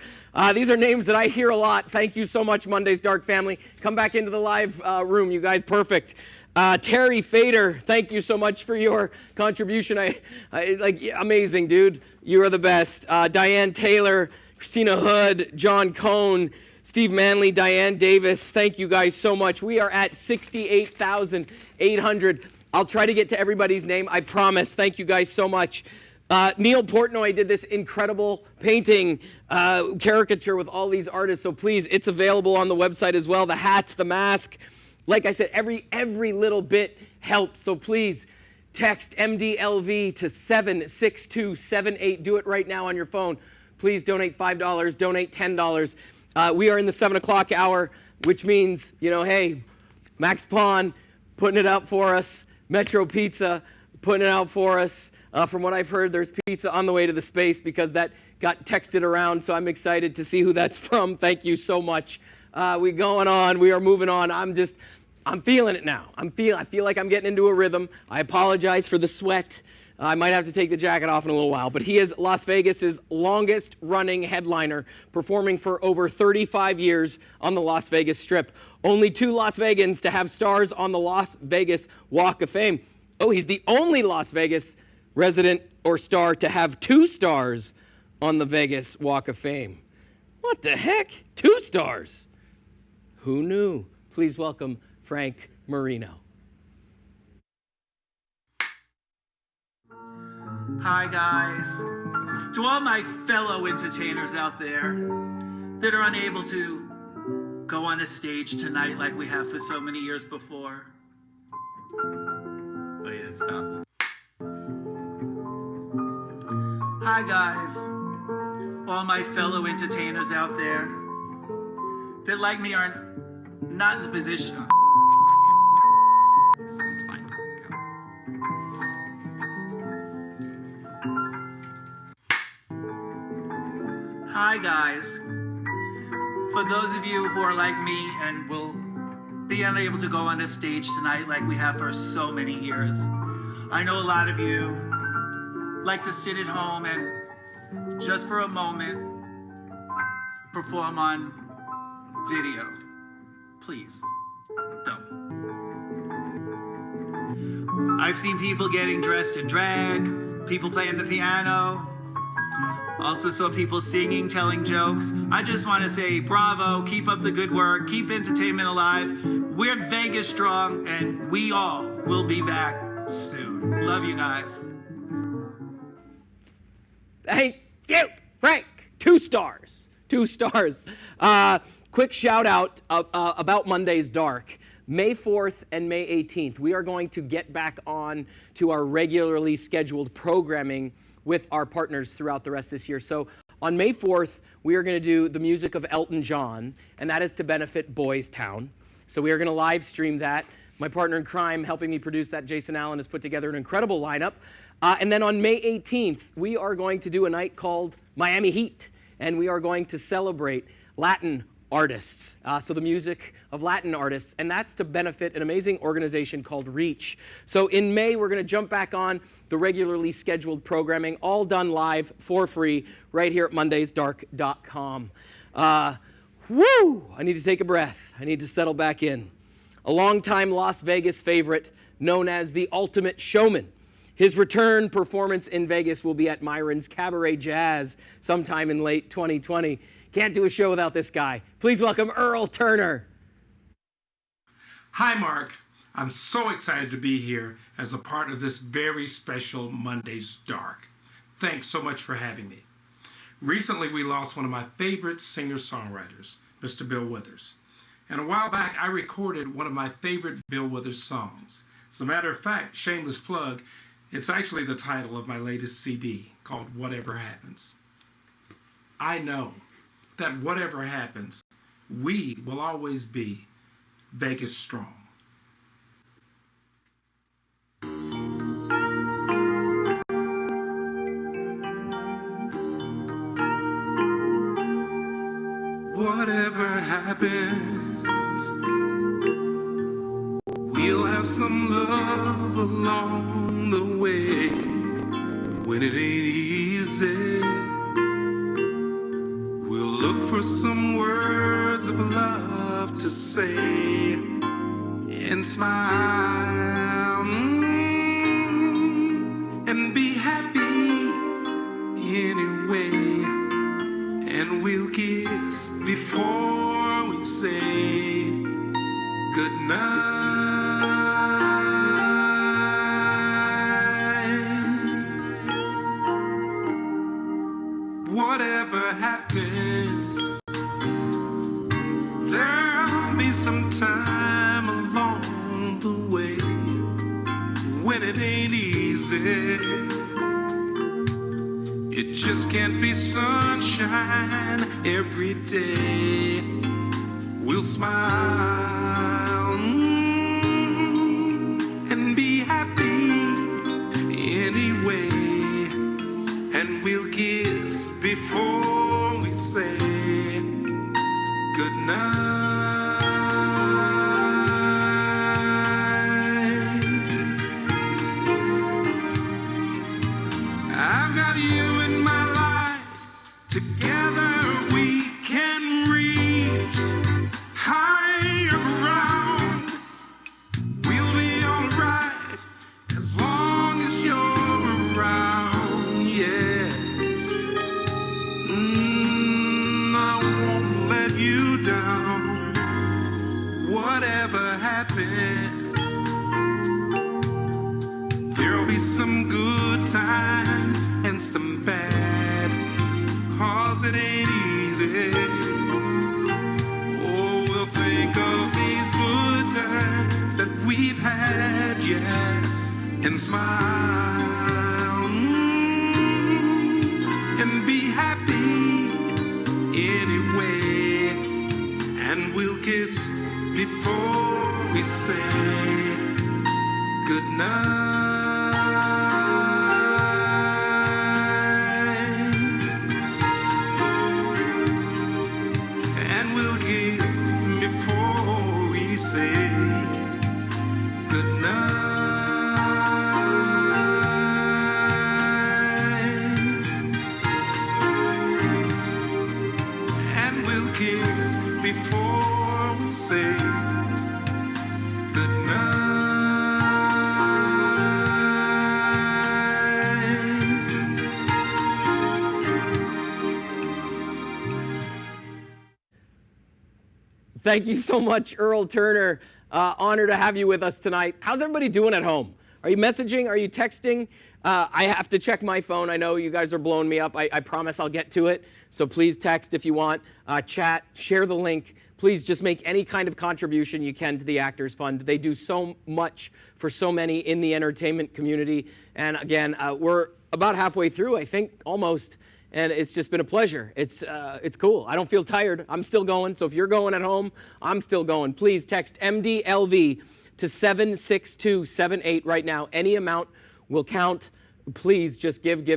These are names that I hear a lot. Thank you so much, Monday's Dark family. Come back into the live room, you guys. Perfect. Terry Fator, thank you so much for your contribution. Amazing, dude. You are the best. Diane Taylor, Christina Hood, John Cohn, Steve Manley, Diane Davis. Thank you guys so much. We are at 68,800. I'll try to get to everybody's name. I promise. Thank you guys so much. Neil Portnoy did this incredible painting caricature with all these artists. So please, it's available on the website as well. The hats, the mask. Like I said, every little bit helps. So please text MDLV to 76278. Do it right now on your phone. Please donate $5, donate $10. We are in the 7 o'clock hour, which means, hey, Max Pawn putting it out for us. Metro Pizza putting it out for us. From what I've heard, there's pizza on the way to the space because that got texted around, so I'm excited to see who that's from. Thank you so much. We're going on. We are moving on. I'm feeling it now. I feel like I'm getting into a rhythm. I apologize for the sweat. I might have to take the jacket off in a little while, but he is Las Vegas's longest running headliner, performing for over 35 years on the Las Vegas Strip. Only 2 Las Vegans to have stars on the Las Vegas Walk of Fame. Oh, he's the only Las Vegas resident or star to have 2 stars on the Vegas Walk of Fame. What the heck? 2 stars. Who knew? Please welcome Frank Marino. Hi, guys. To all my fellow entertainers out there that are unable to go on a stage tonight like we have for so many years before. Wait, it stops. Hi guys, all my fellow entertainers out there that like me are not in the position. It's fine. Hi guys. For those of you who are like me and will be unable to go on a stage tonight like we have for so many years, I know a lot of you like to sit at home and just for a moment perform on video. Please, don't. I've seen people getting dressed in drag, people playing the piano, also saw people singing, telling jokes. I just want to say bravo, keep up the good work, keep entertainment alive. We're Vegas strong, and we all will be back soon. Love you guys. Thank you, Frank. 2 stars. 2 stars. Quick shout out about Monday's Dark. May 4th and May 18th, we are going to get back on to our regularly scheduled programming with our partners throughout the rest of this year. So on May 4th, we are going to do the music of Elton John, and that is to benefit Boys Town. So we are going to live stream that. My partner in crime helping me produce that, Jason Allen, has put together an incredible lineup. And then on May 18th, we are going to do a night called Miami Heat, and we are going to celebrate Latin artists, so the music of Latin artists, and that's to benefit an amazing organization called Reach. So in May, we're going to jump back on the regularly scheduled programming, all done live for free right here at mondaysdark.com. Woo! I need to take a breath. I need to settle back in. A longtime Las Vegas favorite known as the Ultimate Showman. His return performance in Vegas will be at Myron's Cabaret Jazz sometime in late 2020. Can't do a show without this guy. Please welcome Earl Turner. Hi, Mark. I'm so excited to be here as a part of this very special Monday's Dark. Thanks so much for having me. Recently, we lost one of my favorite singer-songwriters, Mr. Bill Withers. And a while back, I recorded one of my favorite Bill Withers songs. As a matter of fact, shameless plug, it's actually the title of my latest CD called Whatever Happens. I know that whatever happens, we will always be Vegas strong. Whatever happens, we'll have some love along the way. When it ain't easy, we'll look for some words of love to say and smile and be happy anyway. And we'll kiss before we say goodnight. Whatever happens, there'll be some time along the way when it ain't easy. It just can't be sunshine every day. We'll smile and be happy anyway. And we'll kiss before we say goodnight. I've got you in my life. Together we can reach higher ground. We'll be alright as long as you're around. Yes, I won't let you down. Whatever happens, there'll be some good times and some bad, 'cause it ain't easy. Oh, we'll think of these good times that we've had, yes, and smile, and be happy anyway, and we'll kiss before we say goodnight. And we'll kiss before we say goodnight. And we'll kiss before we say Thank you so much, Earl Turner. Honor to have you with us tonight. How's everybody doing at home? Are you messaging? Are you texting? I have to check my phone. I know you guys are blowing me up. I promise I'll get to it. So please text if you want. Chat, share the link. Please just make any kind of contribution you can to the Actors Fund. They do so much for so many in the entertainment community. And again, we're about halfway through, I think, almost. And it's just been a pleasure. It's cool. I don't feel tired. I'm still going. So if you're going at home, I'm still going. Please text MDLV to 76278 right now. Any amount will count. Please just give.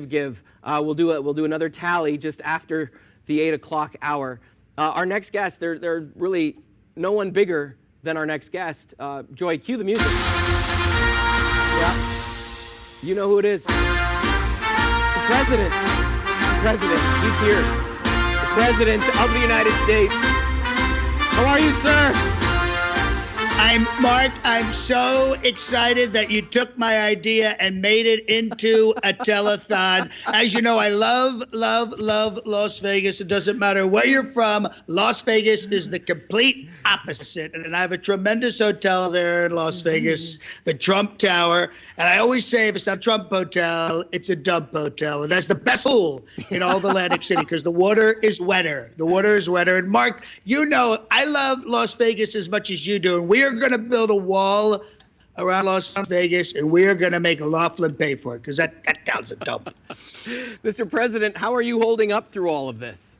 We'll do another tally just after the 8 o'clock hour. Our next guest, they're really no one bigger than our next guest. Joy, cue the music. Yeah. You know who it is. It's the president. President, he's here. The President of the United States. How are you, sir? Mark, I'm so excited that you took my idea and made it into a telethon. As you know, I love Las Vegas. It doesn't matter where you're from. Las Vegas is the complete opposite. And I have a tremendous hotel there in Las Vegas, the Trump Tower. And I always say if it's not a Trump hotel, it's a dump hotel. And that's the best pool in all of Atlantic City because the water is wetter. The water is wetter. And Mark, you know, I love Las Vegas as much as you do. And we are going to build a wall around Las Vegas, and we are going to make Laughlin pay for it because that town's a dump. Mr. President, how are you holding up through all of this?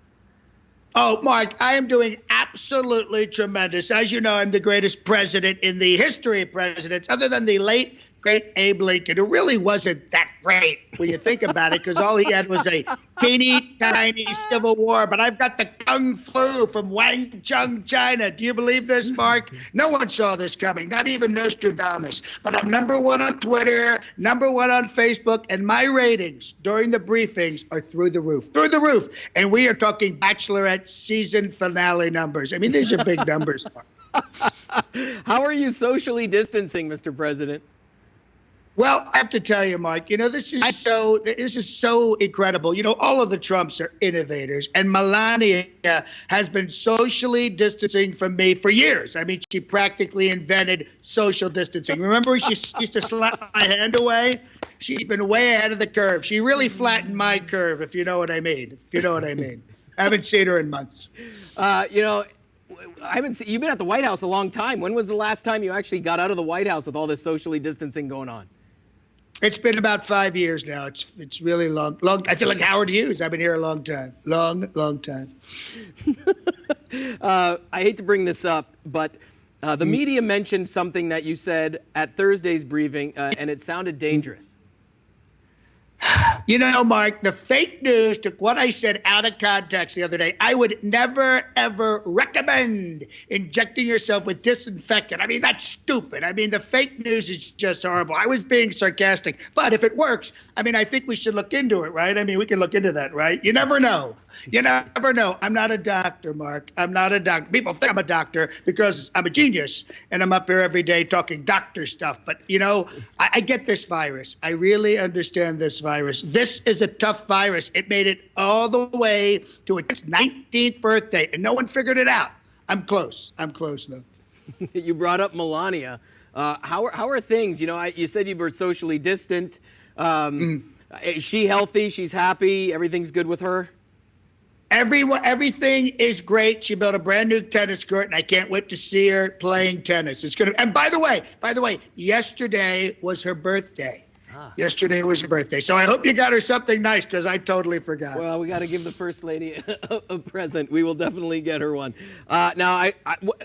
Oh, Mark, I am doing absolutely tremendous. As you know, I'm the greatest president in the history of presidents, other than the late, great Abe Lincoln, who really wasn't that great when you think about it, because all he had was a teeny tiny civil war. But I've got the Kung Flu from Wangchung, China. Do you believe this, Mark? No one saw this coming, not even Nostradamus. But I'm #1 on Twitter, #1 on Facebook, and my ratings during the briefings are through the roof. And we are talking Bachelorette season finale numbers. I mean, these are big numbers, Mark. How are you socially distancing, Mr. President? Well, I have to tell you, Mark, you know, this is so incredible. You know, all of the Trumps are innovators, and Melania has been socially distancing from me for years. I mean, she practically invented social distancing. Remember, she used to slap my hand away? She's been way ahead of the curve. She really flattened my curve, if you know what I mean. I haven't seen her in months. You know, you've been at the White House a long time. When was the last time you actually got out of the White House with all this socially distancing going on? It's been about 5 years now. It's really long. I feel like Howard Hughes. I've been here a long time. Long time. I hate to bring this up, but the media mentioned something that you said at Thursday's briefing, and it sounded dangerous. You know, Mark, the fake news took what I said out of context the other day. I would never, ever recommend injecting yourself with disinfectant. I mean, that's stupid. I mean, the fake news is just horrible. I was being sarcastic. But if it works, I mean, I think we should look into it, right? I mean, we can look into that, right? You never know. I'm not a doctor, Mark. I'm not a doctor. People think I'm a doctor because I'm a genius and I'm up here every day talking doctor stuff. But, you know, I get this virus. I really understand this virus. This is a tough virus. It made it all the way to its 19th birthday, and no one figured it out. I'm close though. You brought up Melania. How are things? You know, you said you were socially distant. Is she healthy? She's happy? Everything's good with her? Everything is great. She built a brand new tennis court, and I can't wait to see her playing tennis. It's gonna. And by the way, yesterday was her birthday. Yesterday was her birthday, so I hope you got her something nice because I totally forgot. Well, we got to give the First Lady a present. We will definitely get her one. Now,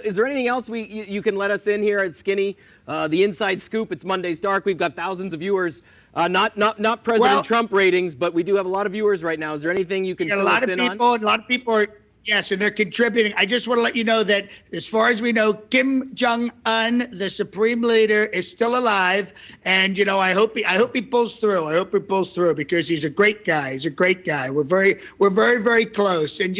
is there anything else you can let us in here at Skinny? The Inside Scoop. It's Monday's Dark. We've got thousands of viewers. Not President Trump ratings, but we do have a lot of viewers right now. Is there anything you can fill us in on? A lot of people are. Yes, and they're contributing. I just want to let you know that as far as we know, Kim Jong-un, the supreme leader, is still alive. And, I hope he pulls through. I hope he pulls through because he's a great guy. He's a great guy. We're very, very close. And,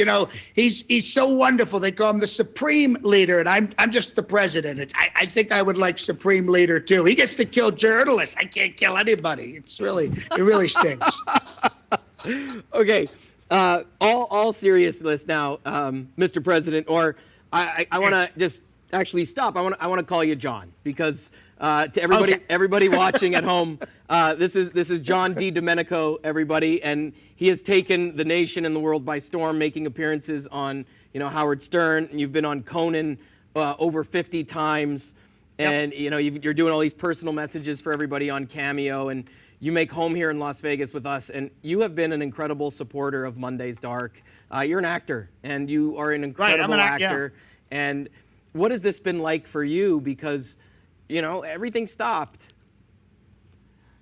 he's so wonderful. They call him the supreme leader, and I'm just the president. I think I would like supreme leader, too. He gets to kill journalists. I can't kill anybody. It really stinks. Okay. All seriousness now, Mr. President, or I want to just actually stop. I want to call you John because to everybody watching at home, this is John D. Domenico, everybody, and he has taken the nation and the world by storm, making appearances on Howard Stern. And you've been on Conan over 50 times, and you're doing all these personal messages for everybody on Cameo and. You make home here in Las Vegas with us, and you have been an incredible supporter of Monday's Dark. You're an actor, and you are an incredible actor. Yeah. And what has this been like for you? Because, everything stopped.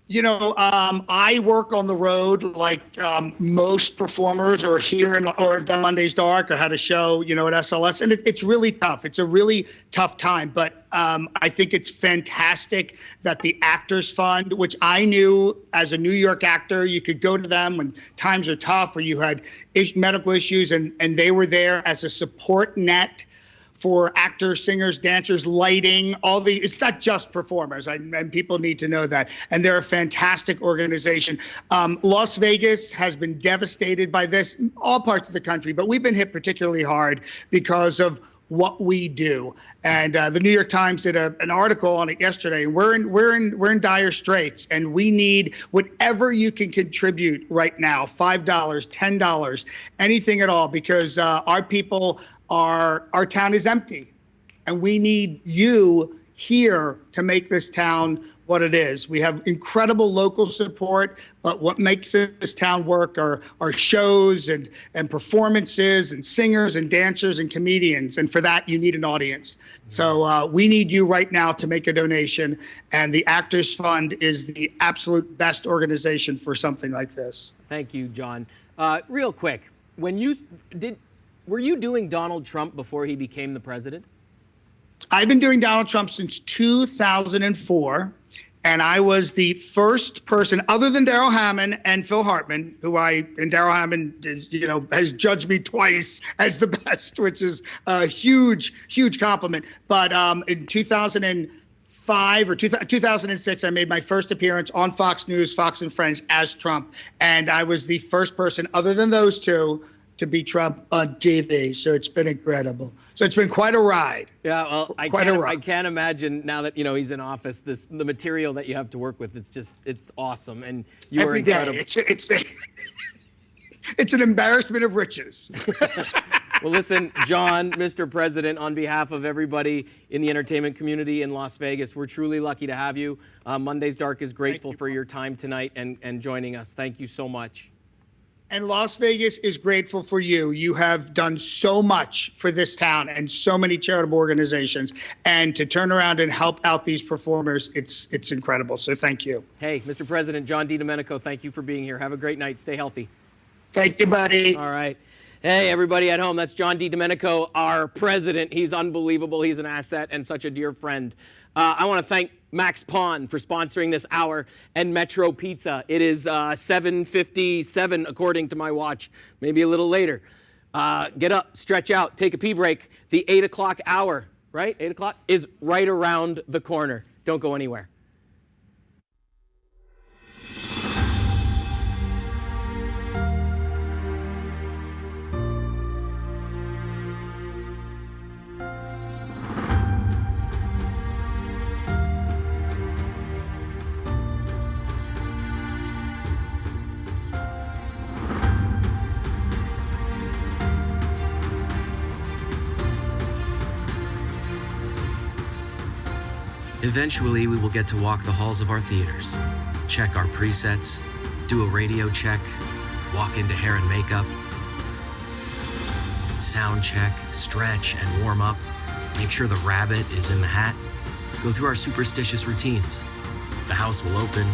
I work on the road like most performers or here or done Monday's Dark or had a show, at SLS. And it's really tough. It's a really tough time. But I think it's fantastic that the Actors Fund, which I knew as a New York actor, you could go to them when times are tough or you had medical issues and they were there as a support net for actors, singers, dancers, lighting, it's not just performers, and people need to know that. And they're a fantastic organization. Las Vegas has been devastated by this, all parts of the country, but we've been hit particularly hard because of what we do. And the New York Times did an article on it yesterday, and we're in dire straits, and we need whatever you can contribute right now, $5, $10, anything at all, because our people our town is empty, and we need you here to make this town what it is. We have incredible local support, but what makes this town work are shows and performances and singers and dancers and comedians. And for that, you need an audience. So we need you right now to make a donation. And the Actors Fund is the absolute best organization for something like this. Thank you, John. Real quick, were you doing Donald Trump before he became the president? I've been doing Donald Trump since 2004, and I was the first person, other than Darrell Hammond and Phil Hartman, and Darrell Hammond is, has judged me twice as the best, which is a huge, huge compliment. But in 2005 or 2006, I made my first appearance on Fox News, Fox and Friends as Trump, and I was the first person, other than those two, to be Trump on TV. So it's been incredible. So it's been quite a ride. Yeah, well, I can't imagine now that he's in office. The material that you have to work with, it's awesome, and you Every are incredible. Day. It's an embarrassment of riches. Well, listen, John, Mr. President, on behalf of everybody in the entertainment community in Las Vegas, we're truly lucky to have you. Monday's Dark is grateful for your time tonight and joining us. Thank you so much. And Las Vegas is grateful for you. You have done so much for this town and so many charitable organizations. And to turn around and help out these performers, it's incredible. So thank you. Hey, Mr. President, John D. Domenico, thank you for being here. Have a great night. Stay healthy. Thank you, buddy. All right. Hey, everybody at home. That's John D. Domenico, our president. He's unbelievable. He's an asset and such a dear friend. I want to thank Max Pawn for sponsoring this hour and Metro Pizza. It is 7:57 according to my watch, maybe a little later. Get up, stretch out, take a pee break. The 8 o'clock hour, right? 8 o'clock is right around the corner. Don't go anywhere. Eventually, we will get to walk the halls of our theaters, check our presets, do a radio check, walk into hair and makeup, sound check, stretch and warm up, make sure the rabbit is in the hat, go through our superstitious routines. The house will open,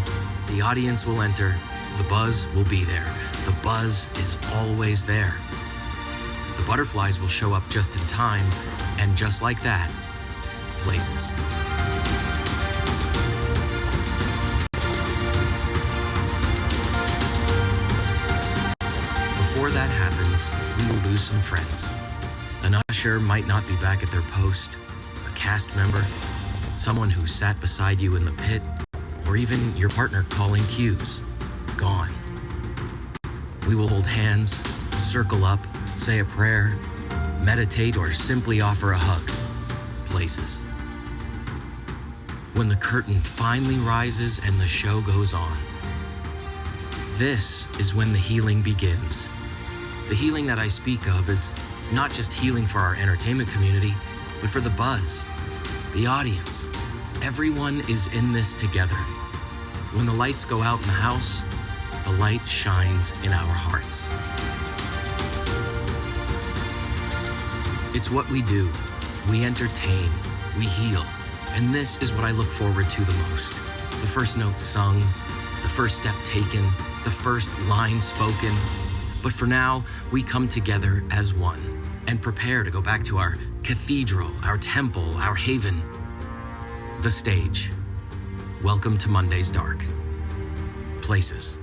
the audience will enter, the buzz will be there. The buzz is always there. The butterflies will show up just in time, and just like that, places. Before that happens, we will lose some friends. An usher might not be back at their post, a cast member, someone who sat beside you in the pit, or even your partner calling cues. Gone. We will hold hands, circle up, say a prayer, meditate, or simply offer a hug. Places. When the curtain finally rises and the show goes on. This is when the healing begins. The healing that I speak of is not just healing for our entertainment community, but for the buzz, the audience. Everyone is in this together. When the lights go out in the house, the light shines in our hearts. It's what we do. We entertain, we heal, and this is what I look forward to the most. The first note sung, the first step taken, the first line spoken. But for now, we come together as one and prepare to go back to our cathedral, our temple, our haven, the stage. Welcome to Monday's Dark. Places.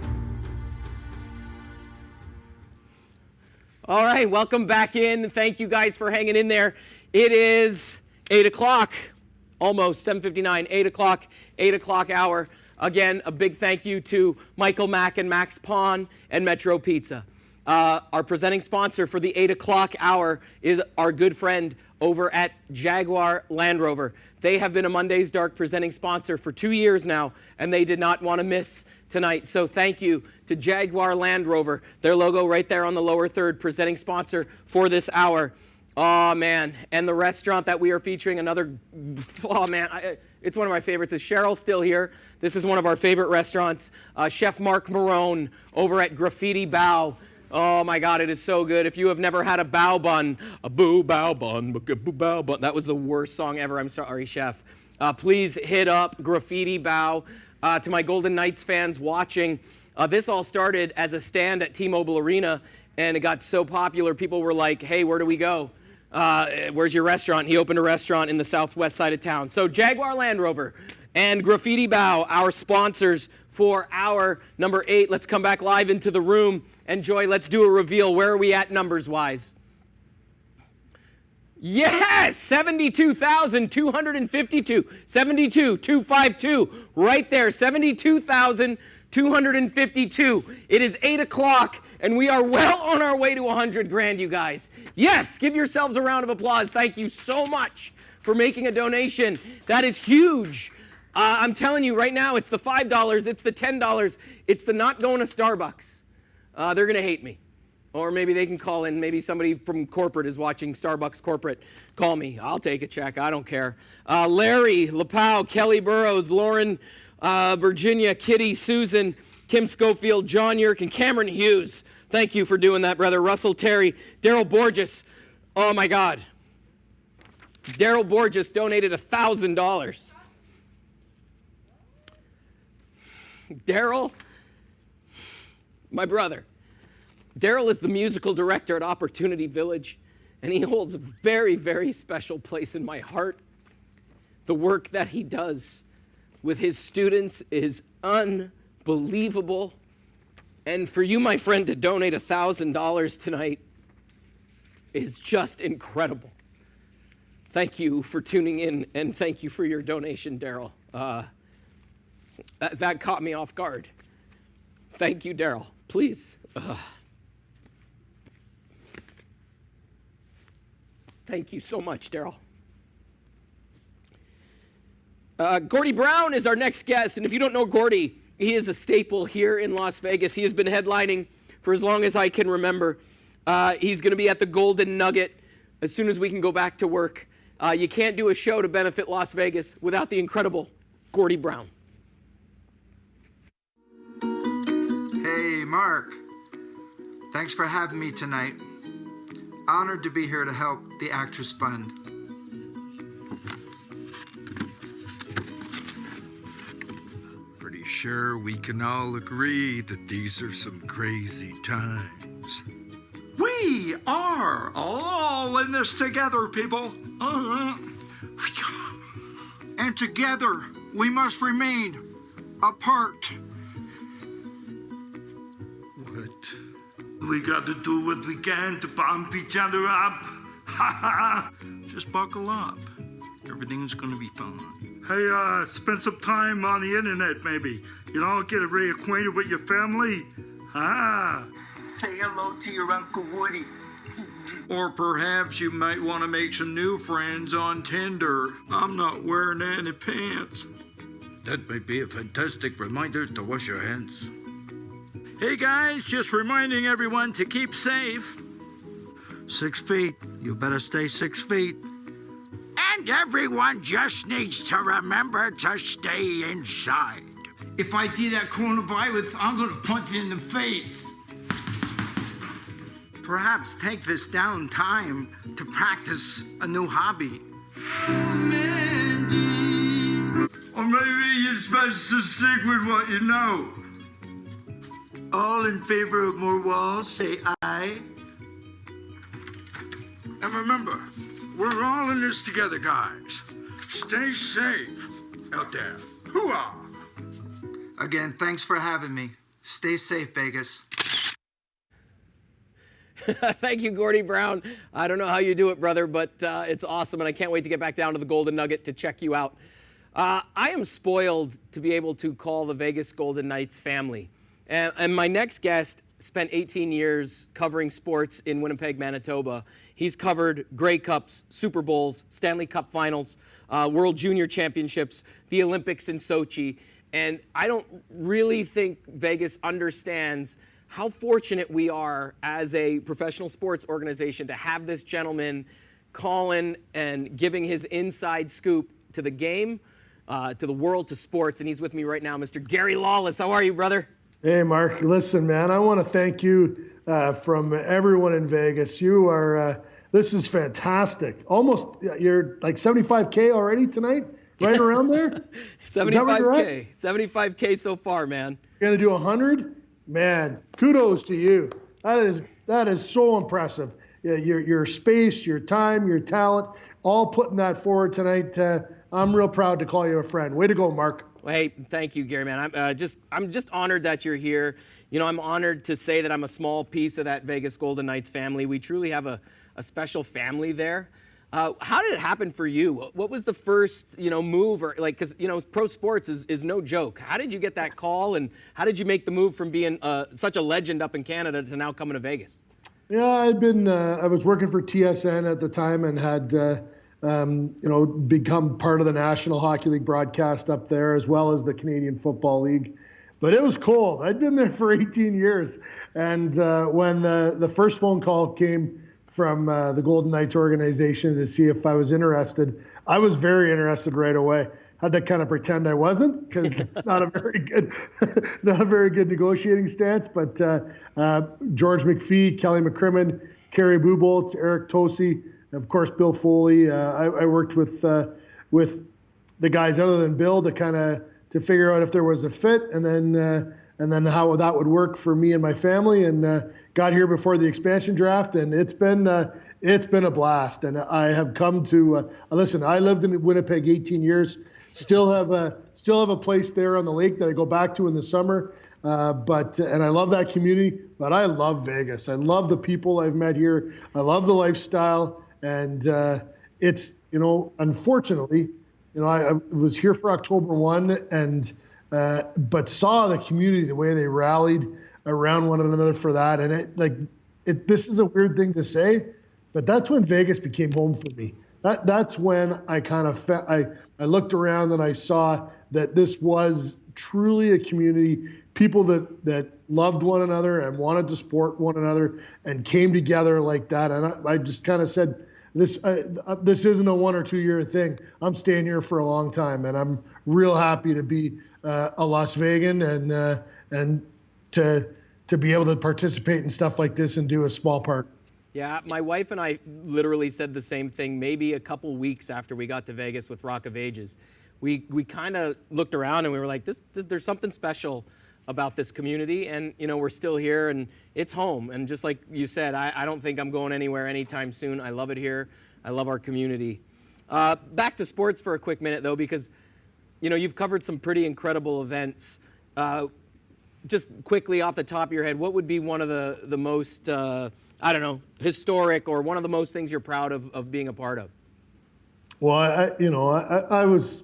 All right, welcome back in. Thank you guys for hanging in there. It is 8 o'clock, almost 7:59, 8 o'clock hour. Again, a big thank you to Michael Mack and Max Pawn and Metro Pizza. Our presenting sponsor for the 8 o'clock hour is our good friend over at Jaguar Land Rover. They have been a Monday's Dark presenting sponsor for 2 years now, and they did not want to miss tonight. So thank you to Jaguar Land Rover, their logo right there on the lower third, presenting sponsor for this hour. Oh, man. And the restaurant that we are featuring, it's one of my favorites. Is Cheryl still here? This is one of our favorite restaurants. Chef Mark Marone over at Graffiti Bao. Oh, my God, it is so good. If you have never had a bao bun, a boo bao bun, boo bao bun. That was the worst song ever. I'm sorry, Chef. Please hit up Graffiti Bao. To my Golden Knights fans watching, this all started as a stand at T-Mobile Arena, and it got so popular, people were like, hey, where do we go? Where's your restaurant? He opened a restaurant in the southwest side of town. So Jaguar Land Rover and Graffiti Bao, our sponsors for hour number 8. Let's come back live into the room. And Joy, let's do a reveal. Where are we at numbers-wise? Yes, 72,252. 72,252. Right there, 72,252. It is 8 o'clock, and we are well on our way to 100 grand, you guys. Yes, give yourselves a round of applause. Thank you so much for making a donation. That is huge. I'm telling you right now, it's the $5, it's the $10, it's the not going to Starbucks. They're going to hate me. Or maybe they can call in. Maybe somebody from corporate is watching Starbucks corporate. Call me. I'll take a check. I don't care. Larry, LaPow, Kelly Burrows, Lauren, Virginia, Kitty, Susan, Kim Schofield, John Yerk, and Cameron Hughes. Thank you for doing that, brother. Russell Terry, Daryl Borges. Oh, my God. Daryl Borges donated $1,000. Daryl, my brother. Daryl is the musical director at Opportunity Village, and he holds a very, very special place in my heart. The work that he does with his students is unbelievable. And for you, my friend, to donate $1,000 tonight is just incredible. Thank you for tuning in, and thank you for your donation, Daryl. That caught me off guard. Thank you, Daryl. Please. Thank you so much, Daryl. Gordy Brown is our next guest, and if you don't know Gordy, he is a staple here in Las Vegas. He has been headlining for as long as I can remember. He's going to be at the Golden Nugget as soon as we can go back to work You can't do a show to benefit Las Vegas without the incredible Gordie Brown. Hey, Mark. Thanks for having me tonight. Honored to be here to help the Actors Fund. Pretty sure we can all agree that these are some crazy times. We are all in this together, people. And together, we must remain apart. We got to do what we can to pump each other up. Ha ha! Just buckle up. Everything's gonna be fine. Hey, spend some time on the internet, maybe. You know, get reacquainted with your family. Say hello to your Uncle Woody. Or perhaps you might want to make some new friends on Tinder. I'm not wearing any pants. That might be a fantastic reminder to wash your hands. Hey guys, just reminding everyone to keep safe. 6 feet. You better stay 6 feet. And everyone just needs to remember to stay inside. If I see that coronavirus, I'm gonna punch you in the face. Perhaps take this down time to practice a new hobby. Or maybe you're supposed to stick with what you know. All in favor of more walls, say aye. And remember, we're all in this together, guys. Stay safe out there. Hoo-ah! Again, thanks for having me. Stay safe, Vegas. Thank you, Gordie Brown. I don't know how you do it, brother, but it's awesome, and I can't wait to get back down to the Golden Nugget to check you out. I am spoiled to be able to call the Vegas Golden Knights family. And my next guest spent 18 years covering sports in Winnipeg, Manitoba. He's covered Grey Cups, Super Bowls, Stanley Cup Finals, World Junior Championships, the Olympics in Sochi. And I don't really think Vegas understands how fortunate we are as a professional sports organization to have this gentleman calling and giving his inside scoop to the game, to the world, to sports. And he's with me right now, Mr. Gary Lawless. How are you, brother? Hey, Mark. Listen, man, I want to thank you from everyone in Vegas. You are, this is fantastic. Almost, you're like 75K already tonight? Right around there? 75K. 75K so far, man. You're going to do 100? Man, kudos to you. That is so impressive. Your space, your time, your talent, all putting that forward tonight. I'm real proud to call you a friend. Way to go, Mark. Well, hey, thank you, Gary, man. I'm just honored that you're here. You know, I'm honored to say that I'm a small piece of that Vegas Golden Knights family. We truly have a special family there. How did it happen for you? What was the first, move, or like, because pro sports is no joke. How did you get that call, and how did you make the move from being such a legend up in Canada to now coming to Vegas? Yeah, I was working for TSN at the time and had become part of the National Hockey League broadcast up there, as well as the Canadian Football League. But it was cold. I'd been there for 18 years, and when the first phone call came from the Golden Knights organization to see if I was interested, I was very interested right away. Had to kind of pretend I wasn't, because it's not a very good negotiating stance. But George McPhee, Kelly McCrimmon, Kerry Buboltz, Eric Tosi, of course Bill Foley. I worked with the guys other than Bill to figure out if there was a fit, and then how that would work for me and my family, and got here before the expansion draft, and it's been a blast. And I have come to listen. I lived in Winnipeg 18 years. Still have a place there on the lake that I go back to in the summer. And I love that community. But I love Vegas. I love the people I've met here. I love the lifestyle, and it's unfortunately, I was here for October 1, and but saw the community, the way they rallied around one another for that. And this is a weird thing to say, but that's when Vegas became home for me. That's when I kind of I looked around and I saw that this was truly a community, people that loved one another and wanted to support one another and came together like that. And I just kind of said, this isn't a 1 or 2 year thing. I'm staying here for a long time, and I'm real happy to be a Las Vegan and to be able to participate in stuff like this and do a small part. Yeah, my wife and I literally said the same thing maybe a couple weeks after we got to Vegas with Rock of Ages. We kind of looked around and we were like, there's something special about this community, and we're still here and it's home. And just like you said, I don't think I'm going anywhere anytime soon. I love it here. I love our community. Back to sports for a quick minute though, because you've covered some pretty incredible events. Just quickly off the top of your head, what would be one of the most historic, or one of the most things you're proud of being a part of? Well, I was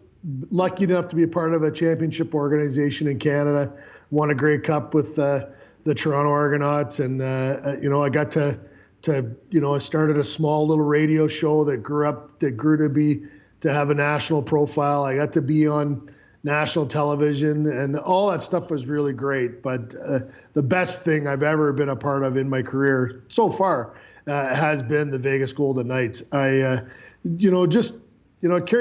lucky enough to be a part of a championship organization in Canada, won a Grey Cup with the Toronto Argonauts, and I got to I started a small little radio show that grew to have a national profile. I got to be on national television, and all that stuff was really great. But the best thing I've ever been a part of in my career so far has been the Vegas Golden Knights. Kerry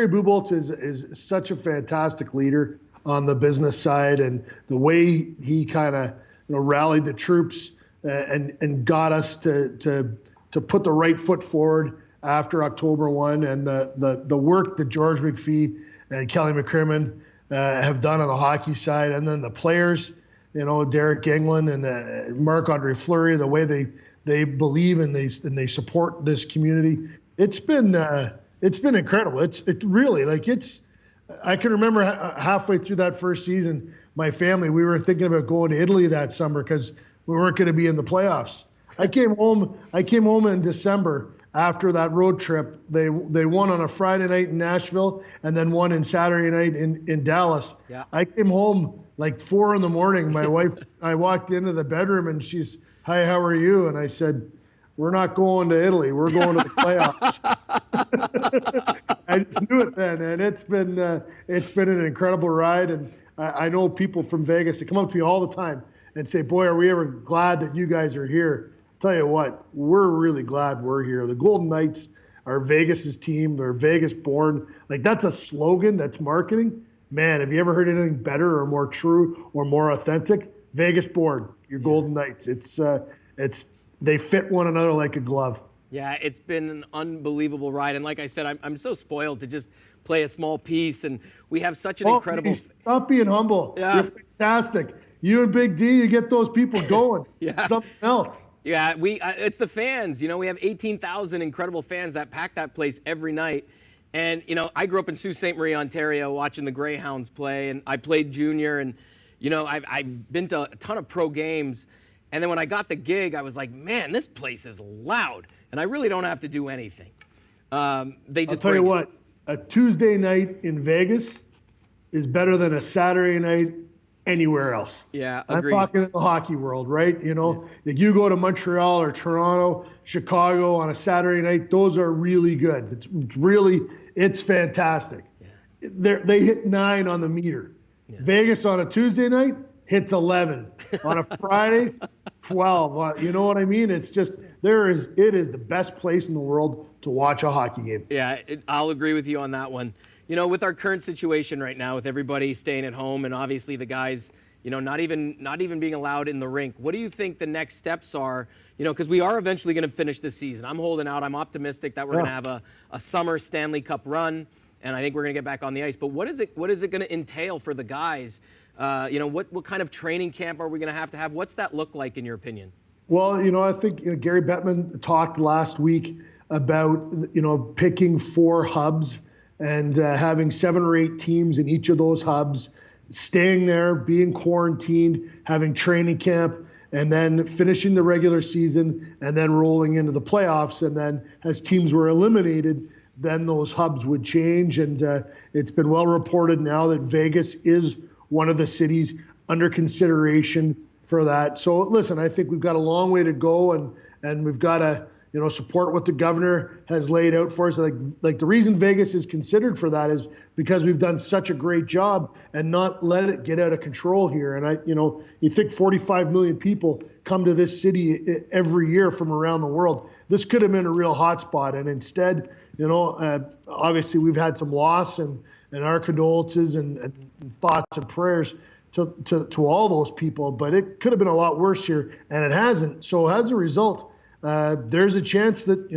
Bubolz is such a fantastic leader on the business side, and the way he kind of rallied the troops and got us to put the right foot forward after October 1, and the work that George McPhee and Kelly McCrimmon have done on the hockey side, and then the players, Derek Englund and Marc-Andre Fleury, the way they believe and they support this community. It's been incredible. It really, I can remember halfway through that first season, my family, we were thinking about going to Italy that summer because we weren't going to be in the playoffs. I came home in December after that road trip. They won on a Friday night in Nashville and then won in Saturday night in Dallas. Yeah. I came home like 4 a.m. My wife, I walked into the bedroom and she's, "Hi, how are you?" And I said, "We're not going to Italy. We're going to the playoffs." I just knew it then, and it's been an incredible ride. And I know people from Vegas that come up to me all the time and say, "Boy, are we ever glad that you guys are here." Tell you what, we're really glad we're here. The Golden Knights are Vegas's team. They're Vegas born. That's a slogan. That's marketing. Man, have you ever heard anything better or more true or more authentic? Vegas born. Your Golden Knights. They fit one another like a glove. Yeah, it's been an unbelievable ride. And like I said, I'm so spoiled to just play a small piece. And we have such an incredible... Stop being humble. Yeah. You're fantastic. You and Big D, you get those people going. Yeah. Something else. Yeah, it's the fans. We have 18,000 incredible fans that pack that place every night. And, I grew up in Sault Ste. Marie, Ontario, watching the Greyhounds play. And I played junior. And, I've been to a ton of pro games. And then when I got the gig, I was like, man, this place is loud. And I really don't have to do anything. I'll tell you what, a Tuesday night in Vegas is better than a Saturday night anywhere else. Yeah, agreed. I'm talking in the hockey world, right? If you go to Montreal or Toronto, Chicago on a Saturday night, those are really good. It's fantastic. Yeah. They hit 9 on the meter. Yeah. Vegas on a Tuesday night hits 11. On a Friday, 12. You know what I mean? It's just, it is the best place in the world to watch a hockey game. Yeah, I'll agree with you on that one. With our current situation right now, with everybody staying at home and obviously the guys, not even being allowed in the rink, what do you think the next steps are? Because we are eventually going to finish this season. I'm holding out. I'm optimistic that we're going to have a summer Stanley Cup run, and I think we're going to get back on the ice. But what is it going to entail for the guys? What kind of training camp are we going to have? What's that look like in your opinion? Well, I think Gary Bettman talked last week about, picking 4 hubs and having 7 or 8 teams in each of those hubs, staying there, being quarantined, having training camp, and then finishing the regular season and then rolling into the playoffs. And then as teams were eliminated, then those hubs would change. And it's been well reported now that Vegas is one of the cities under consideration for that. So listen, I think we've got a long way to go, and we've got to, support what the governor has laid out for us. Like the reason Vegas is considered for that is because we've done such a great job and not let it get out of control here. And you think 45 million people come to this city every year from around the world. This could have been a real hotspot, and instead, obviously we've had some loss, and our condolences and thoughts and prayers to all those people. But it could have been a lot worse here, and it hasn't. So as a result, there's a chance that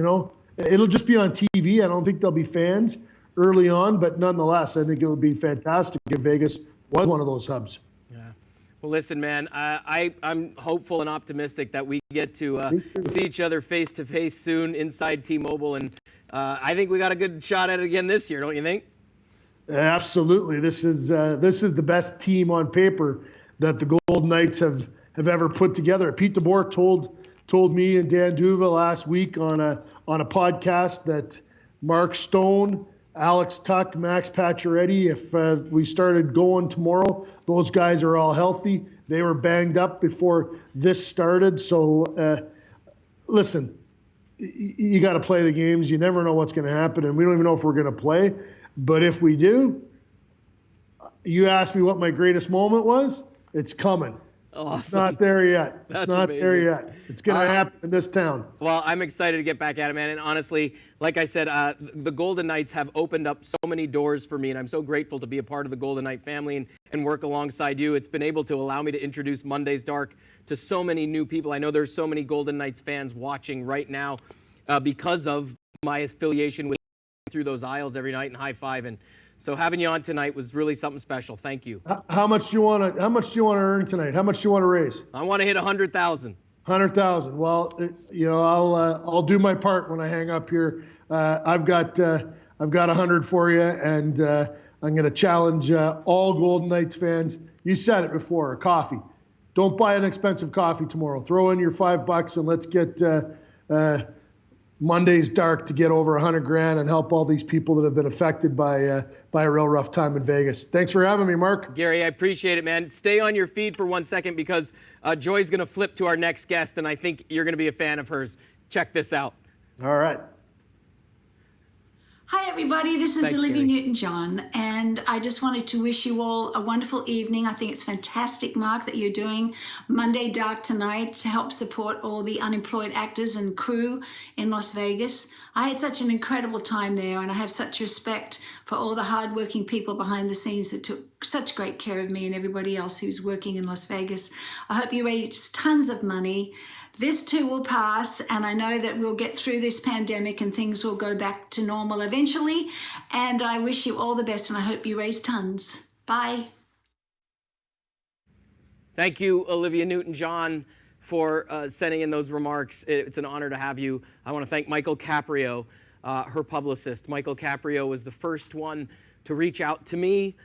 it'll just be on TV. I don't think there'll be fans early on, but nonetheless, I think it would be fantastic if Vegas was one of those hubs. Well, listen, man, I'm hopeful and optimistic that we get to see each other face to face soon inside T-Mobile, and I think we got a good shot at it again this year, don't you think? Absolutely. This is the best team on paper that the Golden Knights have ever put together. Pete DeBoer told me and Dan Duva last week on a podcast that Mark Stone, Alex Tuch, Max Pacioretty, if we started going tomorrow, those guys are all healthy. They were banged up before this started. So, listen, you got to play the games. You never know what's going to happen, and we don't even know if we're going to play. But if we do, you asked me what my greatest moment was. It's coming. Awesome. It's not there yet. It's not amazing. There yet. It's going to happen in this town. Well, I'm excited to get back at it, man. And honestly, like I said, the Golden Knights have opened up so many doors for me, and I'm so grateful to be a part of the Golden Knight family and work alongside you. It's been able to allow me to introduce Monday's Dark to so many new people. I know there's so many Golden Knights fans watching right now because of my affiliation with through those aisles every night and high five. And so having you on tonight was really something special. Thank you. How much do you want to earn tonight? How much do you want to raise? I want to hit 100,000. 100,000. Well, I'll do my part when I hang up here. I've got 100 for you, and I'm going to challenge all Golden Knights fans. You said it before, a coffee. Don't buy an expensive coffee tomorrow. Throw in your $5 and let's get Monday's Dark to get over $100,000 and help all these people that have been affected by a real rough time in Vegas. Thanks for having me, Mark. Gary, I appreciate it, man. Stay on your feed for 1 second because Joy's going to flip to our next guest, and I think you're going to be a fan of hers. Check this out. All right. Hi, everybody. This is Thanks, Olivia Gary. Newton-John, and I just wanted to wish you all a wonderful evening. I think it's fantastic, Mark, that you're doing Monday Dark tonight to help support all the unemployed actors and crew in Las Vegas. I had such an incredible time there, and I have such respect for all the hardworking people behind the scenes that took such great care of me and everybody else who's working in Las Vegas. I hope you raised tons of money. This too will pass, and I know that we'll get through this pandemic and things will go back to normal eventually. And I wish you all the best, and I hope you raise tons. Bye. Thank you, Olivia Newton-John, for sending in those remarks. It's an honor to have you. I want to thank Michael Caprio, her publicist. Michael Caprio was the first one to reach out to me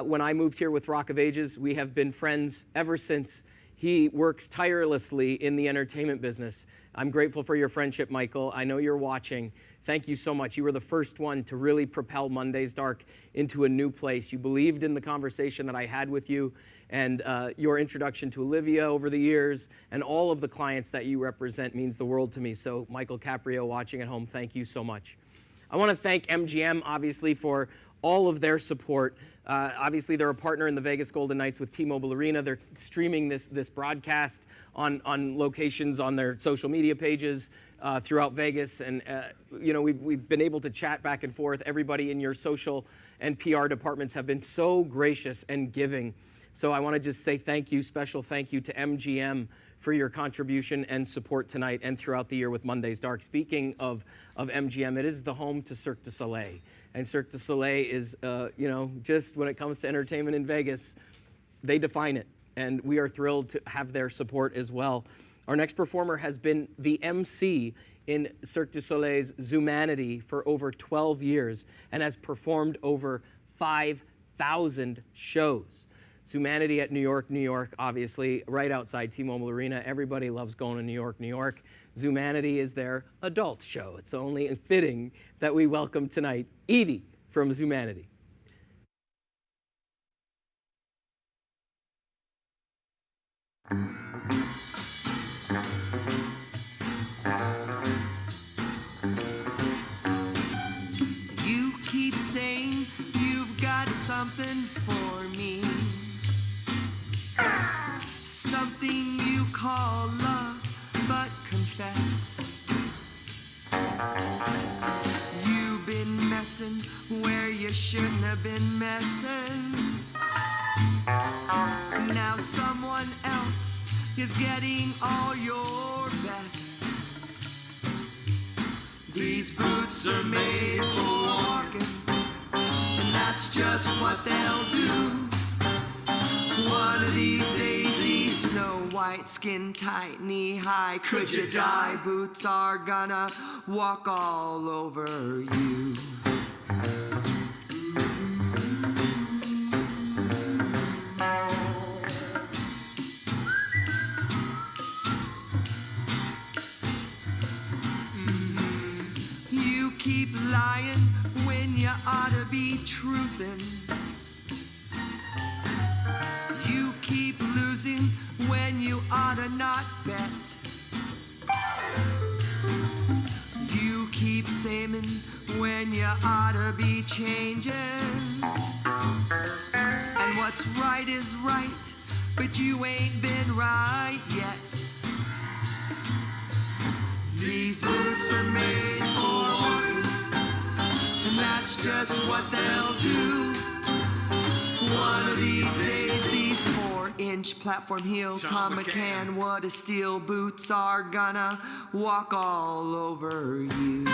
when I moved here with Rock of Ages. We have been friends ever since. He works tirelessly in the entertainment business. I'm grateful for your friendship, Michael. I know you're watching. Thank you so much. You were the first one to really propel Monday's Dark into a new place. You believed in the conversation that I had with you, and your introduction to Olivia over the years and all of the clients that you represent means the world to me. So Michael Caprio watching at home, thank you so much. I want to thank MGM, obviously, for all of their support. Obviously, they're a partner in the Vegas Golden Knights with T-Mobile Arena. They're streaming this broadcast on locations on their social media pages throughout Vegas. And, we've been able to chat back and forth. Everybody in your social and PR departments have been so gracious and giving. So I want to just say thank you, special thank you to MGM for your contribution and support tonight and throughout the year with Monday's Dark. Speaking of MGM, it is the home to Cirque du Soleil. And Cirque du Soleil is, just when it comes to entertainment in Vegas, they define it. And we are thrilled to have their support as well. Our next performer has been the MC in Cirque du Soleil's Zumanity for over 12 years and has performed over 5,000 shows. Zumanity at New York, obviously, right outside T-Mobile Arena. Everybody loves going to New York. Zumanity is their adult show. It's only fitting that we welcome tonight Edie from Zumanity. messing where you shouldn't have been messing. Now someone else is getting all your best. These boots are made for walking, and that's just what they'll do. One of these days, these snow white, skin tight, knee high, could you die? Boots are gonna walk all over you. You keep lying when you ought to be truthin'. You keep losing when you ought to not bet. You keep saying when you ought to be changing. And what's right is right, but you ain't been right yet. These boots are made for walking, and that's just what they'll do. One of these days, these 4-inch platform heel Tom McCann, what a steel boots are gonna walk all over you.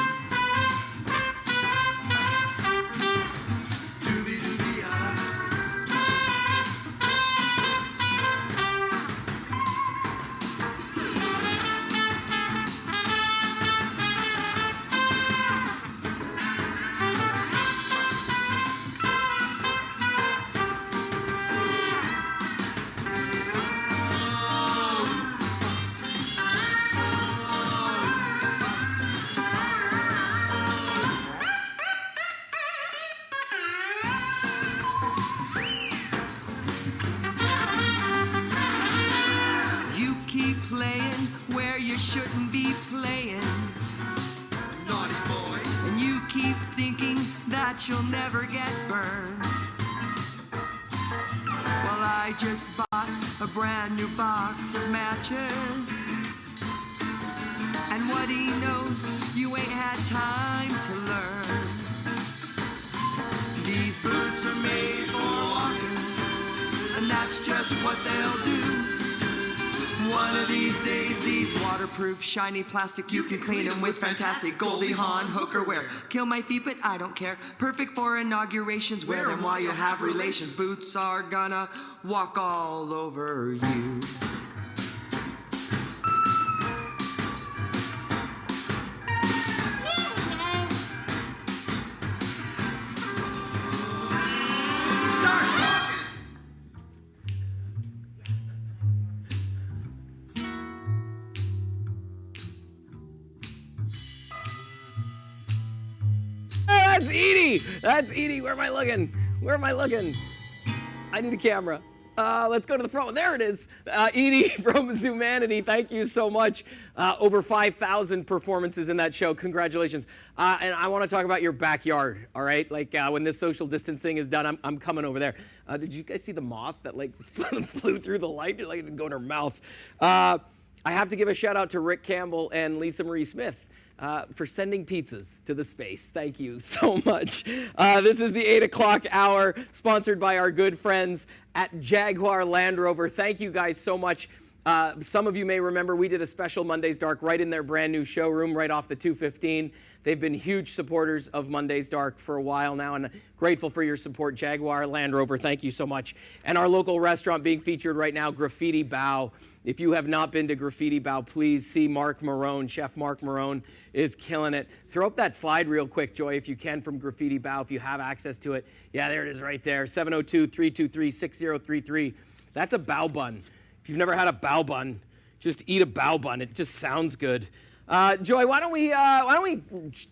Shouldn't be playing, naughty boy. And you keep thinking that you'll never get burned. Well, I just bought a brand new box of matches, and what he knows, you ain't had time to learn. These boots are made for walking, and that's just what they'll do. One of these days, these waterproof, shiny plastic, you can clean them with fantastic Goldie Hawn hooker wear. Kill my feet, but I don't care. Perfect for inaugurations. Wear them while you have relations. Boots are gonna walk all over you. That's Edie. That's Edie. Where am I looking? Where am I looking? I need a camera. Let's go to the front. There it is. Edie from Zoomanity. Thank you so much. Over 5,000 performances in that show. Congratulations. And I want to talk about your backyard. All right. Like when this social distancing is done, I'm coming over there. Did you guys see the moth that like flew through the light? Like it didn't go in her mouth. I have to give a shout out to Rick Campbell and Lisa Marie Smith. For sending pizzas to the space. Thank you so much. This is the 8 o'clock hour, sponsored by our good friends at Jaguar Land Rover. Thank you guys so much. Some of you may remember we did a special Mondays Dark right in their brand new showroom right off the 215. They've been huge supporters of Mondays Dark for a while now, and grateful for your support, Jaguar Land Rover. Thank you so much. And our local restaurant being featured right now, Graffiti Bow. If you have not been to Graffiti Bow, please see Mark Marone. Chef Mark Marone is killing it. Throw up that slide real quick, Joy, if you can, from Graffiti Bow, if you have access to it. Yeah, there it is right there, 702-323-6033. That's a bow bun. If you've never had a bow bun, just eat a bow bun. It just sounds good. Joy, why don't we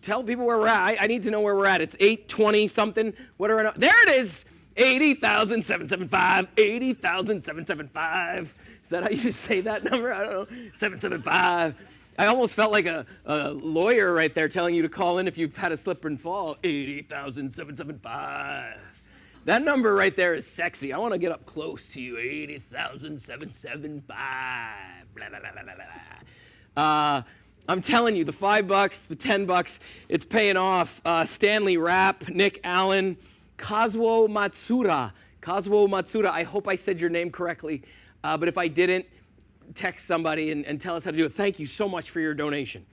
tell people where we're at? I need to know where we're at. It's 8:20 something. There it is. 80,775. 80,775. Is that how you say that number? I don't know. 775. I almost felt like a lawyer right there telling you to call in if you've had a slip and fall. 80,775. That number right there is sexy. I want to get up close to you. 80,775. Blah, blah, blah, blah, blah. I'm telling you, the $5, the $10, it's paying off. Stanley Rapp, Nick Allen, Kazuo Matsura. Kazuo Matsura, I hope I said your name correctly, but if I didn't, text somebody and tell us how to do it. Thank you so much for your donation.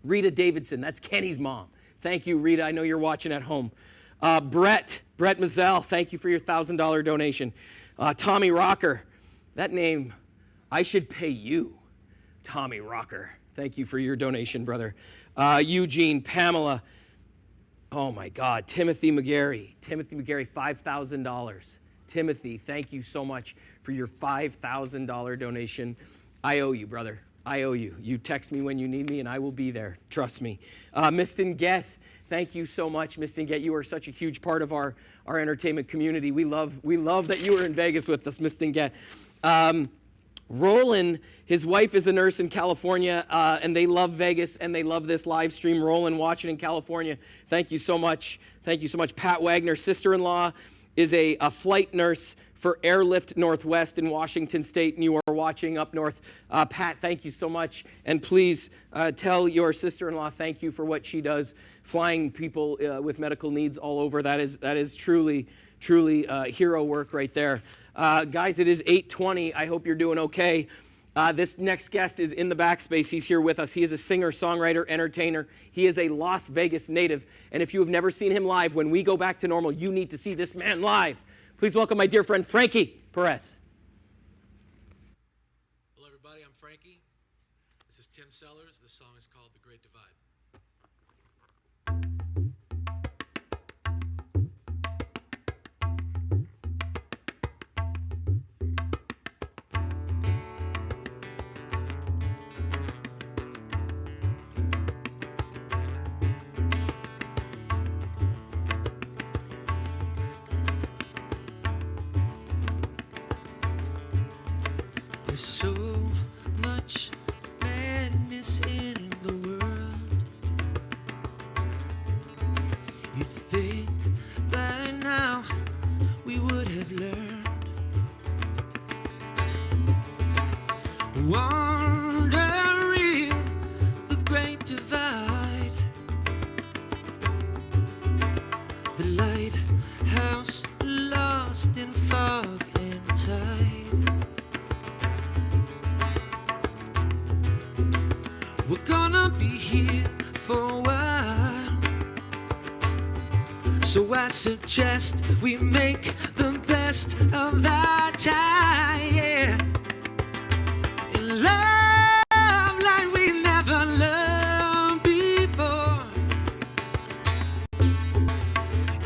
Rita Davidson, that's Kenny's mom. Thank you, Rita. I know you're watching at home. Brett Mazzell, thank you for your $1,000 donation. Tommy Rocker, that name, I should pay you. Tommy Rocker, thank you for your donation, brother. Eugene, Pamela, oh my God, Timothy McGarry, $5,000. Timothy, thank you so much for your $5,000 donation. I owe you, brother. I owe you. You text me when you need me, and I will be there. Trust me. Mistin Get, thank you so much, Mistin Get. You are such a huge part of our entertainment community. We love that you are in Vegas with us, Mistin Get. Roland, his wife is a nurse in California, and they love Vegas, and they love this live stream. Roland, watching in California, thank you so much. Thank you so much. Pat Wagner, sister-in-law, is a flight nurse for Airlift Northwest in Washington State, and you are watching up north. Pat, thank you so much, and please tell your sister-in-law thank you for what she does, flying people with medical needs all over. That is truly hero work right there. Guys, it is 8:20. I hope you're doing okay. This next guest is in the backspace. He's here with us. He is a singer, songwriter, entertainer. He is a Las Vegas native. And if you have never seen him live, when we go back to normal, you need to see this man live. Please welcome my dear friend, Frankie Perez. Hello, everybody. I'm Frankie. This is Tim Sellers. This song is called The Great Divide. There's so much madness in the world. You'd think by now we would have learned. Wandering the great divide. The lighthouse lost in fog and tide. We're gonna be here for a while, so I suggest we make the best of our time, yeah. In love like we never loved before.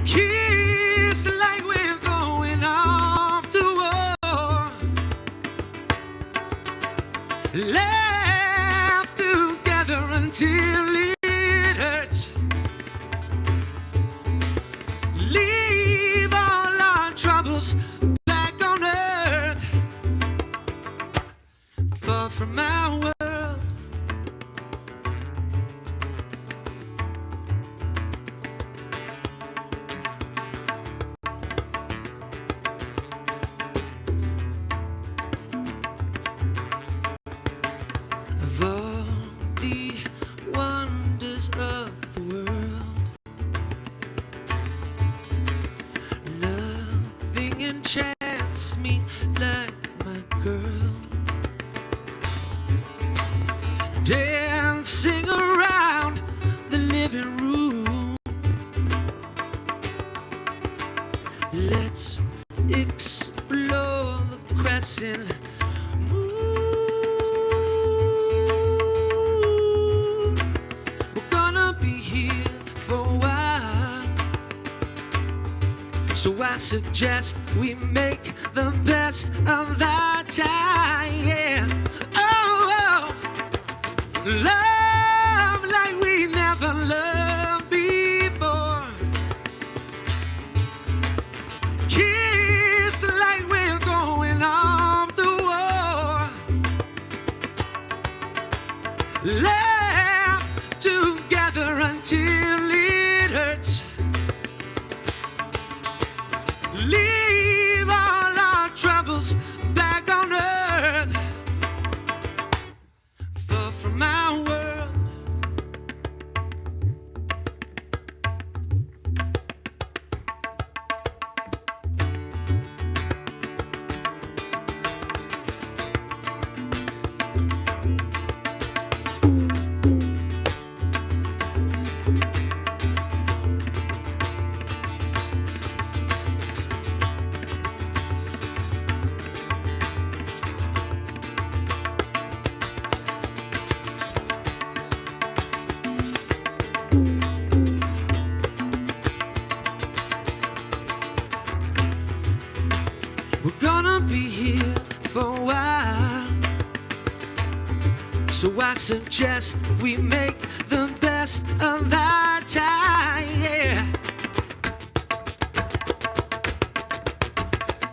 Kiss like we're going off to war. Laugh together until it hurts. Leave all our troubles back on earth, far from our world. Of all the wonders of the world, nothing enchants me like my girl. Dancing around the living room, let's explore the crescent moon. We're gonna be here for a while, so I suggest we make the best of our time, yeah. Oh, love like we never loved before. Kiss like we're going off to war. Laugh together until it hurts. Leave all our troubles back on earth, far from our world. I suggest we make the best of our time, yeah.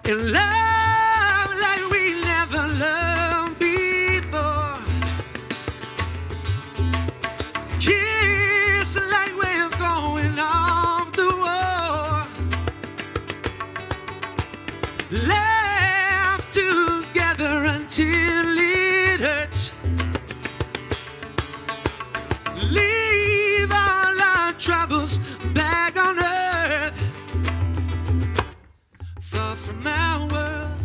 And love like we never loved before. Kiss like we're going off to war. Laugh together until it hurts. Leave all our troubles back on earth. Far from our world.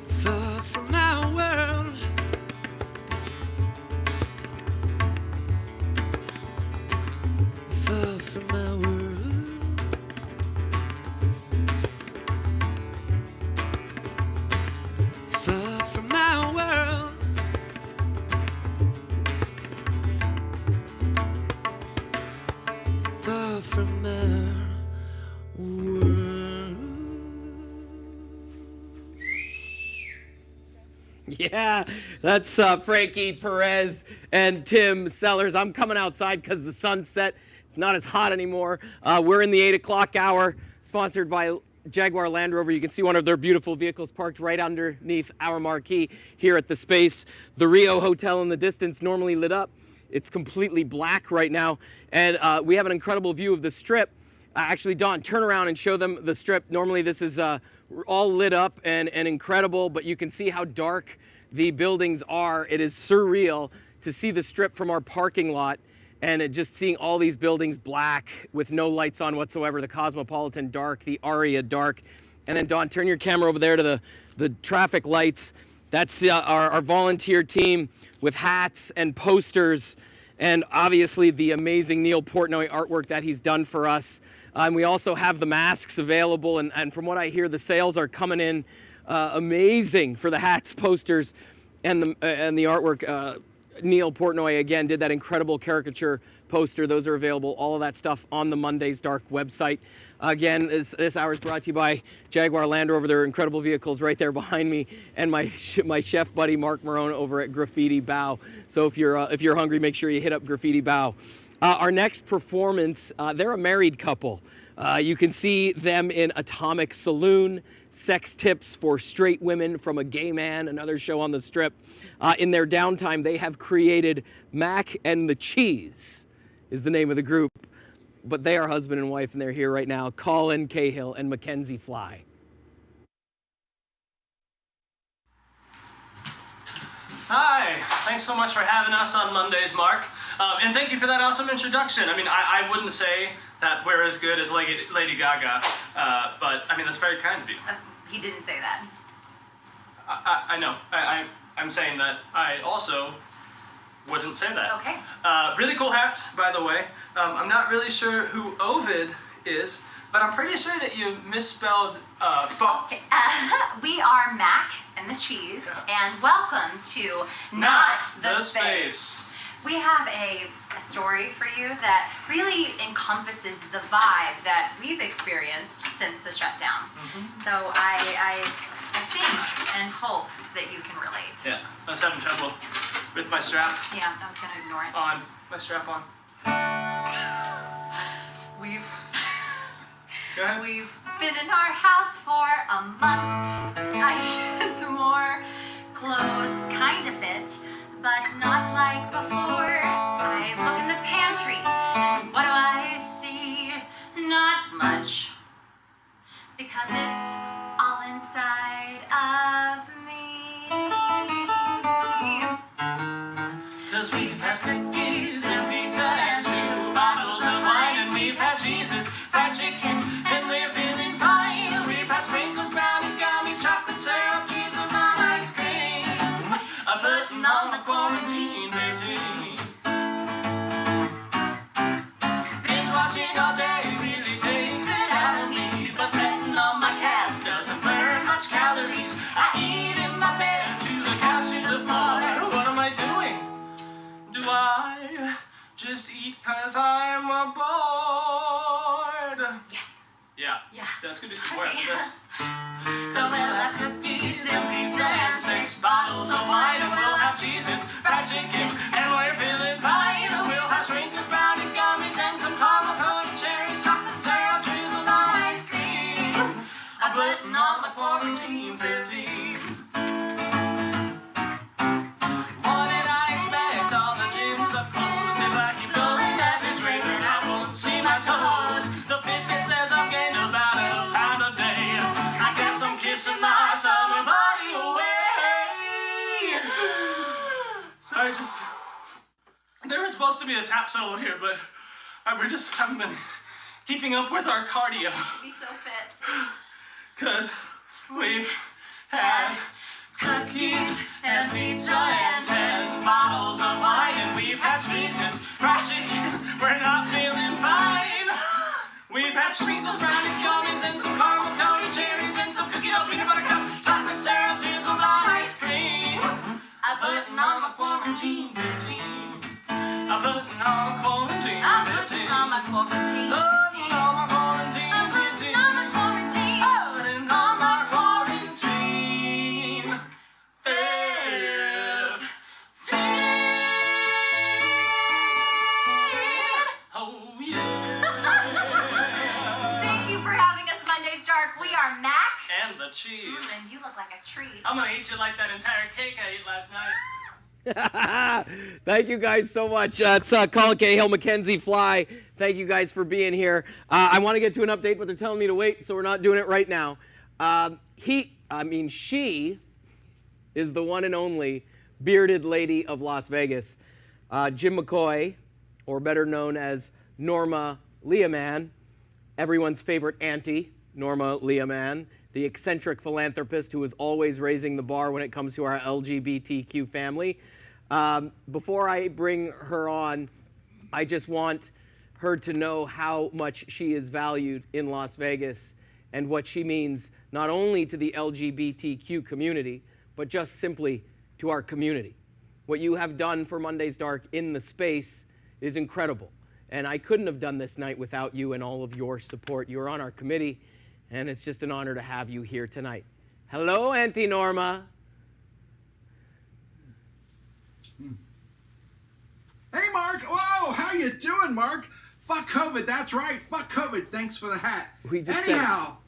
Far from our world. Far from our world. Far from our world. Far from our world. Yeah, that's Frankie Perez and Tim Sellers. I'm coming outside because the sun's set. It's not as hot anymore. We're in the 8 o'clock hour, sponsored by Jaguar Land Rover. You can see one of their beautiful vehicles parked right underneath our marquee here at the Space. The Rio Hotel in the distance, normally lit up. It's completely black right now. And we have an incredible view of the Strip. Actually, Dawn, turn around and show them the Strip. Normally this is all lit up and incredible, but you can see how dark the buildings are. It is surreal to see the Strip from our parking lot and just seeing all these buildings black with no lights on whatsoever. The Cosmopolitan dark, the Aria dark. And then Dawn, turn your camera over there to the traffic lights. That's our volunteer team with hats and posters, and obviously the amazing Neil Portnoy artwork that he's done for us. And we also have the masks available, and from what I hear, the sales are coming in amazing for the hats, posters, and the artwork. Neil Portnoy, again, did that incredible caricature poster. Those are available, all of that stuff on the Monday's Dark website. Again, this hour is brought to you by Jaguar Land Rover. There are incredible vehicles right there behind me, and my chef buddy Mark Marone over at Graffiti Bow. So if you're hungry, make sure you hit up Graffiti Bow. Our next performance, they're a married couple. You can see them in Atomic Saloon, Sex Tips for Straight Women from a Gay Man, another show on the Strip. In their downtime, they have created Mac and the Cheese is the name of the group. But they are husband and wife, and they're here right now, Colin Cahill and Mackenzie Fly. Hi, thanks so much for having us on Mondays, Mark. And thank you for that awesome introduction. I mean, I wouldn't say that we're as good as Lady Gaga, but I mean, that's very kind of you. He didn't say that. I know. I'm saying that I also wouldn't say that. Okay. Really cool hats, by the way. I'm not really sure who Ovid is, but I'm pretty sure that you misspelled Okay. We are Mac and the Cheese, and welcome to Not the Space. We have a story for you that really encompasses the vibe that we've experienced since the shutdown. Mm-hmm. So I think and hope that you can relate. Yeah, I was having trouble with my strap. Yeah, I was gonna ignore it. On. My strap on. We've been in our house for a month. I get some more clothes, kind of fit, but not like before. I look in the pantry, and what do I see? Not much, because it's all inside of me. 'Cause we've had cookies and pizza and 2 bottles of wine, and we've had cheeses, fried chicken, and we're feeling fine. We've had sprinkles, brownies, gummies, chocolate syrup, cheese, and ice cream. Putting on the quarantine routine. Binge watching all day really takes it out of me, but petting on my cats doesn't burn much calories. I eat in my bed to the couch to the floor. What am I doing? Do I just eat 'cause I'm bored? Yes. Yeah. Let's go do some more Okay. of this. So we'll have cookies bottles of wine, and we'll have cheeses, fried chicken, and we're feeling fine. We'll have sprinkles, brownies, gummies, and some caramel coated cherries, chocolate syrup, drizzled on ice cream. I'm putting on my quarantine fatigue. What did I expect? All the gyms are closed. If I keep going at this rate, then I won't see my toes. The fitness says I've gained about a pound a day. I guess I'm kissing my summer body away. So there was supposed to be a tap solo here, but we just haven't been keeping up with our cardio. Be so fit. 'Cause we've had cookies and pizza and 10 bottles of wine, and we've had sweets, fried chicken. We're not feeling fine. We've had sprinkles, brownies, gummies, and some caramel coated cherries, and some cookie dough, peanut butter cup, chocolate syrup, drizzled on ice cream. I'm putting on my quarantine fatigue. I'm putting on my quarantine fatigue. I'm putting on my quarantine fatigue. I'm putting on my quarantine. Putting on my quarantine fatigue. Oh yeah. Thank you for having us Mondays Dark. We are Mac. And the cheese. And you look like a treat. I'm gonna eat you like that entire cake I ate last night. Thank you guys so much. It's Colin Cahill, Mackenzie Fly. Thank you guys for being here. I want to get to an update, but they're telling me to wait, so we're not doing it right now. She is the one and only bearded lady of Las Vegas. Jim McCoy, or better known as Norma Lism, everyone's favorite auntie, Norma Lism, the eccentric philanthropist who is always raising the bar when it comes to our LGBTQ family. Before I bring her on, I just want her to know how much she is valued in Las Vegas and what she means not only to the LGBTQ community, but just simply to our community. What you have done for Mondays Dark in the space is incredible. And I couldn't have done this night without you and all of your support. You're on our committee, and it's just an honor to have you here tonight. Hello, Auntie Norma. Hey, Mark. Whoa, how you doing, Mark? Fuck COVID. That's right. Fuck COVID. Thanks for the hat. Anyhow,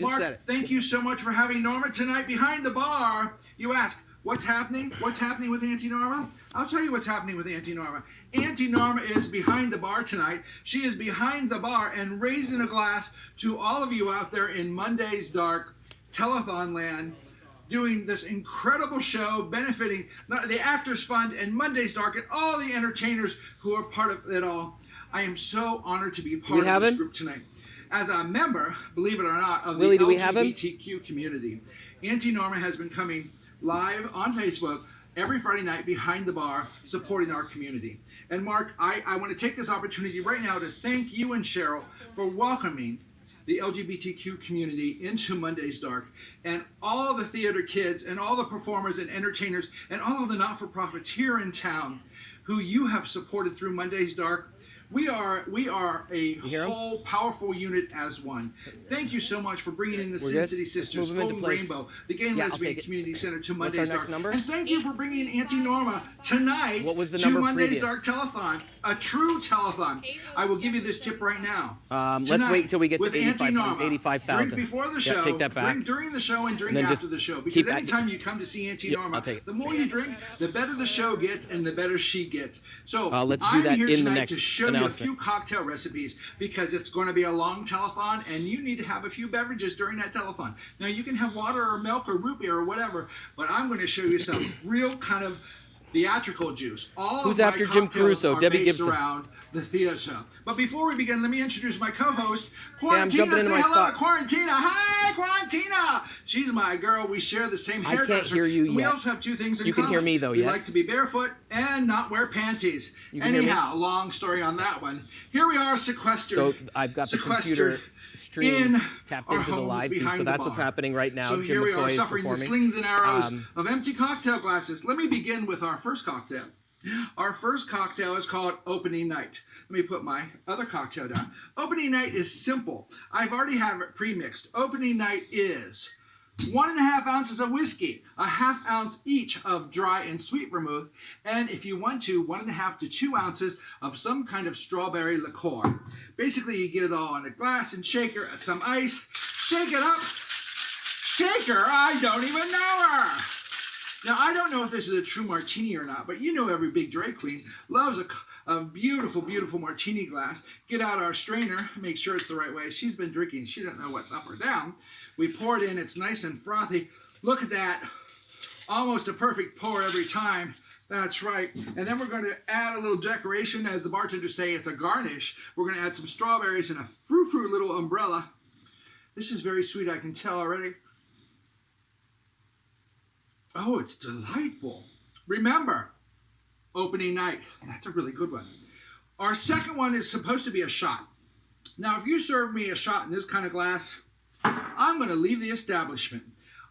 Mark, thank you so much for having Norma tonight behind the bar. You ask, what's happening? What's happening with Auntie Norma? I'll tell you what's happening with Auntie Norma. Auntie Norma is behind the bar tonight. She is behind the bar and raising a glass to all of you out there in Mondays Dark, Telethon Land, doing this incredible show benefiting the Actors Fund and Mondays Dark and all the entertainers who are part of it all. I am so honored to be part of this group tonight. As a member, believe it or not, of the LGBTQ community, Auntie Norma has been coming live on Facebook every Friday night behind the bar, supporting our community. And Mark, I want to take this opportunity right now to thank you and Cheryl for welcoming the LGBTQ community into Mondays Dark, and all the theater kids and all the performers and entertainers and all of the not-for-profits here in town who you have supported through Mondays Dark. We are a whole powerful unit as one. Thank you so much for bringing in the Sin City Sisters, Golden Rainbow, the Gay and Lesbian Community Center to Mondays Dark. And thank you for bringing Auntie Norma tonight to Mondays Dark Telethon, a true telethon. I will give you this tip right now. Let's wait until we get to 85,000. Drink before the show, take that back. Drink during the show, and drink after the show. Because anytime you come to see Auntie Norma, the more you drink, the better the show gets and the better she gets. So let's do that I'm here in the tonight next to show you a few cocktail recipes because it's going to be a long telethon and you need to have a few beverages during that telethon. Now you can have water or milk or root beer or whatever, but I'm going to show you some real kind of theatrical juice. Who's after Jim Caruso? Debbie Gibson. Around the theater. But before we begin, let me introduce my co-host, I'm jumping Quarantina. into Say my hello spot. to Quarantina. Hi, Quarantina. She's my girl. We share the same I hairdresser. can't hear you And we yet. also have two things in You can common. hear me, though, We yes? like to be barefoot and not wear panties. You can hear me? Anyhow, long story on that one. Here we are, sequestered. So I've got the computer stream in tapped our into the homes live feed, behind so the that's what's bar. happening right now. So Jim here we McCoy are, is suffering the performing. slings and arrows of empty cocktail glasses. Let me begin with our first cocktail. Our first cocktail is called Opening Night. Let me put my other cocktail down. Opening Night is simple. I've already have it pre-mixed. Opening Night is 1.5 ounces of whiskey, a 1/2 ounce each of dry and sweet vermouth, and if you want to, 1.5 to 2 ounces of some kind of strawberry liqueur. Basically, you get it all in a glass and shaker, some ice, shake it up. Shaker, I don't even know her. Now, I don't know if this is a true martini or not, but you know every big drag queen loves a beautiful, beautiful martini glass. Get out our strainer, make sure it's the right way. She's been drinking. She doesn't know what's up or down. We pour it in. It's nice and frothy. Look at that. Almost a perfect pour every time. That's right. And then we're going to add a little decoration. As the bartenders say, it's a garnish. We're going to add some strawberries and a frou-frou little umbrella. This is very sweet, I can tell already. Oh, it's delightful. Remember, opening night. That's a really good one. Our second one is supposed to be a shot. Now, if you serve me a shot in this kind of glass, I'm going to leave the establishment.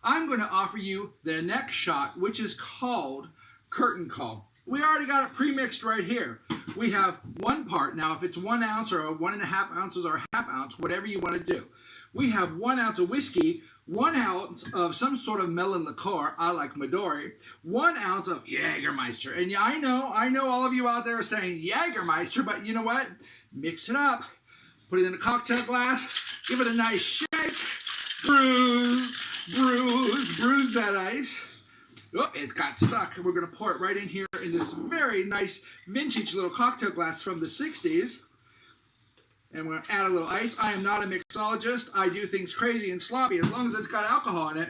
I'm going to offer you the next shot, which is called Curtain Call. We already got it pre-mixed right here. We have one part. Now, if it's 1 ounce or 1.5 ounces or 1/2 ounce, whatever you want to do. We have 1 ounce of whiskey, 1 ounce of some sort of melon liqueur, I like Midori, 1 ounce of Jägermeister. And I know all of you out there are saying Jägermeister, but you know what? Mix it up. Put it in a cocktail glass. Give it a nice shake. Bruise that ice. Oh, it got stuck. We're going to pour it right in here in this very nice vintage little cocktail glass from the 60s. And we're going to add a little ice. I am not a mixologist. I do things crazy and sloppy. As long as it's got alcohol in it,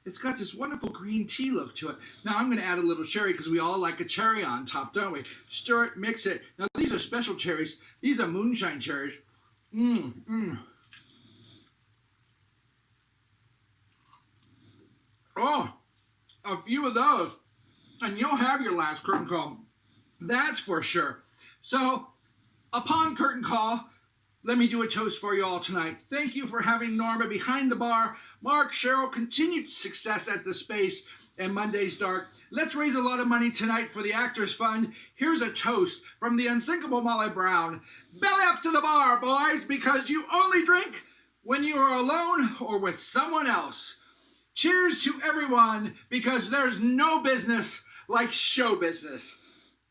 it's got this wonderful green tea look to it. Now I'm going to add a little cherry because we all like a cherry on top, don't we? Stir it, mix it. Now these are special cherries. These are moonshine cherries. Oh, a few of those, and you'll have your last curtain call. That's for sure. So, upon curtain call, let me do a toast for you all tonight. Thank you for having Norma behind the bar. Mark, Cheryl, continued success at the Space and Monday's Dark. Let's raise a lot of money tonight for the Actors Fund. Here's a toast from the unsinkable Molly Brown. Belly up to the bar, boys, because you only drink when you are alone or with someone else. Cheers to everyone, because there's no business like show business.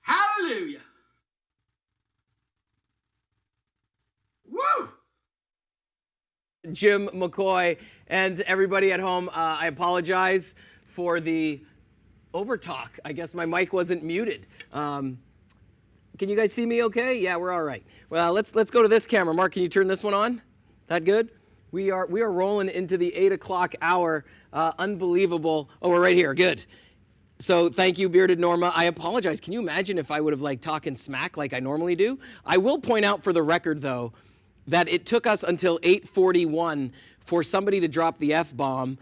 Hallelujah. Woo! Jim McCoy and everybody at home, I apologize for the overtalk. I guess my mic wasn't muted. Can you guys see me okay? Yeah, we're all right. Well, let's go to this camera. Mark, can you turn this one on? That good? We are rolling into the 8 o'clock hour. Unbelievable. Oh, we're right here. Good. So thank you, Bearded Norma. I apologize. Can you imagine if I would have talking smack like I normally do? I will point out for the record, though, that it took us until 8:41 for somebody to drop the F-bomb,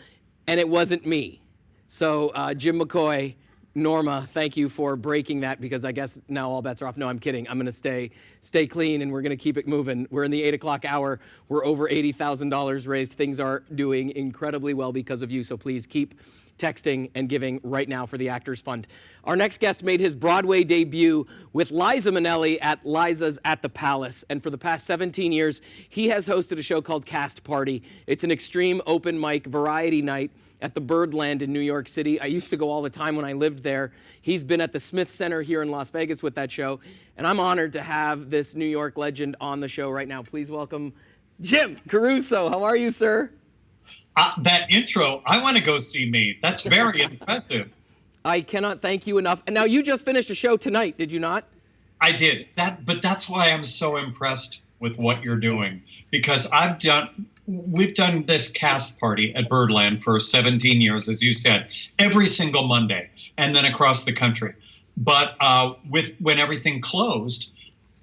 and it wasn't me. So Jim McCoy, Norma, thank you for breaking that, because I guess now all bets are off. No, I'm kidding. I'm going to stay clean, and we're going to keep it moving. We're in the 8 o'clock hour. We're over $80,000 raised. Things are doing incredibly well because of you, so please keep texting and giving right now for the Actors Fund. Our next guest made his Broadway debut with Liza Minnelli at Liza's at the Palace. And for the past 17 years, he has hosted a show called Cast Party. It's an extreme open mic variety night at the Birdland in New York City. I used to go all the time when I lived there. He's been at the Smith Center here in Las Vegas with that show. And I'm honored to have this New York legend on the show right now. Please welcome Jim Caruso. How are you, sir? That intro, I want to go see me. That's very impressive. I cannot thank you enough. And now you just finished a show tonight, did you not? I did. But that's why I'm so impressed with what you're doing, because we've done this Cast Party at Birdland for 17 years, as you said, every single Monday, and then across the country. But when everything closed,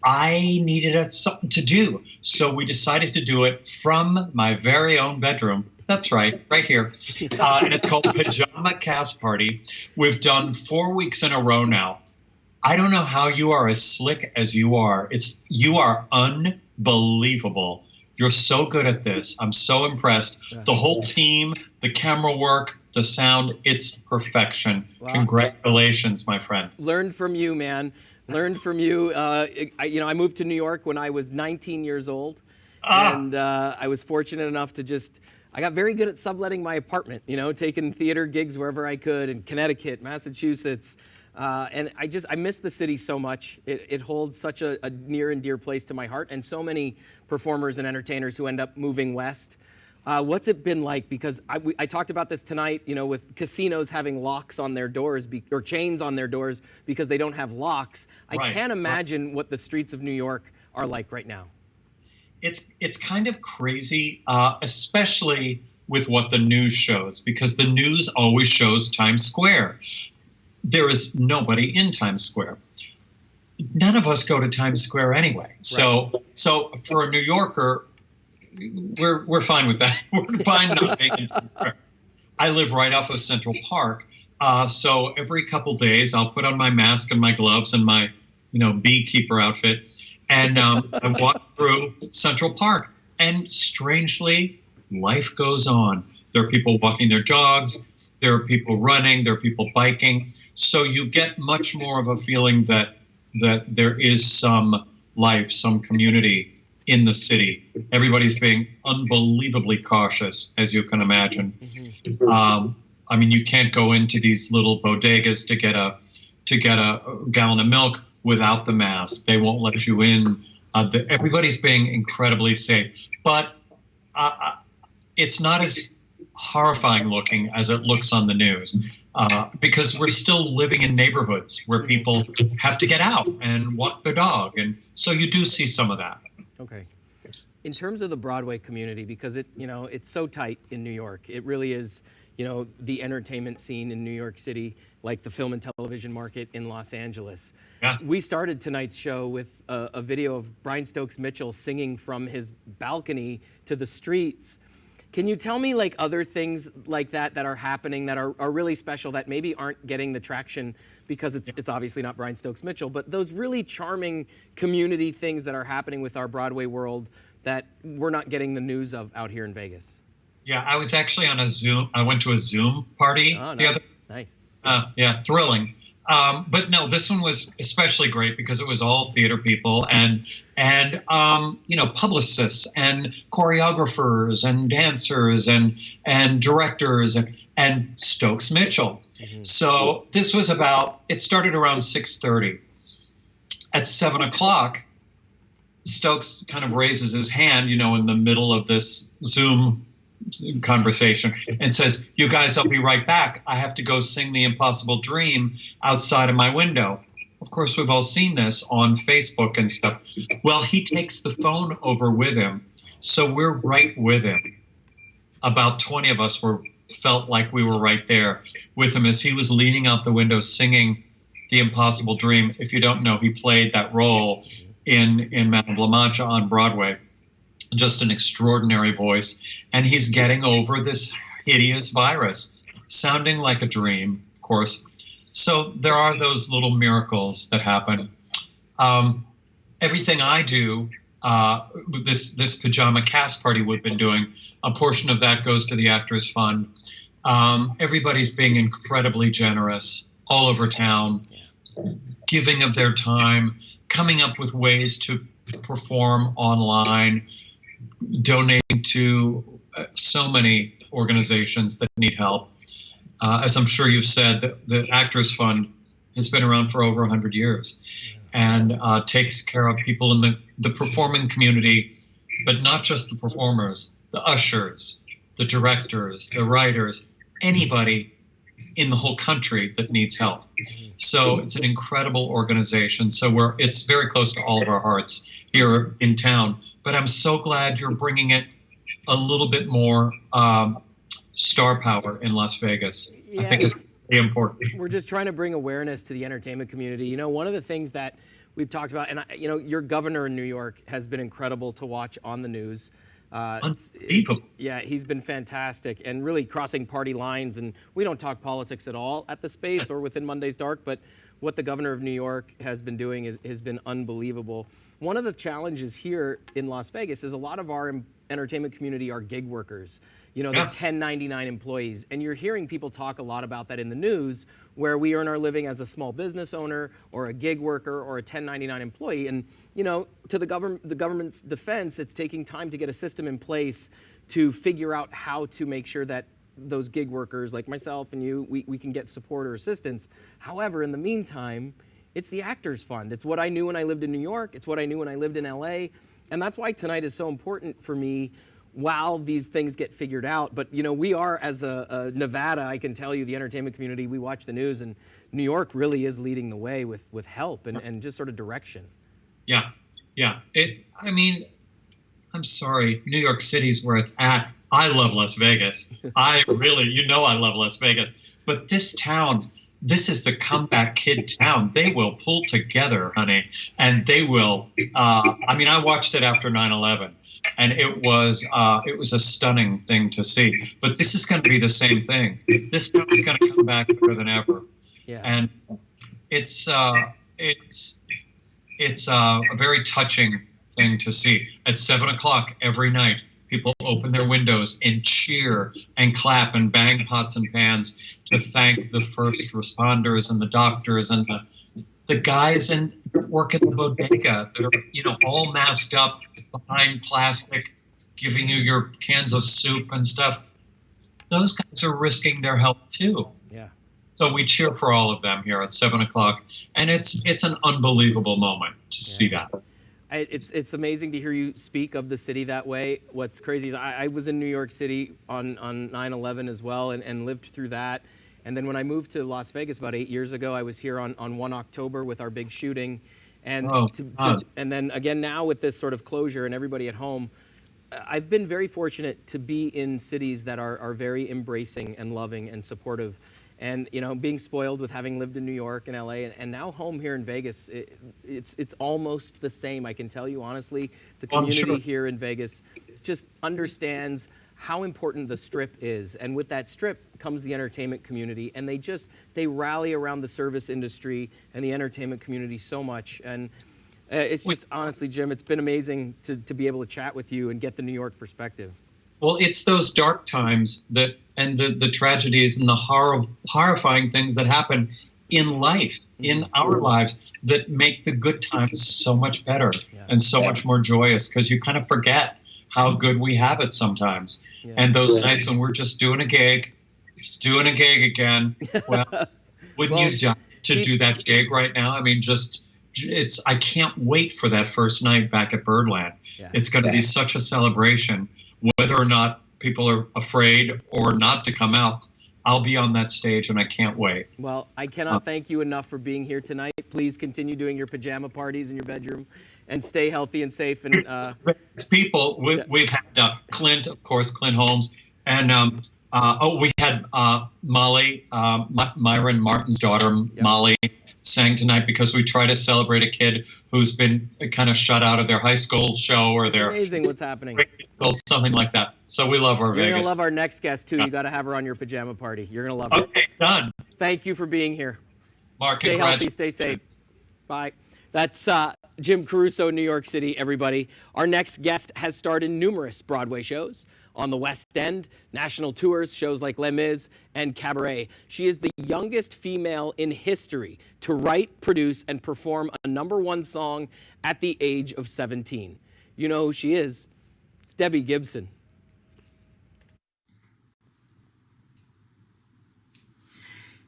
I needed something to do. So we decided to do it from my very own bedroom. That's right here. And it's called Pajama Cast Party. We've done 4 weeks in a row now. I don't know how you are as slick as you are. You are unbelievable. You're so good at this. I'm so impressed. The whole team, the camera work, the sound, it's perfection. Wow. Congratulations, my friend. Learned from you, man. Learned from you. I moved to New York when I was 19 years old. And I was fortunate enough to just I got very good at subletting my apartment, taking theater gigs wherever I could in Connecticut, Massachusetts. And I miss the city so much. It holds such a near and dear place to my heart, and so many performers and entertainers who end up moving west. What's it been like? Because I talked about this tonight, with casinos having locks on their doors or chains on their doors because they don't have locks. Right. I can't imagine what the streets of New York are like right now. It's kind of crazy, especially with what the news shows, because the news always shows Times Square. There is nobody in Times Square. None of us go to Times Square anyway. Right. So for a New Yorker, we're fine with that. We're fine not being in Times Square. I live right off of Central Park, so every couple days I'll put on my mask and my gloves and my beekeeper outfit, and I walk through Central Park, and strangely, life goes on. There are people walking their dogs, there are people running, there are people biking. So you get much more of a feeling that there is some life, some community in the city. Everybody's being unbelievably cautious, as you can imagine. Mm-hmm. You can't go into these little bodegas to get a gallon of milk without the mask. They won't let you in. Everybody's being incredibly safe, but it's not as horrifying looking as it looks on the news, because we're still living in neighborhoods where people have to get out and walk their dog, and so you do see some of that. Okay. In terms of the Broadway community, because it's so tight in New York, it really is, the entertainment scene in New York City, like the film and television market in Los Angeles. Yeah. We started tonight's show with a video of Brian Stokes Mitchell singing from his balcony to the streets. Can you tell me other things like that are happening that are really special, that maybe aren't getting the traction because it's obviously not Brian Stokes Mitchell, but those really charming community things that are happening with our Broadway world that we're not getting the news of out here in Vegas? Yeah, I was actually on a Zoom. I went to a Zoom party the other. Nice. Yeah, thrilling. But no, this one was especially great because it was all theater people and publicists and choreographers and dancers and directors and Stokes Mitchell. Mm-hmm. So this was it started around 6:30. At 7 o'clock, Stokes kind of raises his hand, in the middle of this Zoom conversation and says, "You guys, I'll be right back. I have to go sing The Impossible Dream outside of my window." Of course, we've all seen this on Facebook and stuff. Well, he takes the phone over with him, so we're right with him. About 20 of us felt like we were right there with him as he was leaning out the window singing The Impossible Dream. If you don't know, he played that role in Madame La Mancha on Broadway. Just an extraordinary voice. And he's getting over this hideous virus, sounding like a dream, of course. So there are those little miracles that happen. Everything I do, this pajama cast party we've been doing, a portion of that goes to the Actors Fund. Everybody's being incredibly generous all over town, giving of their time, coming up with ways to perform online, donating to so many organizations that need help. As I'm sure you've said, the Actors Fund has been around for over 100 years and takes care of people in the performing community, but not just the performers, the ushers, the directors, the writers, anybody in the whole country that needs help. So it's an incredible organization. So it's very close to all of our hearts here in town. But I'm so glad you're bringing it a little bit more star power in Las Vegas. Yeah. I think it's really important. We're just trying to bring awareness to the entertainment community. One of the things that we've talked about, and your governor in New York has been incredible to watch on the news. He's been fantastic and really crossing party lines. And we don't talk politics at all at the space or within Monday's Dark, but what the governor of New York has been doing has been unbelievable. One of the challenges here in Las Vegas is a lot of our entertainment community are gig workers. They're 1099 employees. And you're hearing people talk a lot about that in the news, where we earn our living as a small business owner or a gig worker or a 1099 employee. And, to the government's defense, it's taking time to get a system in place to figure out how to make sure that those gig workers like myself and you, we can get support or assistance. However, in the meantime, it's the Actors Fund. It's what I knew when I lived in New York. It's what I knew when I lived in LA. And that's why tonight is so important for me while these things get figured out. But, you know, we are, as a Nevada, I can tell you, the entertainment community, we watch the news, and New York really is leading the way with help and just sort of direction. Yeah. I mean, I'm sorry, New York City's where it's at. I love Las Vegas. I love Las Vegas. But this town, this is the comeback kid town. They will pull together, honey, and they will. I watched it after 9/11, and it was a stunning thing to see. But this is going to be the same thing. This town is going to come back better than ever. Yeah. And it's a very touching thing to see. At 7 o'clock every night, people open their windows and cheer and clap and bang pots and pans to thank the first responders and the doctors and the guys and work at the bodega that are, all masked up behind plastic, giving you your cans of soup and stuff. Those guys are risking their health too. Yeah. So we cheer for all of them here at 7 o'clock, and it's an unbelievable moment to see that. It's amazing to hear you speak of the city that way. What's crazy is I was in New York City on 9/11 as well and lived through that. And then when I moved to Las Vegas about 8 years ago, I was here on 1 October with our big shooting. And, and then again now with this sort of closure and everybody at home, I've been very fortunate to be in cities that are very embracing and loving and supportive. And, being spoiled with having lived in New York and LA and now home here in Vegas, it's almost the same. I can tell you honestly, the community here in Vegas just understands how important the Strip is. And with that Strip comes the entertainment community. And they rally around the service industry and the entertainment community so much. And it's just, honestly, Jim, it's been amazing to be able to chat with you and get the New York perspective. Well, it's those dark times and the tragedies and the horrifying things that happen in life, in our lives, that make the good times so much better and so much more joyous, because you kind of forget how good we have it sometimes. Yeah. And those nights when we're just doing a gig again, well, wouldn't you die to do that gig right now? I mean, I can't wait for that first night back at Birdland. Yeah. It's going to be such a celebration. Whether or not people are afraid or not to come out, I'll be on that stage, and I can't wait. Well, I cannot thank you enough for being here tonight. Please continue doing your pajama parties in your bedroom, and stay healthy and safe. And people, we've had Clint, of course, Clint Holmes, and we had Molly, Myron Martin's daughter, Molly, sang tonight because we try to celebrate a kid who's been kind of shut out of their high school show or their amazing what's happening, something like that. So we love our Vegas. You're gonna love our next guest too. You got to have her on your pajama party. You're gonna love her. Okay, done. Thank you for being here. Mark, stay healthy, stay safe. Bye. That's Jim Caruso, New York City, everybody. Our next guest has starred in numerous Broadway shows on the West End, national tours, shows like Les Mis and Cabaret. She is the youngest female in history to write, produce, and perform a #1 song at the age of 17. You know who she is? It's Debbie Gibson.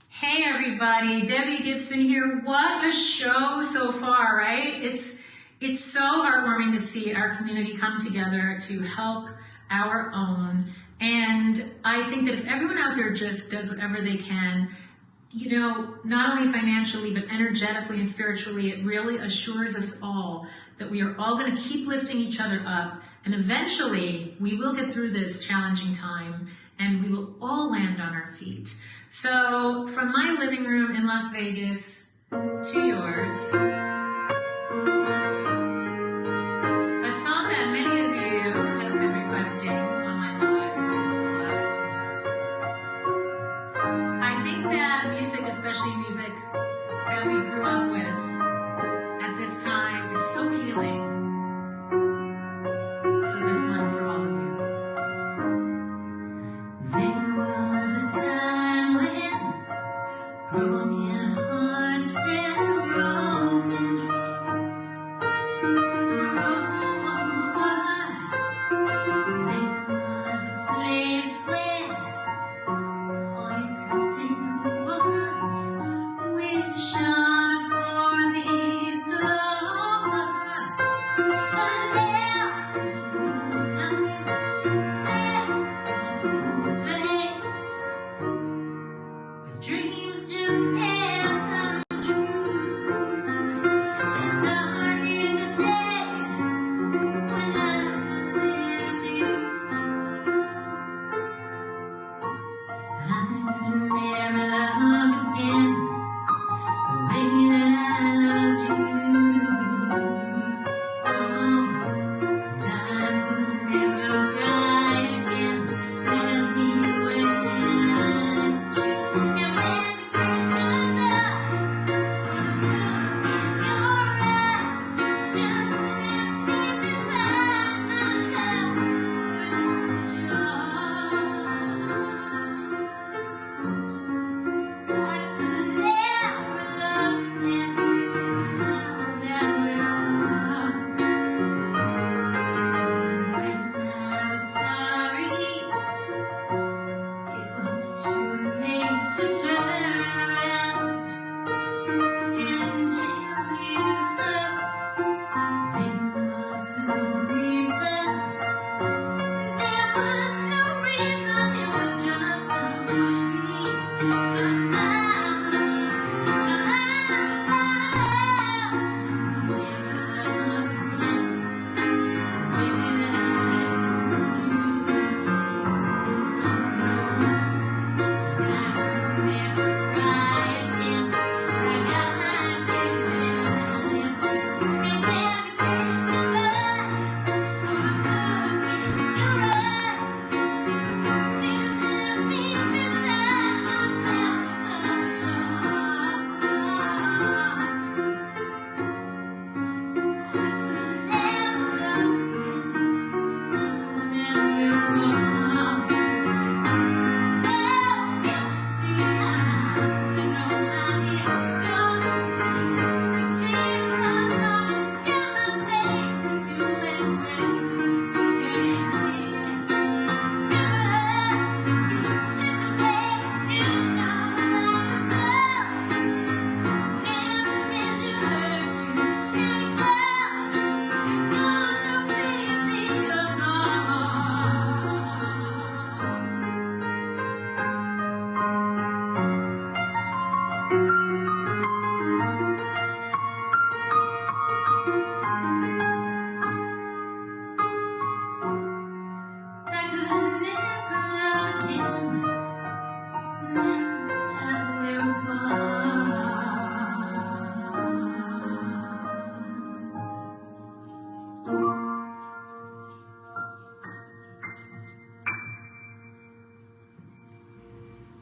Hey everybody, Debbie Gibson here. What a show so far, right? It's so heartwarming to see our community come together to help our own. And I think that if everyone out there just does whatever they can, not only financially, but energetically and spiritually, it really assures us all that we are all going to keep lifting each other up. And eventually we will get through this challenging time and we will all land on our feet. So from my living room in Las Vegas to yours, a song that many of you have been requesting on my lives, Vegas Lives. I think that music, especially music that we grew up with at this time, is so healing. So this one's for all of you. There was a time when broken hearts and broken dreams were over. There was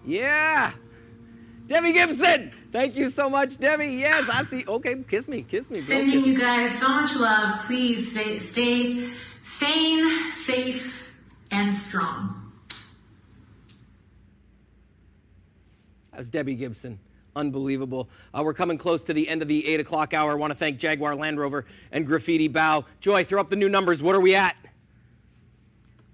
Yeah. Debbie Gibson. Thank you so much, Debbie. Yes, I see. Okay, kiss me. Sending you guys so much love. Please stay sane, safe, and strong. That was Debbie Gibson. Unbelievable. We're coming close to the end of the 8 o'clock hour. I want to thank Jaguar Land Rover and Graffiti Bow. Joy, throw up the new numbers. What are we at?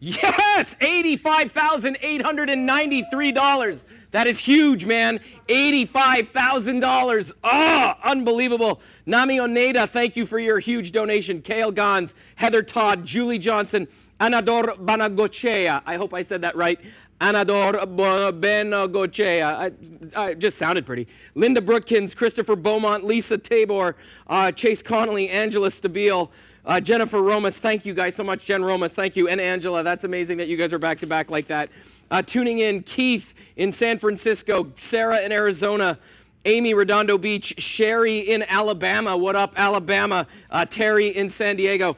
Yes! $85,893. That is huge, man. $85,000. Oh, unbelievable. Nami Oneda, thank you for your huge donation. Kale Gons, Heather Todd, Julie Johnson, Anador Banagochea. I hope I said that right. Anador Banagochea. I just sounded pretty. Linda Brookins, Christopher Beaumont, Lisa Tabor, Chase Connolly, Angela Stabile, Jennifer Romas. Thank you guys so much, Jen Romas. Thank you. And Angela, that's amazing that you guys are back to back like that. Tuning in, Keith in San Francisco, Sarah in Arizona, Amy Redondo Beach, Sherry in Alabama. What up, Alabama? Terry in San Diego.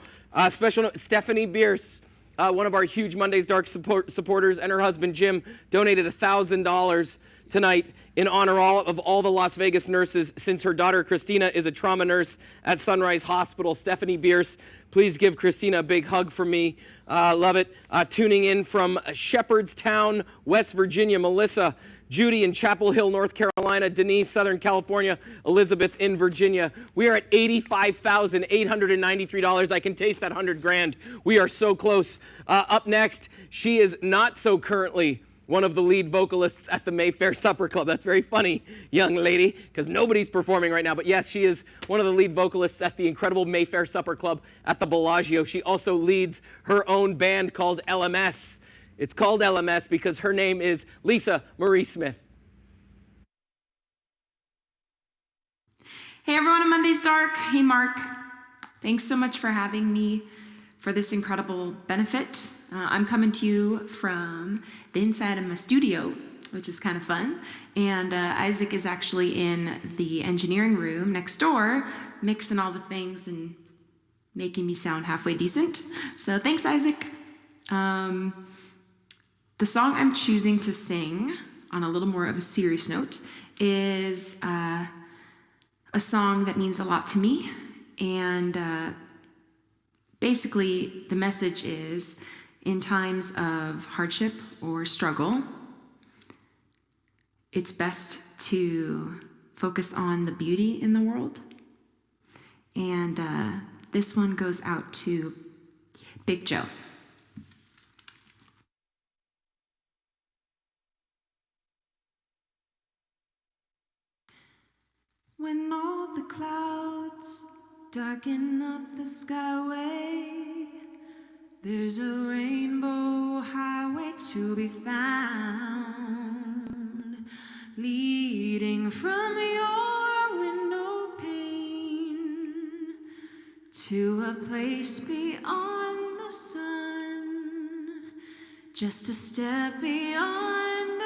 Special note, Stephanie Bierce, one of our huge Mondays Dark supporters, and her husband Jim donated $1,000 tonight in honor of all the Las Vegas nurses, since her daughter Christina is a trauma nurse at Sunrise Hospital. Stephanie Bierce, please give Christina a big hug from me. Love it. Tuning in from Shepherdstown, West Virginia, Melissa. Judy in Chapel Hill, North Carolina. Denise, Southern California. Elizabeth in Virginia. We are at $85,893. I can taste that $100,000. We are so close. Up next, she is not so currently one of the lead vocalists at the Mayfair Supper Club. That's very funny, young lady, because nobody's performing right now. But yes, she is one of the lead vocalists at the incredible Mayfair Supper Club at the Bellagio. She also leads her own band called LMS. It's called LMS because her name is Lisa Marie Smith. Hey everyone at Monday's Dark. Hey Mark. Thanks so much for having me for this incredible benefit. I'm coming to you from the inside of my studio, which is kind of fun. And Isaac is actually in the engineering room next door, mixing all the things and making me sound halfway decent. So thanks, Isaac. The song I'm choosing to sing, on a little more of a serious note, is a song that means a lot to me. And basically, the message is, in times of hardship or struggle, it's best to focus on the beauty in the world. And this one goes out to Big Joe. When all the clouds darken up the skyway, there's a rainbow highway to be found, leading from your window pane to a place beyond the sun, just a step beyond the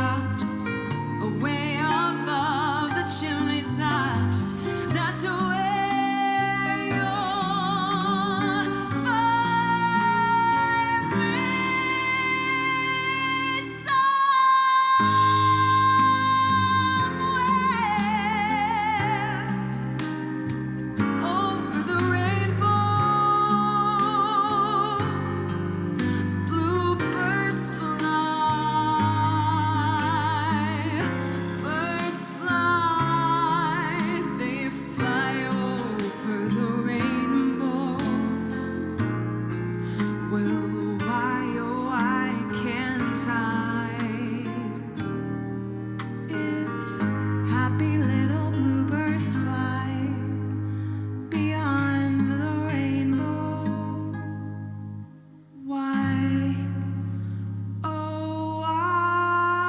treetops, way above the chimney tops. That's where you'll find me somewhere over the rainbow. Bluebirds fly, birds fly, they fly over the rainbow. Well, why, oh, why can't I? If happy little bluebirds fly beyond the rainbow, why, oh, why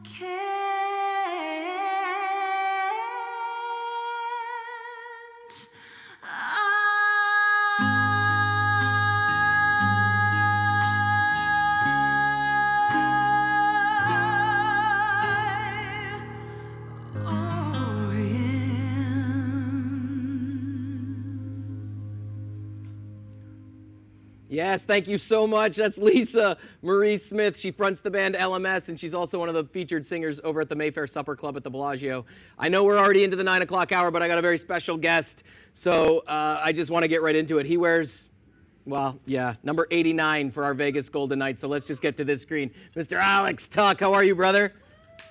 can't Yes, thank you so much. That's Lisa Marie Smith. She fronts the band LMS, and she's also one of the featured singers over at the Mayfair Supper Club at the Bellagio. I know we're already into the 9 o'clock hour, but I got a very special guest, so I just want to get right into it. He wears, well, yeah, number 89 for our Vegas Golden Knights, so let's just get to this screen. Mr. Alex Tuch, how are you, brother?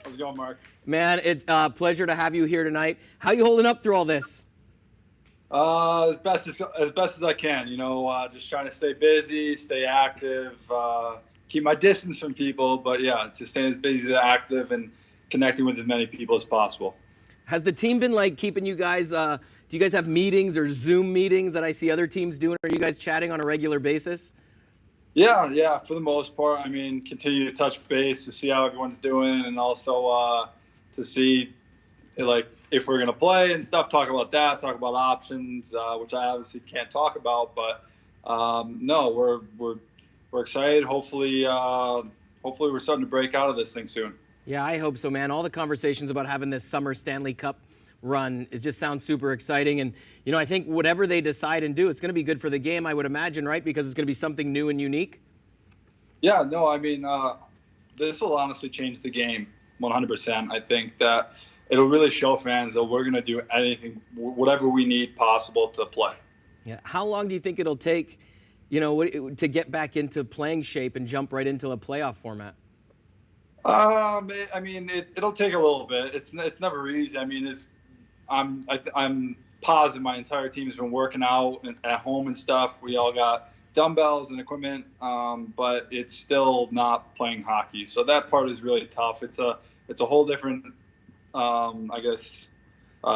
How's it going, Mark? Man, it's a pleasure to have you here tonight. How you holding up through all this? As best as I can, you know, just trying to stay busy, stay active, keep my distance from people, but yeah, just staying as busy, active, and connecting with as many people as possible. Has the team been like keeping you guys, do you guys have meetings or Zoom meetings that I see other teams doing? Are you guys chatting on a regular basis? Yeah, for the most part. I mean, continue to touch base to see how everyone's doing, and also to see, like, if we're going to play and stuff, talk about that, talk about options, which I obviously can't talk about. But no, we're excited. Hopefully we're starting to break out of this thing soon. Yeah, I hope so, man. All the conversations about having this summer Stanley Cup run, it just sounds super exciting. And, you know, I think whatever they decide and do, it's going to be good for the game, I would imagine, right? Because it's going to be something new and unique. Yeah, no, I mean, this will honestly change the game 100%. I think that it'll really show fans that we're going to do anything, whatever we need possible to play. Yeah. How long do you think it'll take, you know, to get back into playing shape and jump right into a playoff format? I mean, it'll take a little bit. It's never easy. I mean, I'm positive my entire team has been working out at home and stuff. We all got dumbbells and equipment, but it's still not playing hockey. So that part is really tough. It's a whole different, I guess,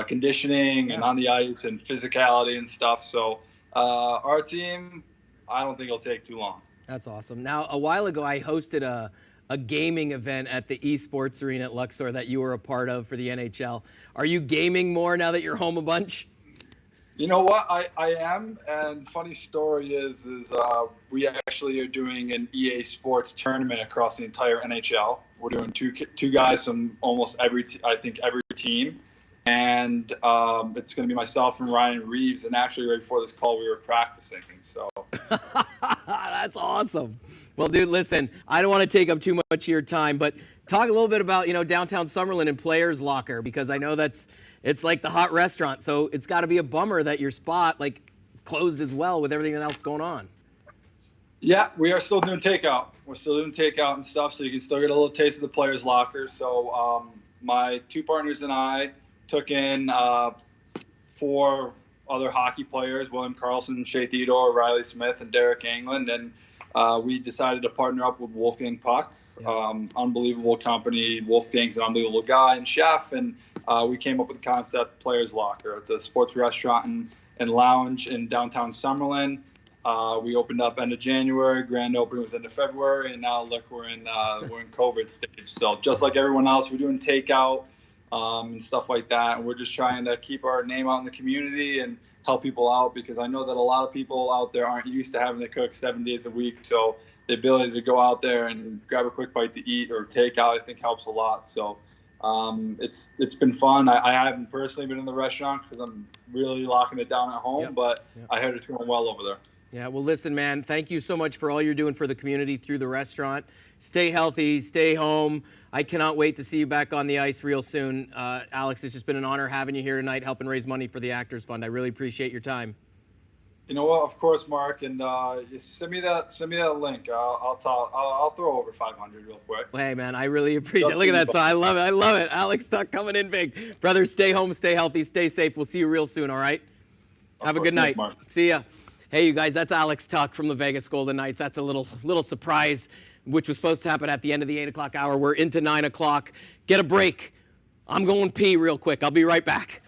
conditioning and on the ice and physicality and stuff. So our team, I don't think it'll take too long. That's awesome. Now, a while ago, I hosted a gaming event at the eSports Arena at Luxor that you were a part of for the NHL. Are you gaming more now that you're home a bunch? You know what? I am. And funny story is we actually are doing an EA Sports tournament across the entire NHL. We're doing two guys from almost every team. And it's going to be myself and Ryan Reeves. And actually, right before this call, we were practicing. So that's awesome. Well, dude, listen, I don't want to take up too much of your time, but talk a little bit about, you know, downtown Summerlin and Players Locker, because I know it's like the hot restaurant. So it's got to be a bummer that your spot like closed as well with everything else going on. Yeah, we are still doing takeout. We're still doing takeout and stuff, so you can still get a little taste of the Players Locker. So my two partners and I took in 4 other hockey players: William Karlsson, Shea Theodore, Riley Smith, and Derek England. And we decided to partner up with Wolfgang Puck, unbelievable company. Wolfgang's an unbelievable guy and chef, and we came up with the concept Players Locker. It's a sports restaurant and lounge in downtown Summerlin. We opened up end of January. Grand opening was end of February, and now look, we're in COVID stage. So just like everyone else, we're doing takeout and stuff like that, and we're just trying to keep our name out in the community and help people out, because I know that a lot of people out there aren't used to having to cook 7 days a week. So the ability to go out there and grab a quick bite to eat or take out, I think helps a lot. So it's been fun. I haven't personally been in the restaurant because I'm really locking it down at home, but I heard it's going well over there. Yeah, well, listen, man, thank you so much for all you're doing for the community through the restaurant. Stay healthy, stay home. I cannot wait to see you back on the ice real soon. Alex, it's just been an honor having you here tonight, helping raise money for the Actors Fund. I really appreciate your time. You know what? Of course, Mark, and send me that link. I'll throw over 500 real quick. Hey, man, I really appreciate it. Look at that. So I love it. Alex Tuch coming in big. Brother, stay home, stay healthy, stay safe. We'll see you real soon, all right? Have a good night. Mark. See ya. Hey, you guys, that's Alex Tuch from the Vegas Golden Knights. That's a little surprise, which was supposed to happen at the end of the 8 o'clock hour. We're into 9 o'clock. Get a break. I'm going pee real quick. I'll be right back.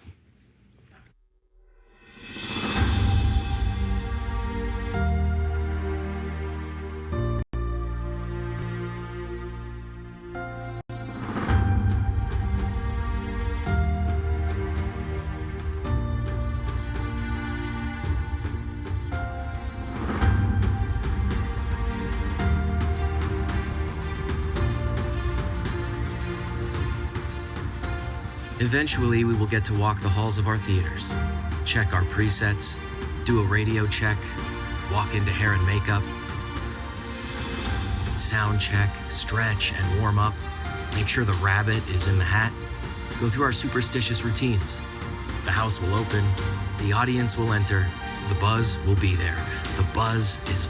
Eventually, we will get to walk the halls of our theaters, check our presets, do a radio check, walk into hair and makeup, sound check, stretch and warm up, make sure the rabbit is in the hat, go through our superstitious routines. The house will open, the audience will enter, the buzz will be there. The buzz is